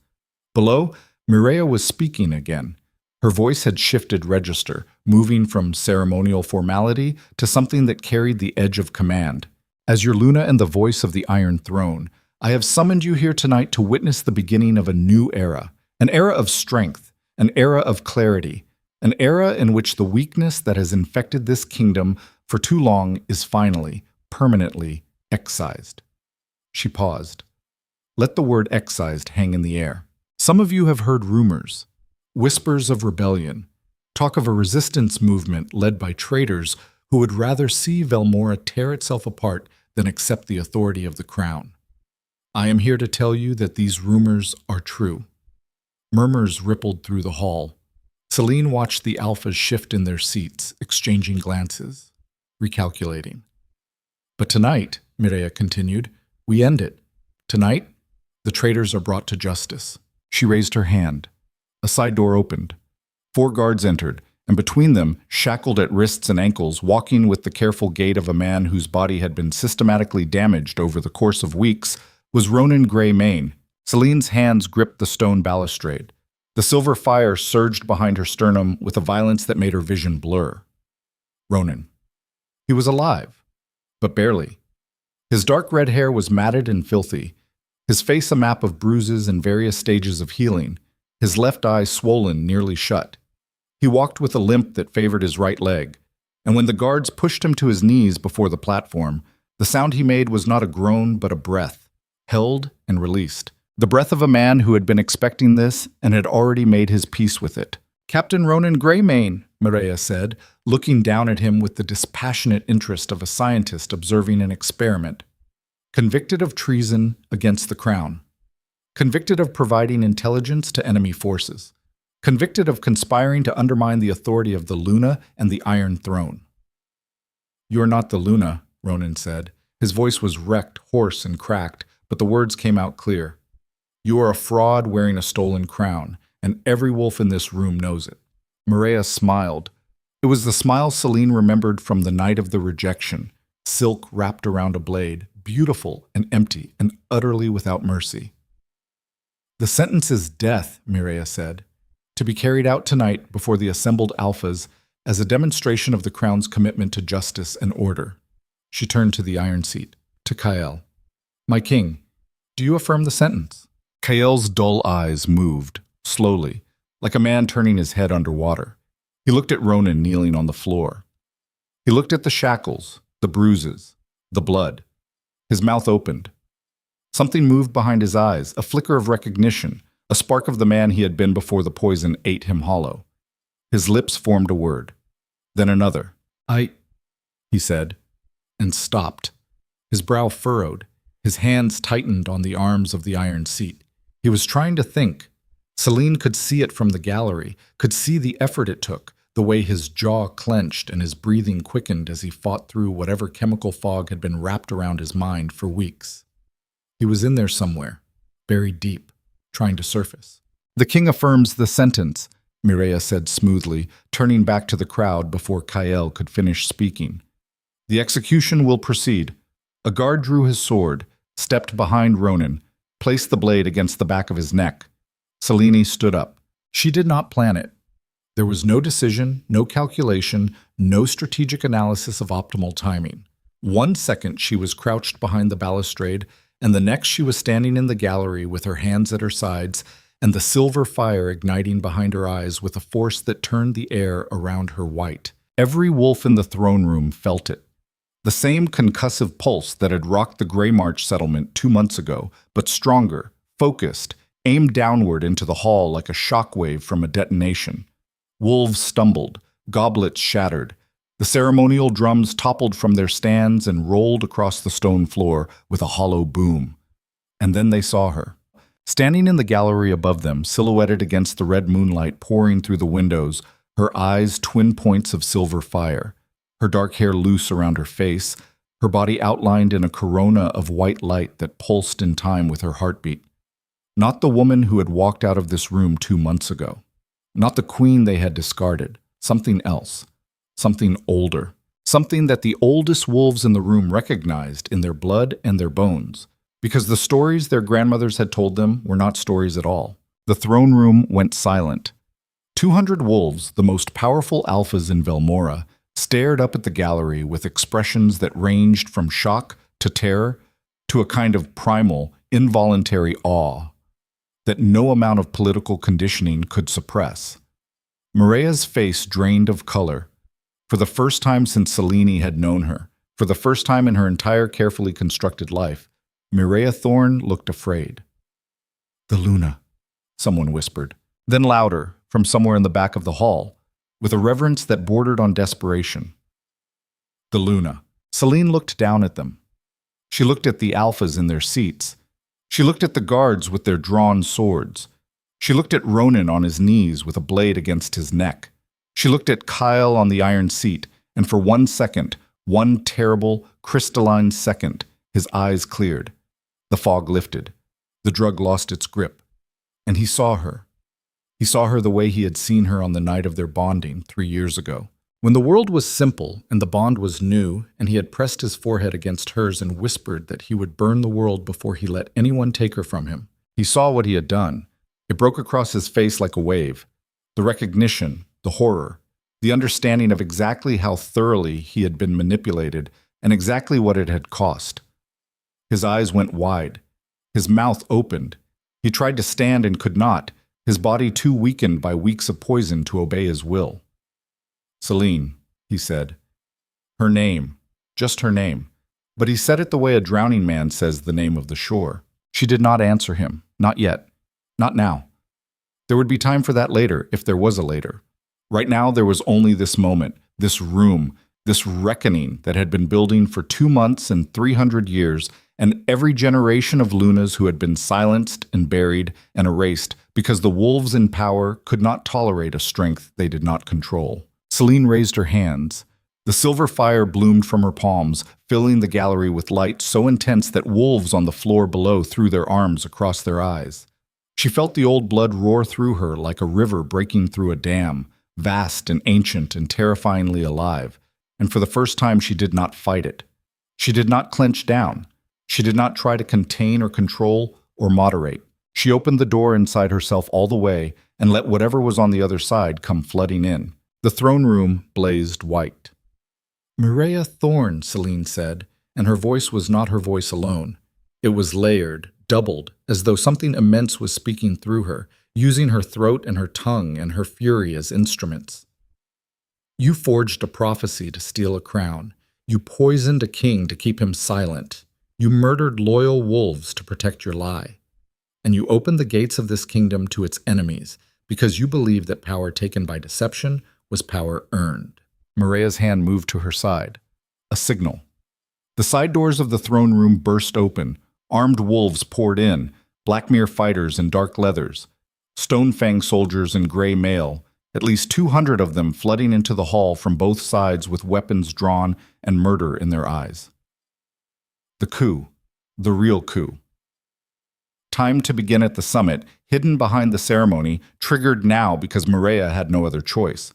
Below, Mireia was speaking again. Her voice had shifted register, moving from ceremonial formality to something that carried the edge of command. As your Luna and the voice of the Iron Throne, I have summoned you here tonight to witness the beginning of a new era, an era of strength, an era of clarity, an era in which the weakness that has infected this kingdom for too long is finally, permanently excised. She paused. Let the word excised hang in the air. Some of you have heard rumors, whispers of rebellion, talk of a resistance movement led by traitors who would rather see Velmora tear itself apart than accept the authority of the crown. I am here to tell you that these rumors are true. Murmurs rippled through the hall. Celine watched the alphas shift in their seats, exchanging glances, recalculating. But tonight, Mireia continued, we end it. Tonight, the traitors are brought to justice. She raised her hand. A side door opened. 4 guards entered, and between them, shackled at wrists and ankles, walking with the careful gait of a man whose body had been systematically damaged over the course of weeks, was Ronan Greymane. Celine's hands gripped the stone balustrade. The silver fire surged behind her sternum with a violence that made her vision blur. Ronan. He was alive, but barely. His dark red hair was matted and filthy, his face a map of bruises and various stages of healing, his left eye swollen nearly shut. He walked with a limp that favored his right leg, and when the guards pushed him to his knees before the platform, the sound he made was not a groan but a breath, held and released. The breath of a man who had been expecting this and had already made his peace with it. Captain Ronan Greymane, Mireia said, looking down at him with the dispassionate interest of a scientist observing an experiment. Convicted of treason against the crown. Convicted of providing intelligence to enemy forces. Convicted of conspiring to undermine the authority of the Luna and the Iron Throne. You are not the Luna, Ronan said. His voice was wrecked, hoarse, and cracked, but the words came out clear. You are a fraud wearing a stolen crown, and every wolf in this room knows it. Mireia smiled. It was the smile Celine remembered from the night of the rejection, silk wrapped around a blade, beautiful and empty and utterly without mercy. The sentence is death, Mireia said, to be carried out tonight before the assembled alphas as a demonstration of the crown's commitment to justice and order. She turned to the iron seat, to Kael. My king, do you affirm the sentence? Kael's dull eyes moved, slowly, like a man turning his head underwater. He looked at Ronan kneeling on the floor. He looked at the shackles, the bruises, the blood. His mouth opened. Something moved behind his eyes, a flicker of recognition, a spark of the man he had been before the poison ate him hollow. His lips formed a word, then another. He said, and stopped. His brow furrowed. His hands tightened on the arms of the iron seat. He was trying to think. Celine could see it from the gallery, could see the effort it took, the way his jaw clenched and his breathing quickened as he fought through whatever chemical fog had been wrapped around his mind for weeks. He was in there somewhere, buried deep, trying to surface. The king affirms the sentence, Mireia said smoothly, turning back to the crowd before Kael could finish speaking. The execution will proceed. A guard drew his sword, stepped behind Ronan, placed the blade against the back of his neck. Celine stood up. She did not plan it. There was no decision, no calculation, no strategic analysis of optimal timing. 1 second she was crouched behind the balustrade, and the next she was standing in the gallery with her hands at her sides and the silver fire igniting behind her eyes with a force that turned the air around her white. Every wolf in the throne room felt it. The same concussive pulse that had rocked the Grey March settlement 2 months ago, but stronger, focused, aimed downward into the hall like a shockwave from a detonation. Wolves stumbled, goblets shattered. The ceremonial drums toppled from their stands and rolled across the stone floor with a hollow boom. And then they saw her. Standing in the gallery above them, silhouetted against the red moonlight pouring through the windows, her eyes twin points of silver fire, her dark hair loose around her face, her body outlined in a corona of white light that pulsed in time with her heartbeat. Not the woman who had walked out of this room 2 months ago. Not the queen they had discarded. Something else. Something older. Something that the oldest wolves in the room recognized in their blood and their bones. Because the stories their grandmothers had told them were not stories at all. The throne room went silent. 200 wolves, the most powerful alphas in Velmora, stared up at the gallery with expressions that ranged from shock to terror to a kind of primal, involuntary awe that no amount of political conditioning could suppress. Mireya's face drained of color. For the first time since Selene had known her, for the first time in her entire carefully constructed life, Mireya Thorne looked afraid. "The Luna," someone whispered. Then louder, from somewhere in the back of the hall, with a reverence that bordered on desperation. "The Luna." Selene looked down at them. She looked at the alphas in their seats. She looked at the guards with their drawn swords. She looked at Ronan on his knees with a blade against his neck. She looked at Kyle on the iron seat, and for 1 second, one terrible, crystalline second, his eyes cleared. The fog lifted. The drug lost its grip. And he saw her. He saw her the way he had seen her on the night of their bonding 3 years ago. When the world was simple and the bond was new, and he had pressed his forehead against hers and whispered that he would burn the world before he let anyone take her from him. He saw what he had done. It broke across his face like a wave. The recognition, the horror, the understanding of exactly how thoroughly he had been manipulated and exactly what it had cost. His eyes went wide. His mouth opened. He tried to stand and could not, his body too weakened by weeks of poison to obey his will. "Selene," he said. Her name, just her name. But he said it the way a drowning man says the name of the shore. She did not answer him, not yet, not now. There would be time for that later, if there was a later. Right now there was only this moment, this room, this reckoning that had been building for 2 months and 300 years, and every generation of Lunas who had been silenced and buried and erased because the wolves in power could not tolerate a strength they did not control. Selene raised her hands. The silver fire bloomed from her palms, filling the gallery with light so intense that wolves on the floor below threw their arms across their eyes. She felt the old blood roar through her like a river breaking through a dam, vast and ancient and terrifyingly alive, and for the first time she did not fight it. She did not clench down. She did not try to contain or control or moderate. She opened the door inside herself all the way and let whatever was on the other side come flooding in. The throne room blazed white. "Mireya Thorne," Selene said, and her voice was not her voice alone. It was layered, doubled, as though something immense was speaking through her, using her throat and her tongue and her fury as instruments. "You forged a prophecy to steal a crown. You poisoned a king to keep him silent. You murdered loyal wolves to protect your lie. And you opened the gates of this kingdom to its enemies because you believed that power taken by deception was power earned." Mireya's hand moved to her side. A signal. The side doors of the throne room burst open. Armed wolves poured in, Blackmere fighters in dark leathers, Stonefang soldiers in gray mail, at least 200 of them flooding into the hall from both sides with weapons drawn and murder in their eyes. The coup. The real coup. Time to begin at the summit, hidden behind the ceremony, triggered now because Mireya had no other choice.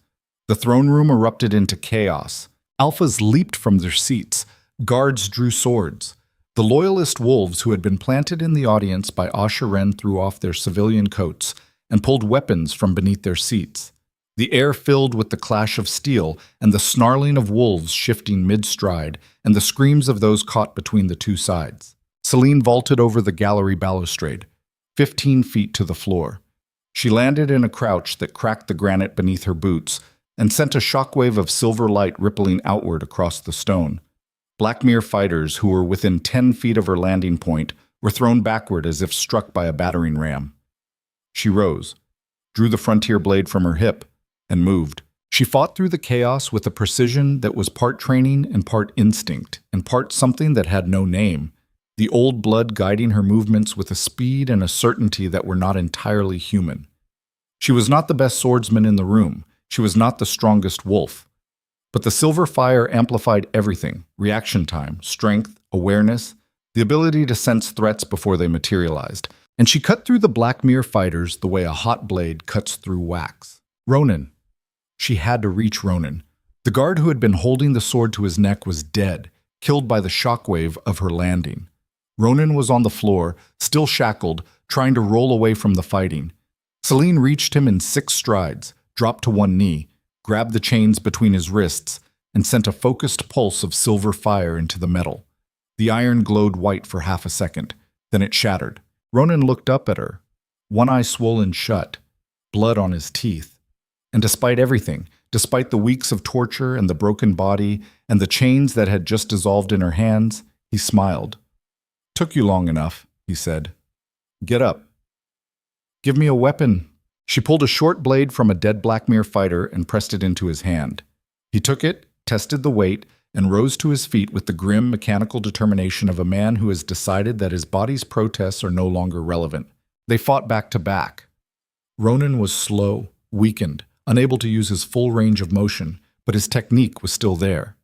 The throne room erupted into chaos. Alphas leaped from their seats. Guards drew swords. The loyalist wolves who had been planted in the audience by Asheren threw off their civilian coats and pulled weapons from beneath their seats. The air filled with the clash of steel and the snarling of wolves shifting mid-stride and the screams of those caught between the two sides. Selene vaulted over the gallery balustrade, 15 feet to the floor. She landed in a crouch that cracked the granite beneath her boots and sent a shockwave of silver light rippling outward across the stone. Blackmere fighters who were within 10 feet of her landing point were thrown backward as if struck by a battering ram. She rose, drew the frontier blade from her hip, and moved. She fought through the chaos with a precision that was part training and part instinct, and part something that had no name, the old blood guiding her movements with a speed and a certainty that were not entirely human. She was not the best swordsman in the room. She was not the strongest wolf. But the silver fire amplified everything: reaction time, strength, awareness, the ability to sense threats before they materialized. And she cut through the Black Mirror fighters the way a hot blade cuts through wax. Ronan. She had to reach Ronan. The guard who had been holding the sword to his neck was dead, killed by the shockwave of her landing. Ronan was on the floor, still shackled, trying to roll away from the fighting. Celine reached him in 6 strides, dropped to one knee, grabbed the chains between his wrists, and sent a focused pulse of silver fire into the metal. The iron glowed white for half a second, then it shattered. Ronan looked up at her, one eye swollen shut, blood on his teeth. And despite everything, despite the weeks of torture and the broken body and the chains that had just dissolved in her hands, he smiled. "Took you long enough," he said. "Get up. Give me a weapon." She pulled a short blade from a dead Black Mirror fighter and pressed it into his hand. He took it, tested the weight, and rose to his feet with the grim, mechanical determination of a man who has decided that his body's protests are no longer relevant. They fought back to back. Ronan was slow, weakened, unable to use his full range of motion, but his technique was still there.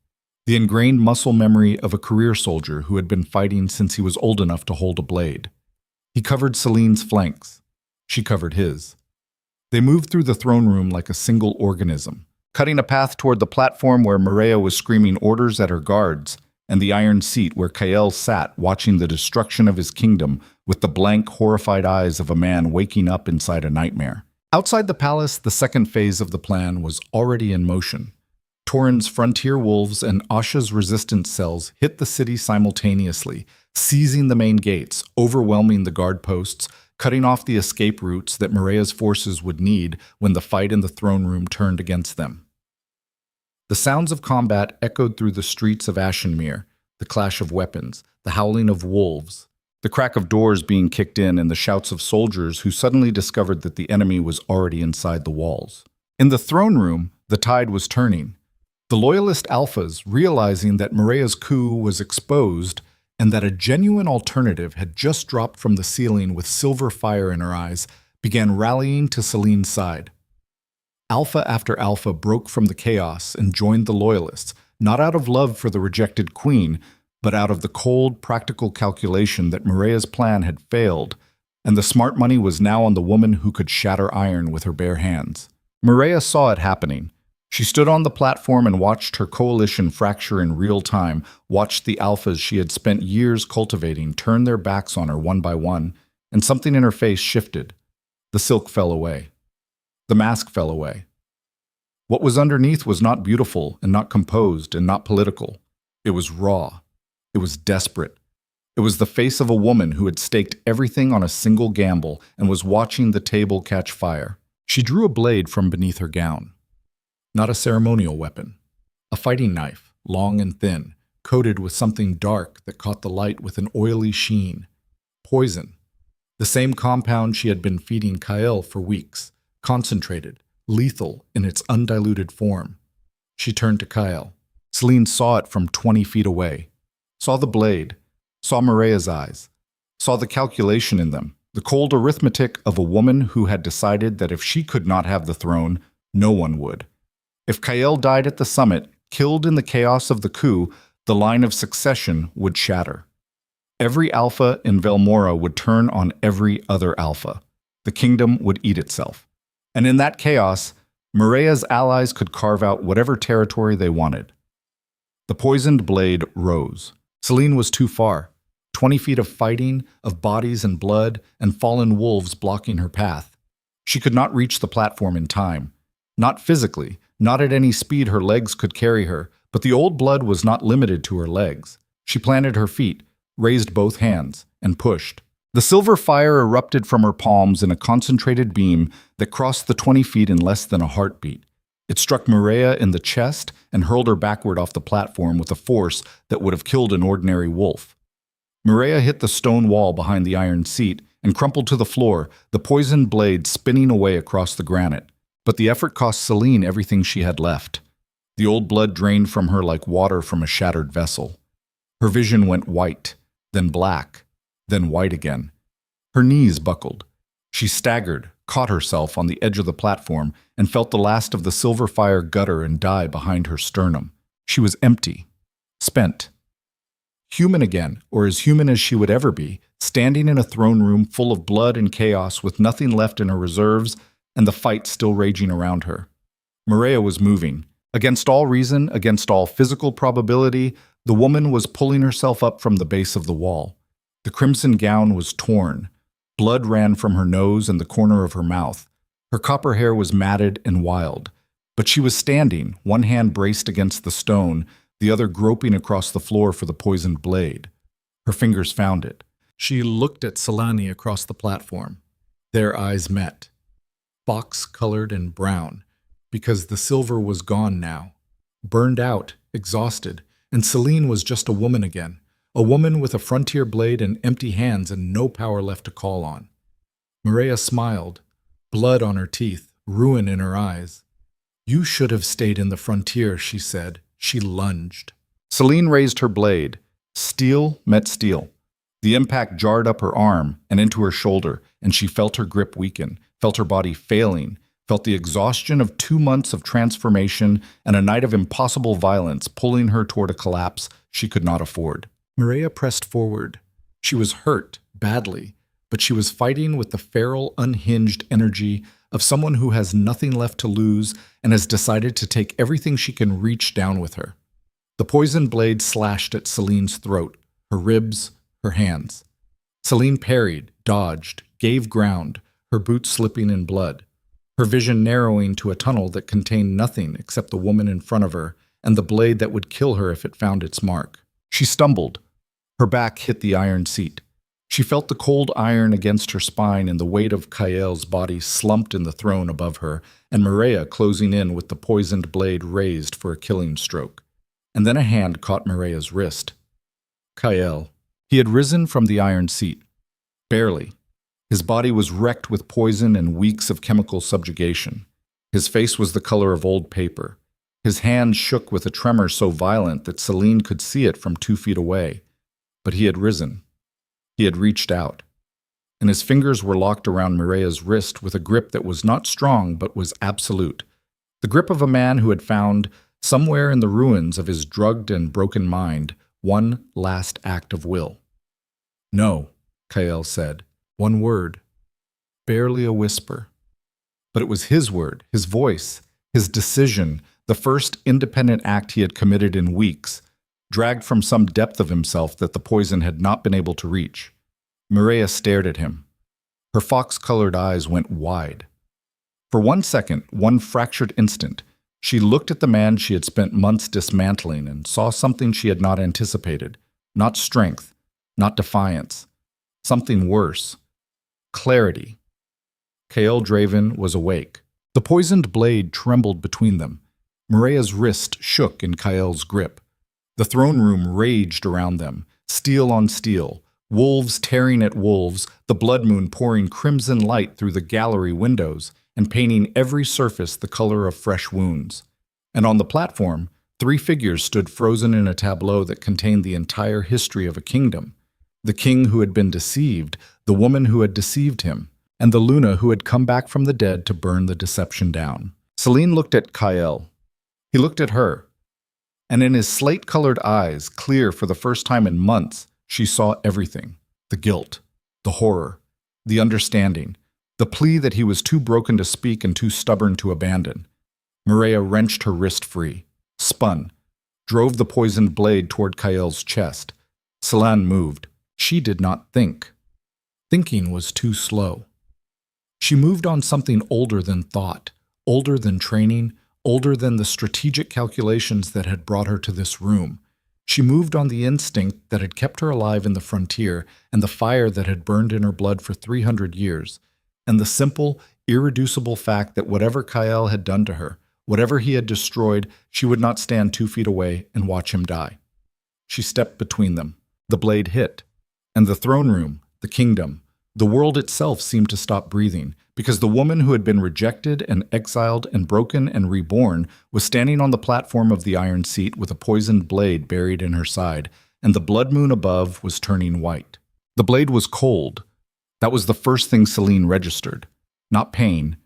The ingrained muscle memory of a career soldier who had been fighting since he was old enough to hold a blade. He covered Celine's flanks. She covered his. They moved through the throne room like a single organism, cutting a path toward the platform where Mireia was screaming orders at her guards, and the iron seat where Kael sat watching the destruction of his kingdom with the blank, horrified eyes of a man waking up inside a nightmare. Outside the palace, the second phase of the plan was already in motion. Torin's frontier wolves and Asha's resistance cells hit the city simultaneously, seizing the main gates, overwhelming the guard posts, cutting off the escape routes that Mireia's forces would need when the fight in the throne room turned against them. The sounds of combat echoed through the streets of Ashenmere, the clash of weapons, the howling of wolves, the crack of doors being kicked in, and the shouts of soldiers who suddenly discovered that the enemy was already inside the walls. In the throne room, the tide was turning. The loyalist alphas, realizing that Mireia's coup was exposed and that a genuine alternative had just dropped from the ceiling with silver fire in her eyes, began rallying to Celine's side. Alpha after alpha broke from the chaos and joined the loyalists, not out of love for the rejected queen, but out of the cold, practical calculation that Mireia's plan had failed, and the smart money was now on the woman who could shatter iron with her bare hands. Mireia saw it happening. She stood on the platform and watched her coalition fracture in real time, watched the alphas she had spent years cultivating turn their backs on her one by one, and something in her face shifted. The silk fell away. The mask fell away. What was underneath was not beautiful and not composed and not political. It was raw. It was desperate. It was the face of a woman who had staked everything on a single gamble and was watching the table catch fire. She drew a blade from beneath her gown. Not a ceremonial weapon. A fighting knife, long and thin, coated with something dark that caught the light with an oily sheen. Poison. The same compound she had been feeding Kael for weeks. Concentrated, lethal in its undiluted form. She turned to Kael. Celine saw it from 20 feet away. Saw the blade. Saw Mireia's eyes. Saw the calculation in them. The cold arithmetic of a woman who had decided that if she could not have the throne, no one would. If Kael died at the summit, killed in the chaos of the coup, the line of succession would shatter. Every alpha in Velmora would turn on every other alpha. The kingdom would eat itself. And in that chaos, Mireia's allies could carve out whatever territory they wanted. The poisoned blade rose. Celine was too far. 20 feet of fighting, of bodies and blood, and fallen wolves blocking her path. She could not reach the platform in time. Not physically, not at any speed her legs could carry her, but the old blood was not limited to her legs. She planted her feet, raised both hands, and pushed. The silver fire erupted from her palms in a concentrated beam that crossed the 20 feet in less than a heartbeat. It struck Mireia in the chest and hurled her backward off the platform with a force that would have killed an ordinary wolf. Mireia hit the stone wall behind the iron seat and crumpled to the floor, the poisoned blade spinning away across the granite. But the effort cost Celine everything she had left. The old blood drained from her like water from a shattered vessel. Her vision went white, then black, then white again. Her knees buckled. She staggered, caught herself on the edge of the platform, and felt the last of the silver fire gutter and die behind her sternum. She was empty, spent. Human again, or as human as she would ever be, standing in a throne room full of blood and chaos with nothing left in her reserves and the fight still raging around her. Maria was moving. Against all reason, against all physical probability, the woman was pulling herself up from the base of the wall. The crimson gown was torn. Blood ran from her nose and the corner of her mouth. Her copper hair was matted and wild. But she was standing, one hand braced against the stone, the other groping across the floor for the poisoned blade. Her fingers found it. She looked at Selani across the platform. Their eyes met. Box-colored and brown, because the silver was gone now. Burned out, exhausted, and Celine was just a woman again. A woman with a frontier blade and empty hands and no power left to call on. Maria smiled, blood on her teeth, ruin in her eyes. "You should have stayed in the frontier," she said. She lunged. Celine raised her blade. Steel met steel. The impact jarred up her arm and into her shoulder, and she felt her grip weaken, felt her body failing, felt the exhaustion of 2 months of transformation and a night of impossible violence pulling her toward a collapse she could not afford. Maria pressed forward. She was hurt, badly, but she was fighting with the feral, unhinged energy of someone who has nothing left to lose and has decided to take everything she can reach down with her. The poisoned blade slashed at Celine's throat, her ribs, her hands. Celine parried, dodged, gave ground, her boots slipping in blood, her vision narrowing to a tunnel that contained nothing except the woman in front of her and the blade that would kill her if it found its mark. She stumbled. Her back hit the iron seat. She felt the cold iron against her spine and the weight of Kael's body slumped in the throne above her, and Maria closing in with the poisoned blade raised for a killing stroke. And then a hand caught Maria's wrist. Kael. He had risen from the iron seat. Barely. His body was wrecked with poison and weeks of chemical subjugation. His face was the color of old paper. His hand shook with a tremor so violent that Celine could see it from 2 feet away. But he had risen. He had reached out. And his fingers were locked around Maria's wrist with a grip that was not strong but was absolute. The grip of a man who had found, somewhere in the ruins of his drugged and broken mind, one last act of will. "No," Kael said. One word. Barely a whisper. But it was his word, his voice, his decision, the first independent act he had committed in weeks, dragged from some depth of himself that the poison had not been able to reach. Maria stared at him. Her fox-colored eyes went wide. For 1 second, one fractured instant, she looked at the man she had spent months dismantling and saw something she had not anticipated. Not strength, not defiance. Something worse. Clarity. Kael Draven was awake. The poisoned blade trembled between them. Maria's wrist shook in Kael's grip. The throne room raged around them, steel on steel, wolves tearing at wolves, the blood moon pouring crimson light through the gallery windows and painting every surface the color of fresh wounds. And on the platform, 3 figures stood frozen in a tableau that contained the entire history of a kingdom. The king who had been deceived, the woman who had deceived him, and the Luna who had come back from the dead to burn the deception down. Celine looked at Kael. He looked at her. And in his slate-colored eyes, clear for the first time in months, she saw everything. The guilt, the horror, the understanding, the plea that he was too broken to speak and too stubborn to abandon. Maria wrenched her wrist free, spun, drove the poisoned blade toward Kael's chest. Celine moved. She did not think. Thinking was too slow. She moved on something older than thought, older than training, older than the strategic calculations that had brought her to this room. She moved on the instinct that had kept her alive in the frontier and the fire that had burned in her blood for 300 years, and the simple, irreducible fact that whatever Kael had done to her, whatever he had destroyed, she would not stand 2 feet away and watch him die. She stepped between them. The blade hit. And the throne room, the kingdom, the world itself seemed to stop breathing, because the woman who had been rejected and exiled and broken and reborn was standing on the platform of the iron seat with a poisoned blade buried in her side, and the blood moon above was turning white. The blade was cold. That was the first thing Celine registered. Not pain,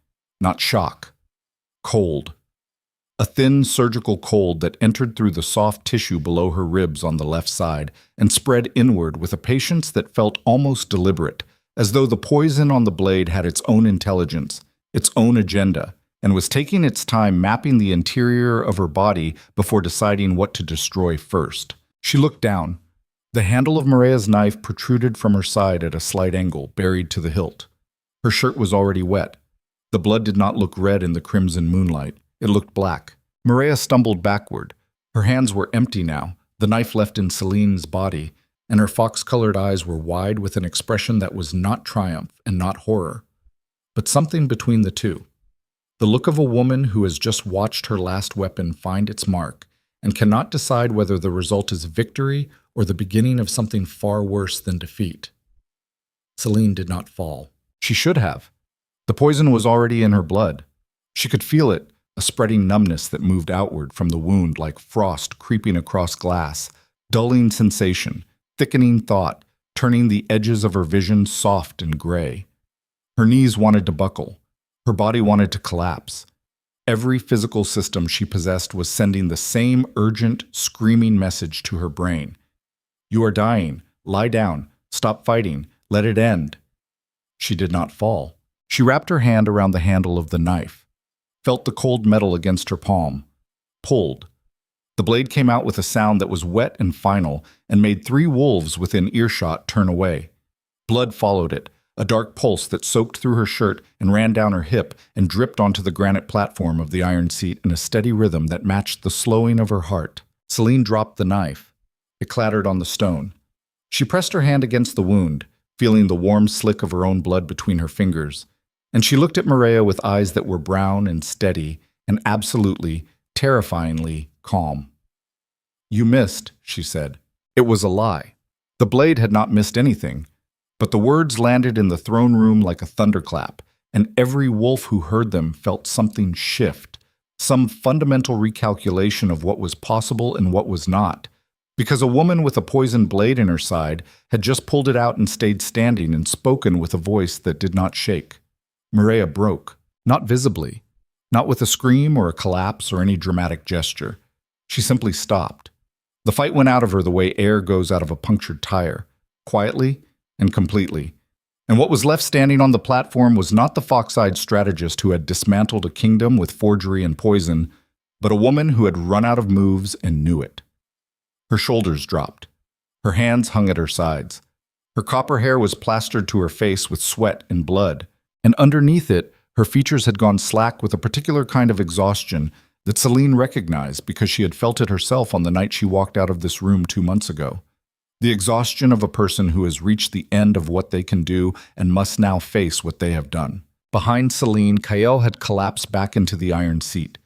not shock. Cold. A thin surgical cold that entered through the soft tissue below her ribs on the left side and spread inward with a patience that felt almost deliberate, as though the poison on the blade had its own intelligence, its own agenda, and was taking its time mapping the interior of her body before deciding what to destroy first. She looked down. The handle of Maria's knife protruded from her side at a slight angle, buried to the hilt. Her shirt was already wet. The blood did not look red in the crimson moonlight. It looked black. Maria stumbled backward. Her hands were empty now, the knife left in Celine's body, and her fox-colored eyes were wide with an expression that was not triumph and not horror, but something between the two. The look of a woman who has just watched her last weapon find its mark and cannot decide whether the result is victory or the beginning of something far worse than defeat. Celine did not fall. She should have. The poison was already in her blood. She could feel it, a spreading numbness that moved outward from the wound like frost creeping across glass, dulling sensation, thickening thought, turning the edges of her vision soft and gray. Her knees wanted to buckle. Her body wanted to collapse. Every physical system she possessed was sending the same urgent, screaming message to her brain. You are dying. Lie down. Stop fighting. Let it end. She did not fall. She wrapped her hand around the handle of the knife, felt the cold metal against her palm, pulled. The blade came out with a sound that was wet and final and made 3 wolves within earshot turn away. Blood followed it, a dark pulse that soaked through her shirt and ran down her hip and dripped onto the granite platform of the iron seat in a steady rhythm that matched the slowing of her heart. Celine dropped the knife. It clattered on the stone. She pressed her hand against the wound, feeling the warm slick of her own blood between her fingers, and she looked at Maria with eyes that were brown and steady and absolutely, terrifyingly calm. You missed, she said. It was a lie. The blade had not missed anything, but the words landed in the throne room like a thunderclap, and every wolf who heard them felt something shift, some fundamental recalculation of what was possible and what was not, because a woman with a poisoned blade in her side had just pulled it out and stayed standing and spoken with a voice that did not shake. Maria broke, not visibly, not with a scream or a collapse or any dramatic gesture. She simply stopped. The fight went out of her the way air goes out of a punctured tire, quietly and completely. And what was left standing on the platform was not the fox-eyed strategist who had dismantled a kingdom with forgery and poison, but a woman who had run out of moves and knew it. Her shoulders dropped. Her hands hung at her sides. Her copper hair was plastered to her face with sweat and blood, and underneath it, her features had gone slack with a particular kind of exhaustion that Celine recognized because she had felt it herself on the night she walked out of this room 2 months ago. The exhaustion of a person who has reached the end of what they can do and must now face what they have done. Behind Celine, Kael had collapsed back into the iron seat.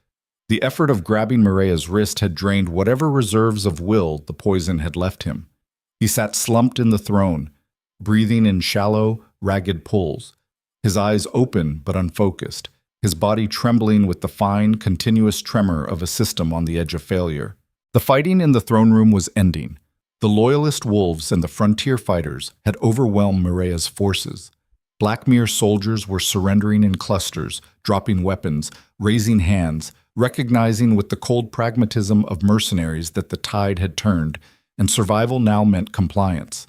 The effort of grabbing Maria's wrist had drained whatever reserves of will the poison had left him. He sat slumped in the throne, breathing in shallow, ragged pulls, his eyes open but unfocused, his body trembling with the fine, continuous tremor of a system on the edge of failure. The fighting in the throne room was ending. The loyalist wolves and the frontier fighters had overwhelmed Maria's forces. Blackmere soldiers were surrendering in clusters, dropping weapons, raising hands, recognizing with the cold pragmatism of mercenaries that the tide had turned, and survival now meant compliance.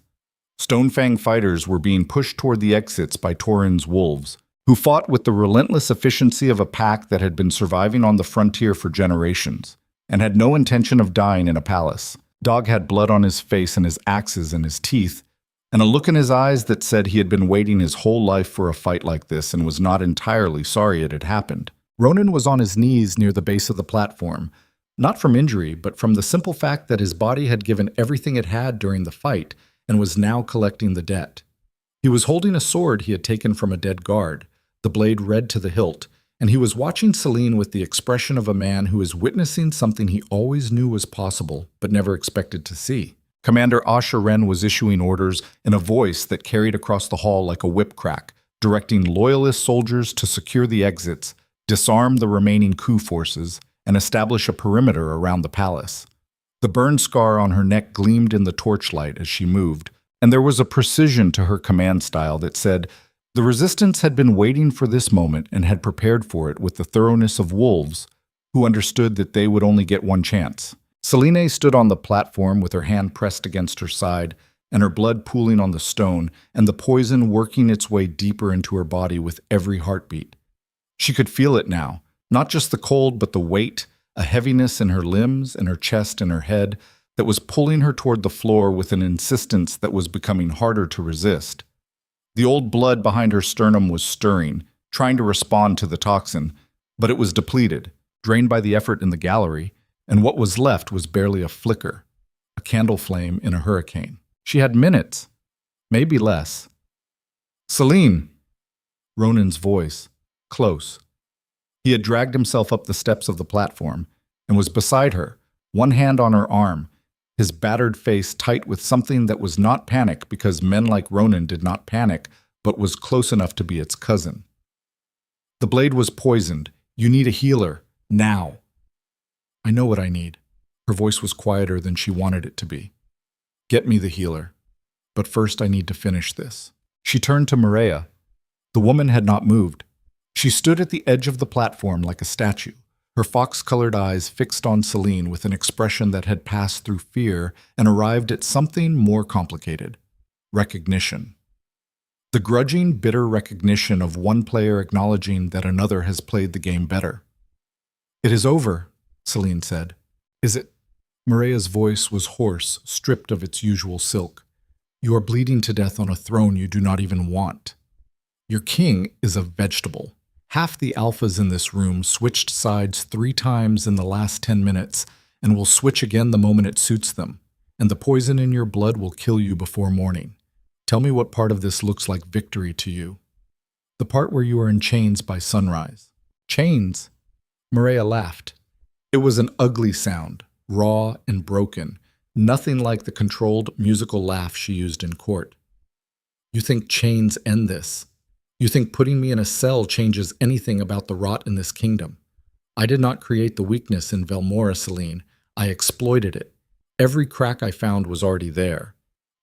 Stonefang fighters were being pushed toward the exits by Tauren's wolves, who fought with the relentless efficiency of a pack that had been surviving on the frontier for generations, and had no intention of dying in a palace. Dog had blood on his face and his axes in his teeth, and a look in his eyes that said he had been waiting his whole life for a fight like this and was not entirely sorry it had happened. Ronan was on his knees near the base of the platform, not from injury, but from the simple fact that his body had given everything it had during the fight and was now collecting the debt. He was holding a sword he had taken from a dead guard, the blade red to the hilt, and he was watching Celine with the expression of a man who is witnessing something he always knew was possible but never expected to see. Commander Asher-Ren was issuing orders in a voice that carried across the hall like a whip crack, directing loyalist soldiers to secure the exits, disarm the remaining coup forces, and establish a perimeter around the palace. The burn scar on her neck gleamed in the torchlight as she moved, and there was a precision to her command style that said, The resistance had been waiting for this moment and had prepared for it with the thoroughness of wolves who understood that they would only get one chance. Selene stood on the platform with her hand pressed against her side and her blood pooling on the stone and the poison working its way deeper into her body with every heartbeat. She could feel it now, not just the cold but the weight, a heaviness in her limbs, in her chest, and her head that was pulling her toward the floor with an insistence that was becoming harder to resist. The old blood behind her sternum was stirring, trying to respond to the toxin, but it was depleted, drained by the effort in the gallery, and what was left was barely a flicker, a candle flame in a hurricane. She had minutes, maybe less. "Selene!" Ronan's voice, close. He had dragged himself up the steps of the platform and was beside her, one hand on her arm, his battered face tight with something that was not panic because men like Ronan did not panic, but was close enough to be its cousin. "The blade was poisoned. You need a healer. Now." "I know what I need." Her voice was quieter than she wanted it to be. "Get me the healer. But first I need to finish this." She turned to Maria. The woman had not moved. She stood at the edge of the platform like a statue, her fox-colored eyes fixed on Selene with an expression that had passed through fear and arrived at something more complicated: recognition. The grudging, bitter recognition of one player acknowledging that another has played the game better. "It is over," Selene said. "Is it?" Maria's voice was hoarse, stripped of its usual silk. "You are bleeding to death on a throne you do not even want. Your king is a vegetable. Half the alphas in this room switched sides 3 times in the last 10 minutes and will switch again the moment it suits them, and the poison in your blood will kill you before morning. Tell me what part of this looks like victory to you." "The part where you are in chains by sunrise." "Chains?" Maria laughed. It was an ugly sound, raw and broken, nothing like the controlled musical laugh she used in court. "You think chains end this? You think putting me in a cell changes anything about the rot in this kingdom? I did not create the weakness in Velmora, Selene. I exploited it. Every crack I found was already there.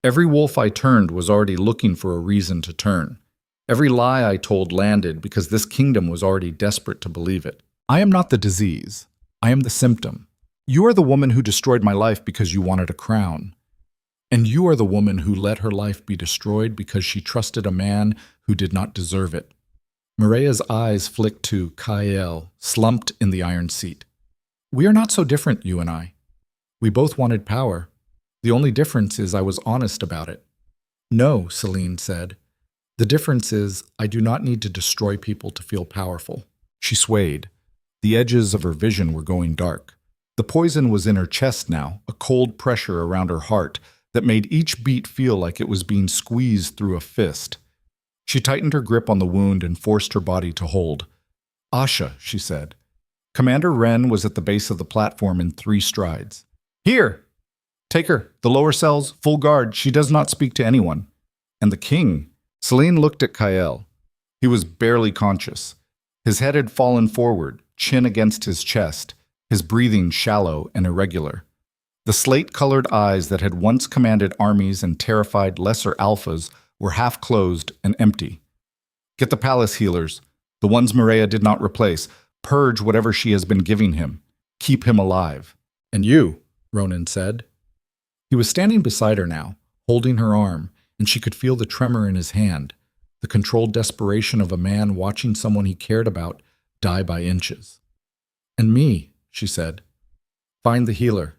Every wolf I turned was already looking for a reason to turn. Every lie I told landed because this kingdom was already desperate to believe it. I am not the disease. I am the symptom. You are the woman who destroyed my life because you wanted a crown. And you are the woman who let her life be destroyed because she trusted a man who did not deserve it." Maria's eyes flicked to Kael, slumped in the iron seat. "We are not so different, you and I. We both wanted power. The only difference is I was honest about it." "No," Selene said. "The difference is I do not need to destroy people to feel powerful." She swayed. The edges of her vision were going dark. The poison was in her chest now, a cold pressure around her heart that made each beat feel like it was being squeezed through a fist. She tightened her grip on the wound and forced her body to hold. "Asha," she said. Commander Wren was at the base of the platform in 3 strides. "Here! Take her. The lower cells, full guard. She does not speak to anyone." "And the king?" Selene looked at Kael. He was barely conscious. His head had fallen forward, chin against his chest, his breathing shallow and irregular. The slate-colored eyes that had once commanded armies and terrified lesser alphas were half-closed and empty. "Get the palace healers, the ones Maria did not replace. Purge whatever she has been giving him. Keep him alive." "And you," Ronan said. He was standing beside her now, holding her arm, and she could feel the tremor in his hand, the controlled desperation of a man watching someone he cared about die by inches. "And me," she said. "Find the healer."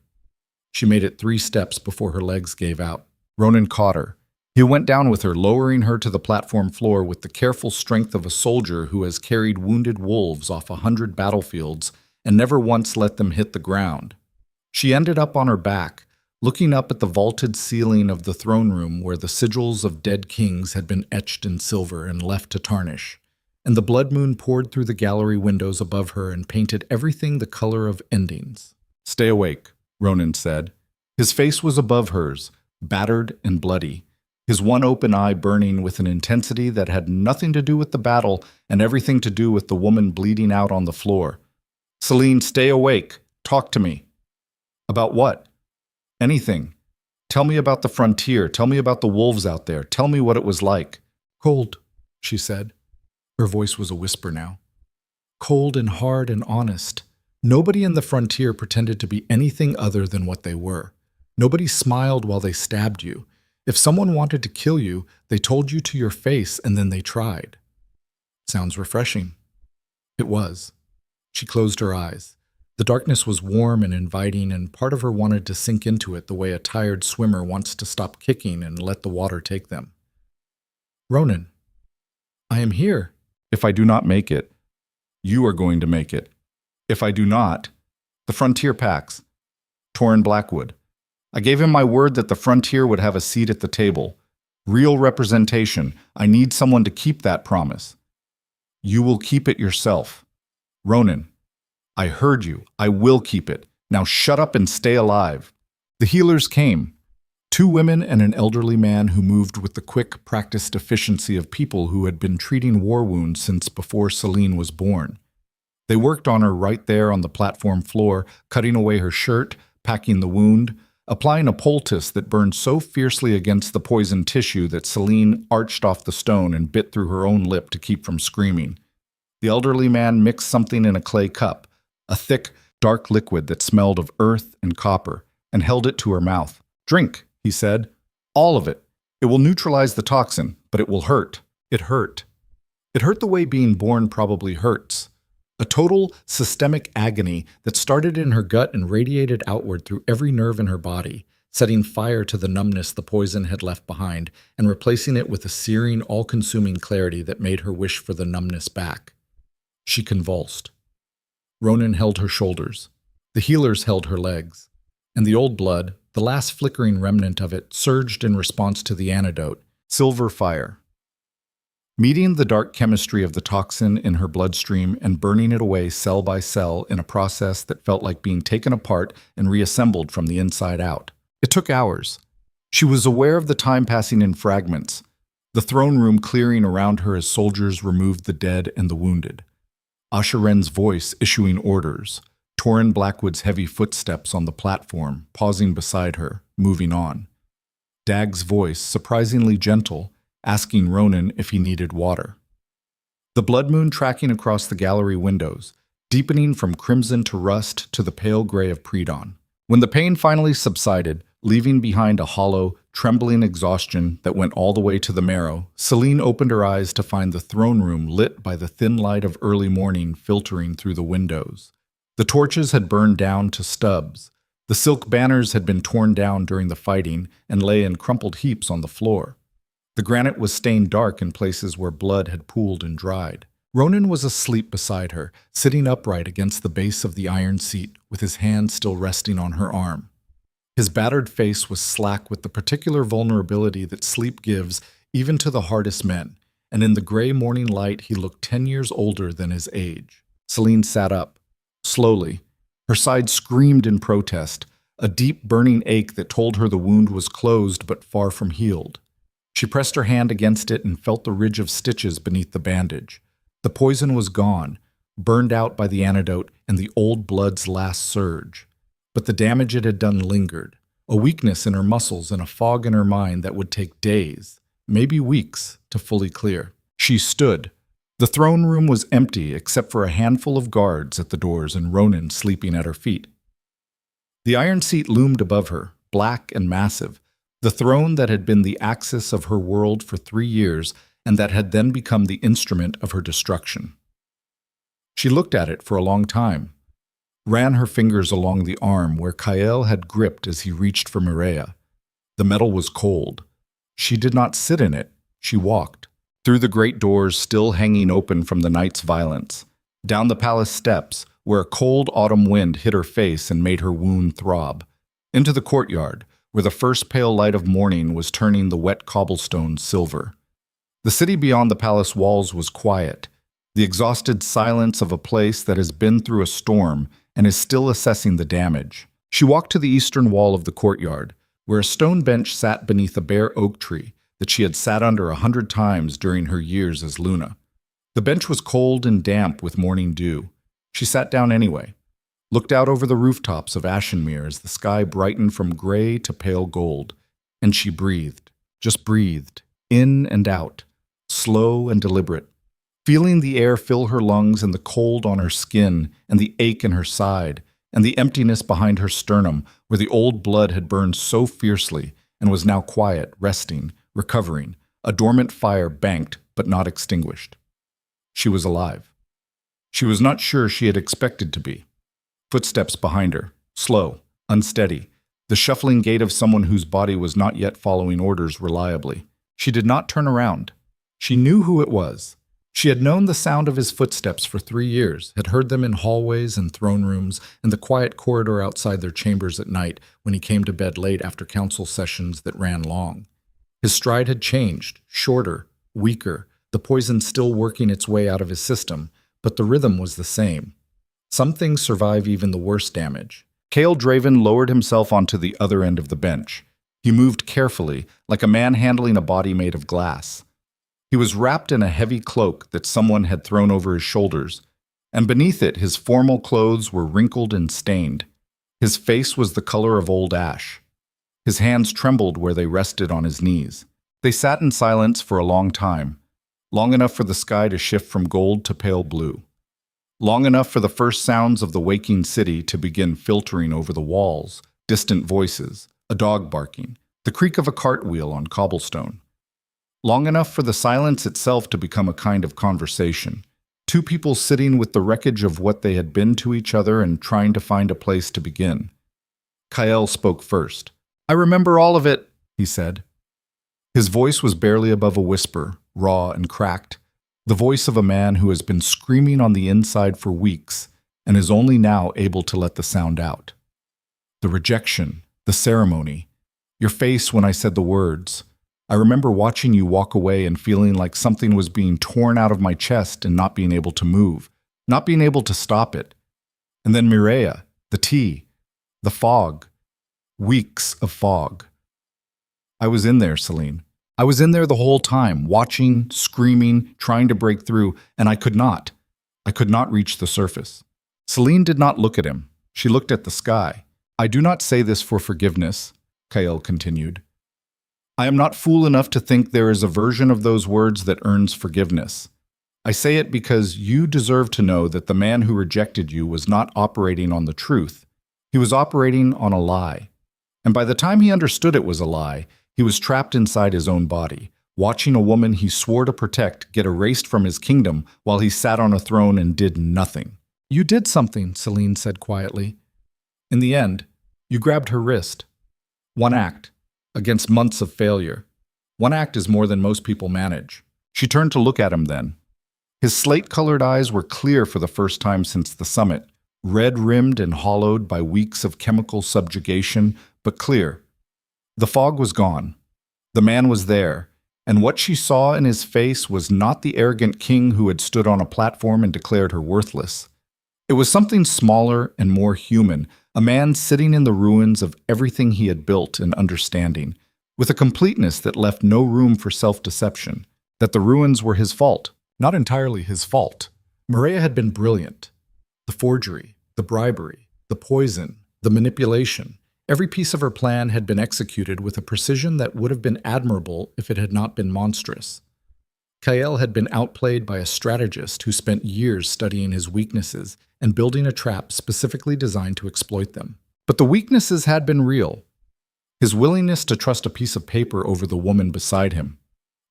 She made it 3 steps before her legs gave out. Ronan caught her. He went down with her, lowering her to the platform floor with the careful strength of a soldier who has carried wounded wolves off 100 battlefields and never once let them hit the ground. She ended up on her back, looking up at the vaulted ceiling of the throne room where the sigils of dead kings had been etched in silver and left to tarnish, and the blood moon poured through the gallery windows above her and painted everything the color of endings. "Stay awake," Ronan said. His face was above hers, battered and bloody, his one open eye burning with an intensity that had nothing to do with the battle and everything to do with the woman bleeding out on the floor. "Selene, stay awake. Talk to me." "About what?" "Anything. Tell me about the frontier. Tell me about the wolves out there. Tell me what it was like." "Cold," she said. Her voice was a whisper now. Cold and hard and honest. Nobody in the frontier pretended to be anything other than what they were. Nobody smiled while they stabbed you. If someone wanted to kill you, they told you to your face and then they tried. Sounds refreshing. It was. She closed her eyes. The darkness was warm and inviting, and part of her wanted to sink into it the way a tired swimmer wants to stop kicking and let the water take them. Ronan, I am here. If I do not make it, you are going to make it. If I do not, the frontier packs. Torrin Blackwood. I gave him my word that the frontier would have a seat at the table. Real representation. I need someone to keep that promise. You will keep it yourself. Ronan, I heard you. I will keep it. Now shut up and stay alive. The healers came. 2 women and an elderly man who moved with the quick, practiced efficiency of people who had been treating war wounds since before Celine was born. They worked on her right there on the platform floor, cutting away her shirt, packing the wound, applying a poultice that burned so fiercely against the poisoned tissue that Celine arched off the stone and bit through her own lip to keep from screaming. The elderly man mixed something in a clay cup, a thick, dark liquid that smelled of earth and copper, and held it to her mouth. Drink, he said. All of it. It will neutralize the toxin, but it will hurt. It hurt. It hurt the way being born probably hurts. A total systemic agony that started in her gut and radiated outward through every nerve in her body, setting fire to the numbness the poison had left behind and replacing it with a searing, all-consuming clarity that made her wish for the numbness back. She convulsed. Ronan held her shoulders. The healers held her legs. And the old blood, the last flickering remnant of it, surged in response to the antidote, silver fire. Meeting the dark chemistry of the toxin in her bloodstream and burning it away cell by cell in a process that felt like being taken apart and reassembled from the inside out. It took hours. She was aware of the time passing in fragments, the throne room clearing around her as soldiers removed the dead and the wounded. Asheren's voice issuing orders, Torrin Blackwood's heavy footsteps on the platform, pausing beside her, moving on. Dag's voice, surprisingly gentle, asking Ronan if he needed water. The blood moon tracking across the gallery windows, deepening from crimson to rust to the pale gray of pre-dawn. When the pain finally subsided, leaving behind a hollow, trembling exhaustion that went all the way to the marrow, Celine opened her eyes to find the throne room lit by the thin light of early morning filtering through the windows. The torches had burned down to stubs. The silk banners had been torn down during the fighting and lay in crumpled heaps on the floor. The granite was stained dark in places where blood had pooled and dried. Ronan was asleep beside her, sitting upright against the base of the iron seat, with his hand still resting on her arm. His battered face was slack with the particular vulnerability that sleep gives even to the hardest men, and in the gray morning light he looked 10 years older than his age. Celine sat up, slowly. Her side screamed in protest, a deep burning ache that told her the wound was closed but far from healed. She pressed her hand against it and felt the ridge of stitches beneath the bandage. The poison was gone, burned out by the antidote and the old blood's last surge. But the damage it had done lingered, a weakness in her muscles and a fog in her mind that would take days, maybe weeks, to fully clear. She stood. The throne room was empty except for a handful of guards at the doors and Ronan sleeping at her feet. The iron seat loomed above her, black and massive, the throne that had been the axis of her world for 3 years and that had then become the instrument of her destruction. She looked at it for a long time, ran her fingers along the arm where Kael had gripped as he reached for Mireia. The metal was cold. She did not sit in it. She walked. Through the great doors still hanging open from the night's violence, down the palace steps where a cold autumn wind hit her face and made her wound throb, into the courtyard where the first pale light of morning was turning the wet cobblestones silver. The city beyond the palace walls was quiet, the exhausted silence of a place that has been through a storm and is still assessing the damage. She walked to the eastern wall of the courtyard, where a stone bench sat beneath a bare oak tree that she had sat under 100 times during her years as Luna. The bench was cold and damp with morning dew. She sat down anyway, looked out over the rooftops of Ashenmere as the sky brightened from gray to pale gold, and she breathed, just breathed, in and out, slow and deliberate, feeling the air fill her lungs and the cold on her skin and the ache in her side and the emptiness behind her sternum where the old blood had burned so fiercely and was now quiet, resting, recovering, a dormant fire banked but not extinguished. She was alive. She was not sure she had expected to be. Footsteps behind her, slow, unsteady, the shuffling gait of someone whose body was not yet following orders reliably. She did not turn around. She knew who it was. She had known the sound of his footsteps for 3 years, had heard them in hallways and throne rooms and the quiet corridor outside their chambers at night when he came to bed late after council sessions that ran long. His stride had changed, shorter, weaker, the poison still working its way out of his system, but the rhythm was the same. Some things survive even the worst damage. Cale Draven lowered himself onto the other end of the bench. He moved carefully, like a man handling a body made of glass. He was wrapped in a heavy cloak that someone had thrown over his shoulders, and beneath it his formal clothes were wrinkled and stained. His face was the color of old ash. His hands trembled where they rested on his knees. They sat in silence for a long time, long enough for the sky to shift from gold to pale blue. Long enough for the first sounds of the waking city to begin filtering over the walls, distant voices, a dog barking, the creak of a cartwheel on cobblestone. Long enough for the silence itself to become a kind of conversation. Two people sitting with the wreckage of what they had been to each other and trying to find a place to begin. Kyle spoke first. "I remember all of it," he said. His voice was barely above a whisper, raw and cracked. The voice of a man who has been screaming on the inside for weeks and is only now able to let the sound out. The rejection, the ceremony, your face when I said the words. I remember watching you walk away and feeling like something was being torn out of my chest and not being able to move, not being able to stop it. And then Mireia, the tea, the fog, weeks of fog. I was in there, Celine. I was in there the whole time, watching, screaming, trying to break through, and I could not. I could not reach the surface. Celine did not look at him. She looked at the sky. "I do not say this for forgiveness," Kyle continued. "I am not fool enough to think there is a version of those words that earns forgiveness. I say it because you deserve to know that the man who rejected you was not operating on the truth. He was operating on a lie. And by the time he understood it was a lie, he was trapped inside his own body, watching a woman he swore to protect get erased from his kingdom while he sat on a throne and did nothing." "You did something," Celine said quietly. "In the end, you grabbed her wrist. One act, against months of failure. One act is more than most people manage." She turned to look at him then. His slate-colored eyes were clear for the first time since the summit, red-rimmed and hollowed by weeks of chemical subjugation, but clear. The fog was gone. The man was there, and what she saw in his face was not the arrogant king who had stood on a platform and declared her worthless. It was something smaller and more human, a man sitting in the ruins of everything he had built and understanding, with a completeness that left no room for self-deception, that the ruins were his fault. Not entirely his fault. Mireia had been brilliant. The forgery, the bribery, the poison, the manipulation. Every piece of her plan had been executed with a precision that would have been admirable if it had not been monstrous. Kyle had been outplayed by a strategist who spent years studying his weaknesses and building a trap specifically designed to exploit them. But the weaknesses had been real. His willingness to trust a piece of paper over the woman beside him.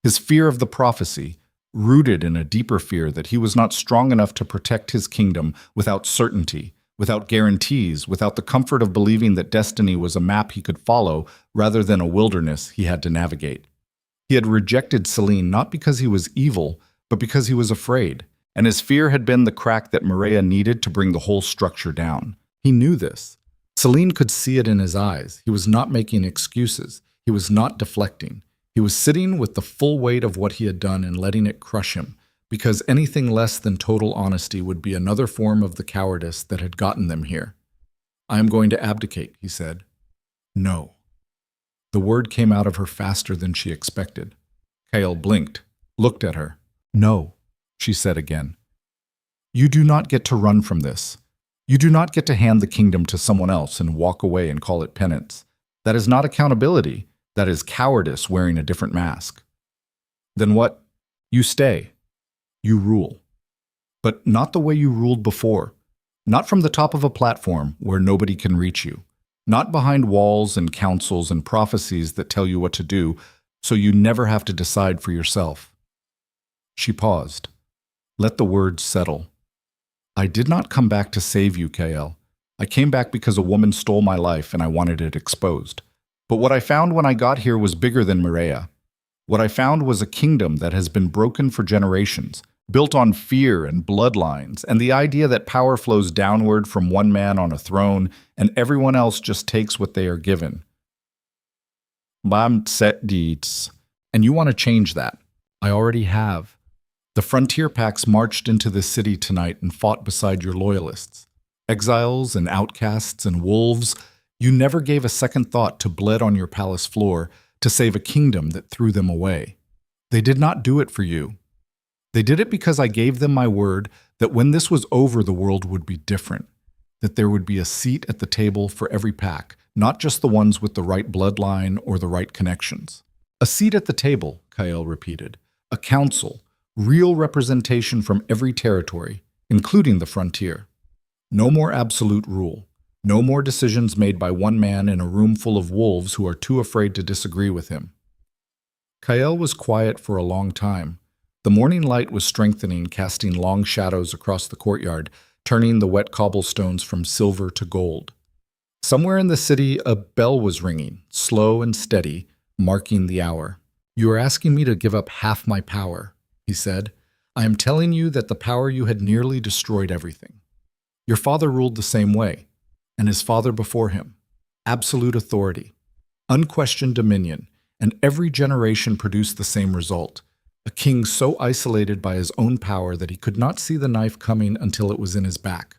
His fear of the prophecy, rooted in a deeper fear that he was not strong enough to protect his kingdom without certainty, without guarantees, without the comfort of believing that destiny was a map he could follow rather than a wilderness he had to navigate. He had rejected Celine not because he was evil, but because he was afraid, and his fear had been the crack that Mireia needed to bring the whole structure down. He knew this. Celine could see it in his eyes. He was not making excuses. He was not deflecting. He was sitting with the full weight of what he had done and letting it crush him, because anything less than total honesty would be another form of the cowardice that had gotten them here. "I am going to abdicate," he said. "No." The word came out of her faster than she expected. Kyle blinked, looked at her. "No," she said again. "You do not get to run from this. You do not get to hand the kingdom to someone else and walk away and call it penance. That is not accountability. That is cowardice wearing a different mask." "Then what?" You stay. You rule. But not the way you ruled before. Not from the top of a platform where nobody can reach you. Not behind walls and councils and prophecies that tell you what to do, so you never have to decide for yourself. She paused. Let the words settle. I did not come back to save you, KL. I came back because a woman stole my life and I wanted it exposed. But what I found when I got here was bigger than Mireia. What I found was a kingdom that has been broken for generations, built on fear and bloodlines, and the idea that power flows downward from one man on a throne and everyone else just takes what they are given. And you want to change that. I already have. The frontier packs marched into the city tonight and fought beside your loyalists. Exiles and outcasts and wolves, you never gave a second thought to bled on your palace floor to save a kingdom that threw them away. They did not do it for you. They did it because I gave them my word that when this was over, the world would be different, that there would be a seat at the table for every pack, not just the ones with the right bloodline or the right connections. A seat at the table, Kael repeated. A council, real representation from every territory, including the frontier. No more absolute rule. No more decisions made by one man in a room full of wolves who are too afraid to disagree with him. Kael was quiet for a long time. The morning light was strengthening, casting long shadows across the courtyard, turning the wet cobblestones from silver to gold. Somewhere in the city, a bell was ringing, slow and steady, marking the hour. You are asking me to give up half my power, he said. I am telling you that the power you had nearly destroyed everything. Your father ruled the same way, and his father before him. Absolute authority, unquestioned dominion, and every generation produced the same result. A king so isolated by his own power that he could not see the knife coming until it was in his back.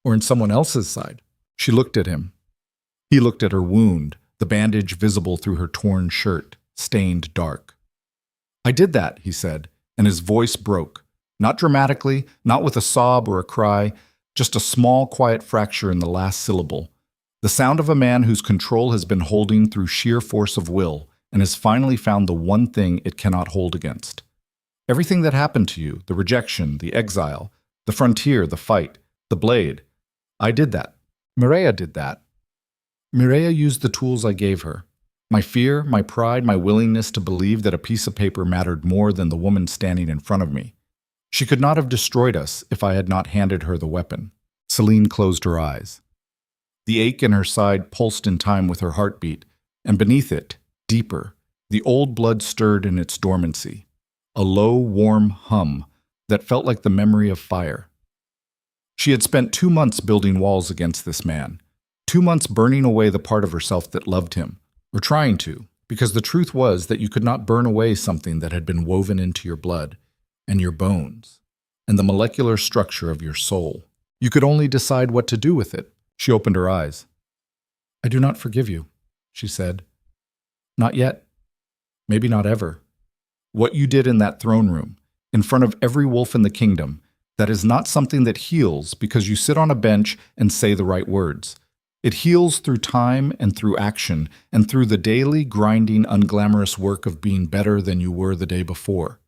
Or in someone else's side. She looked at him. He looked at her wound, the bandage visible through her torn shirt, stained dark. I did that, he said, and his voice broke. Not dramatically, not with a sob or a cry, just a small, quiet fracture in the last syllable. The sound of a man whose control has been holding through sheer force of will and has finally found the one thing it cannot hold against. Everything that happened to you, the rejection, the exile, the frontier, the fight, the blade, I did that. Mireia did that. Mireia used the tools I gave her. My fear, my pride, my willingness to believe that a piece of paper mattered more than the woman standing in front of me. She could not have destroyed us if I had not handed her the weapon. Celine closed her eyes. The ache in her side pulsed in time with her heartbeat, and beneath it, deeper, the old blood stirred in its dormancy. A low, warm hum that felt like the memory of fire. She had spent 2 months building walls against this man, 2 months burning away the part of herself that loved him, or trying to, because the truth was that you could not burn away something that had been woven into your blood, and your bones, and the molecular structure of your soul. You could only decide what to do with it. She opened her eyes. I do not forgive you, she said. Not yet. Maybe not ever. What you did in that throne room, in front of every wolf in the kingdom, that is not something that heals because you sit on a bench and say the right words. It heals through time and through action and through the daily, grinding, unglamorous work of being better than you were the day before.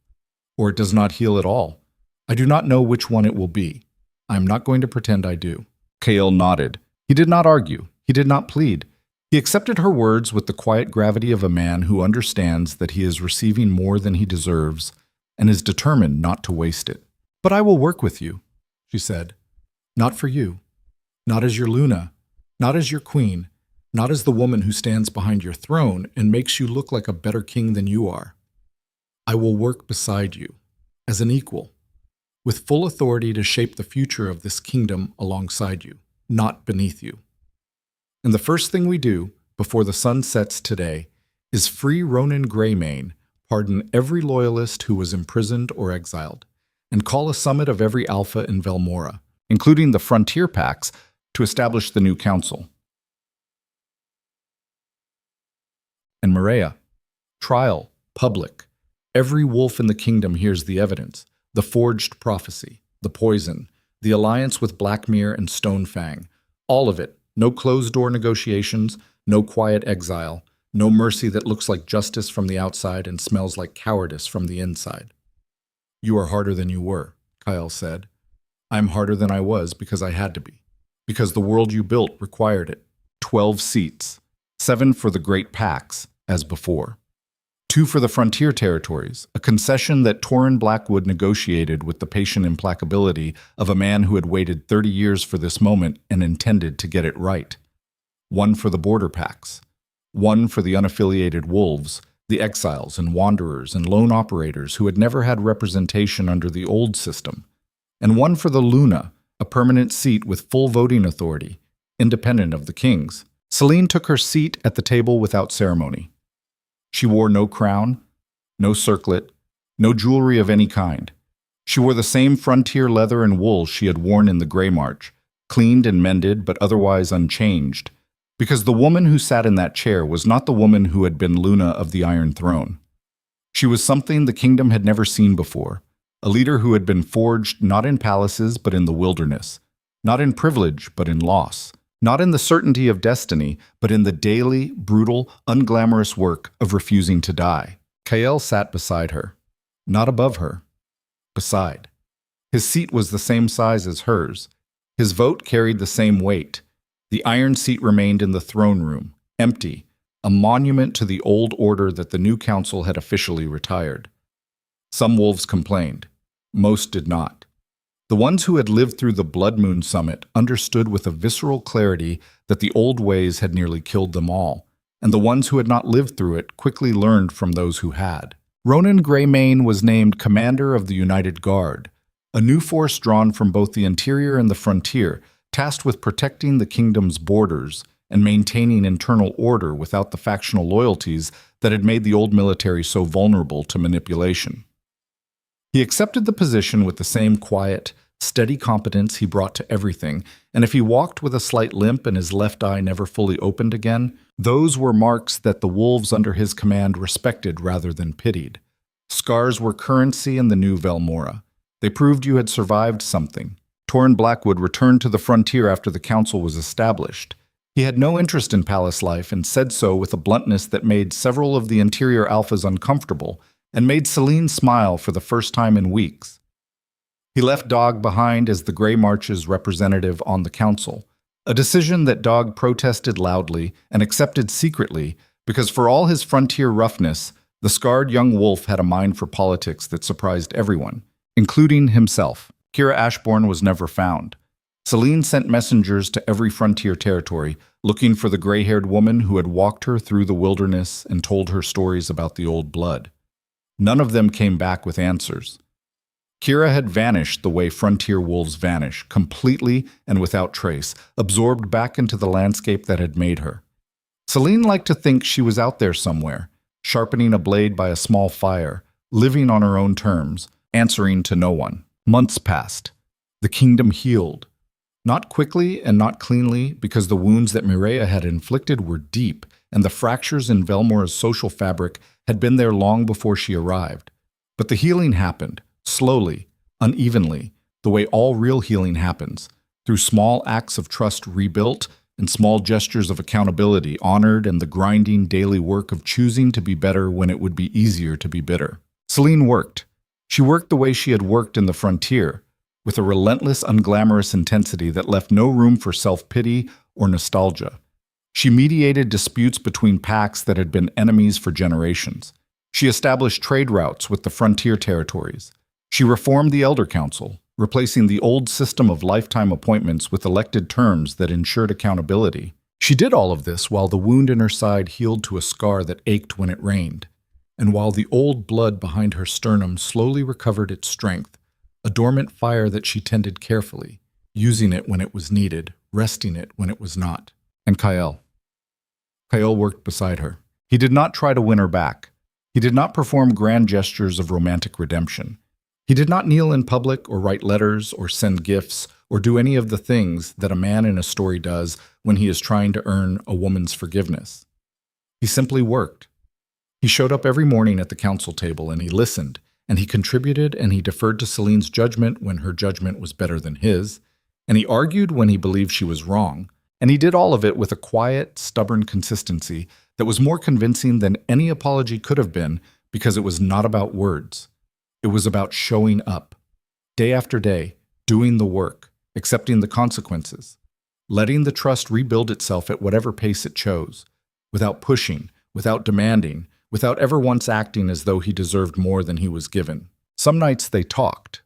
Or it does not heal at all. I do not know which one it will be. I am not going to pretend I do. Kael nodded. He did not argue. He did not plead. He accepted her words with the quiet gravity of a man who understands that he is receiving more than he deserves and is determined not to waste it. But I will work with you, she said. Not for you. Not as your Luna. Not as your queen. Not as the woman who stands behind your throne and makes you look like a better king than you are. I will work beside you, as an equal, with full authority to shape the future of this kingdom alongside you, not beneath you. And the first thing we do, before the sun sets today, is free Ronan Greymane, pardon every loyalist who was imprisoned or exiled, and call a summit of every alpha in Velmora, including the frontier packs, to establish the new council. And Mireia, trial, public. Every wolf in the kingdom hears the evidence, the forged prophecy, the poison, the alliance with Blackmere and Stonefang, all of it. No closed-door negotiations, no quiet exile, no mercy that looks like justice from the outside and smells like cowardice from the inside. You are harder than you were, Kyle said. I'm harder than I was because I had to be. Because the world you built required it. 12 seats. 7 for the Great Pax, as before. 2 for the frontier territories, a concession that Torrin Blackwood negotiated with the patient implacability of a man who had waited 30 years for this moment and intended to get it right. 1 for the border packs. 1 for the unaffiliated wolves, the exiles and wanderers and lone operators who had never had representation under the old system. And 1 for the Luna, a permanent seat with full voting authority, independent of the kings. Celine took her seat at the table without ceremony. She wore no crown, no circlet, no jewelry of any kind. She wore the same frontier leather and wool she had worn in the Grey March, cleaned and mended but otherwise unchanged, because the woman who sat in that chair was not the woman who had been Luna of the Iron Throne. She was something the kingdom had never seen before, a leader who had been forged not in palaces but in the wilderness, not in privilege but in loss, not in the certainty of destiny but in the daily, brutal, unglamorous work of refusing to die. Kyle sat beside her, not above her, beside. His seat was the same size as hers. His vote carried the same weight. The iron seat remained in the throne room, empty, a monument to the old order that the new council had officially retired. Some wolves complained. Most did not. The ones who had lived through the Blood Moon Summit understood with a visceral clarity that the old ways had nearly killed them all, and the ones who had not lived through it quickly learned from those who had. Ronan Greymane was named Commander of the United Guard, a new force drawn from both the interior and the frontier, tasked with protecting the kingdom's borders and maintaining internal order without the factional loyalties that had made the old military so vulnerable to manipulation. He accepted the position with the same quiet, steady competence he brought to everything, and if he walked with a slight limp and his left eye never fully opened again, those were marks that the wolves under his command respected rather than pitied. Scars were currency in the new Velmora. They proved you had survived something. Torrin Blackwood returned to the frontier after the council was established. He had no interest in palace life and said so with a bluntness that made several of the interior alphas uncomfortable and made Celine smile for the first time in weeks. He left Dog behind as the Grey March's representative on the council, a decision that Dog protested loudly and accepted secretly because for all his frontier roughness, the scarred young wolf had a mind for politics that surprised everyone, including himself. Kira Ashbourne was never found. Celine sent messengers to every frontier territory, looking for the gray-haired woman who had walked her through the wilderness and told her stories about the old blood. None of them came back with answers. Kira had vanished the way frontier wolves vanish, completely and without trace, absorbed back into the landscape that had made her. Celine liked to think she was out there somewhere, sharpening a blade by a small fire, living on her own terms, answering to no one. Months passed. The kingdom healed. Not quickly and not cleanly, because the wounds that Mireia had inflicted were deep, and the fractures in Velmora's social fabric had been there long before she arrived. But the healing happened, slowly, unevenly, the way all real healing happens, through small acts of trust rebuilt and small gestures of accountability honored and the grinding daily work of choosing to be better when it would be easier to be bitter. Celine worked. She worked the way she had worked in the frontier, with a relentless, unglamorous intensity that left no room for self-pity or nostalgia. She mediated disputes between packs that had been enemies for generations. She established trade routes with the frontier territories. She reformed the Elder Council, replacing the old system of lifetime appointments with elected terms that ensured accountability. She did all of this while the wound in her side healed to a scar that ached when it rained, and while the old blood behind her sternum slowly recovered its strength, a dormant fire that she tended carefully, using it when it was needed, resting it when it was not. And Kyle. Kyle worked beside her. He did not try to win her back. He did not perform grand gestures of romantic redemption. He did not kneel in public or write letters or send gifts or do any of the things that a man in a story does when he is trying to earn a woman's forgiveness. He simply worked. He showed up every morning at the council table and he listened, and he contributed and he deferred to Celine's judgment when her judgment was better than his, and he argued when he believed she was wrong, and he did all of it with a quiet, stubborn consistency that was more convincing than any apology could have been because it was not about words. It was about showing up, day after day, doing the work, accepting the consequences, letting the trust rebuild itself at whatever pace it chose, without pushing, without demanding, without ever once acting as though he deserved more than he was given. Some nights they talked.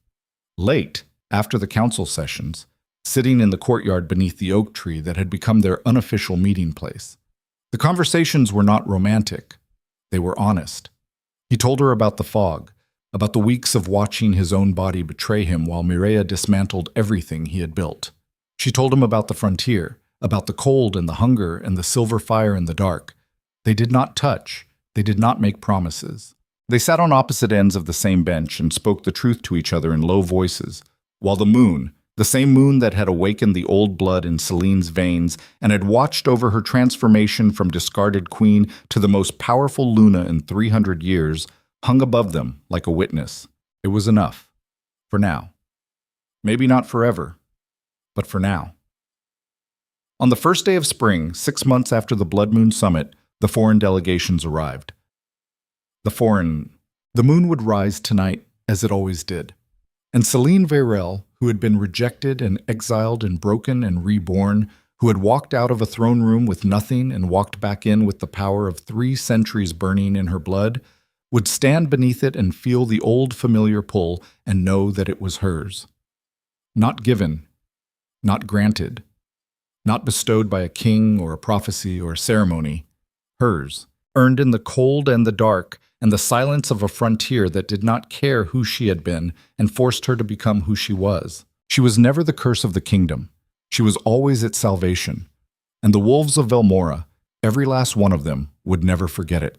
Late, after the council sessions, sitting in the courtyard beneath the oak tree that had become their unofficial meeting place. The conversations were not romantic. They were honest. He told her about the fog, about the weeks of watching his own body betray him while Mireia dismantled everything he had built. She told him about the frontier, about the cold and the hunger and the silver fire in the dark. They did not touch. They did not make promises. They sat on opposite ends of the same bench and spoke the truth to each other in low voices, while the moon, the same moon that had awakened the old blood in Celine's veins and had watched over her transformation from discarded queen to the most powerful Luna in 300 years, hung above them like a witness. It was enough. For now. Maybe not forever, but for now. On the first day of spring, 6 months after the Blood Moon Summit, the foreign delegations arrived. The moon would rise tonight, as it always did. And Celine Vairel, who had been rejected and exiled and broken and reborn, who had walked out of a throne room with nothing and walked back in with the power of 3 centuries burning in her blood, would stand beneath it and feel the old familiar pull and know that it was hers. Not given, not granted, not bestowed by a king or a prophecy or a ceremony, hers, earned in the cold and the dark and the silence of a frontier that did not care who she had been and forced her to become who she was. She was never the curse of the kingdom. She was always its salvation. And the wolves of Velmora, every last one of them, would never forget it.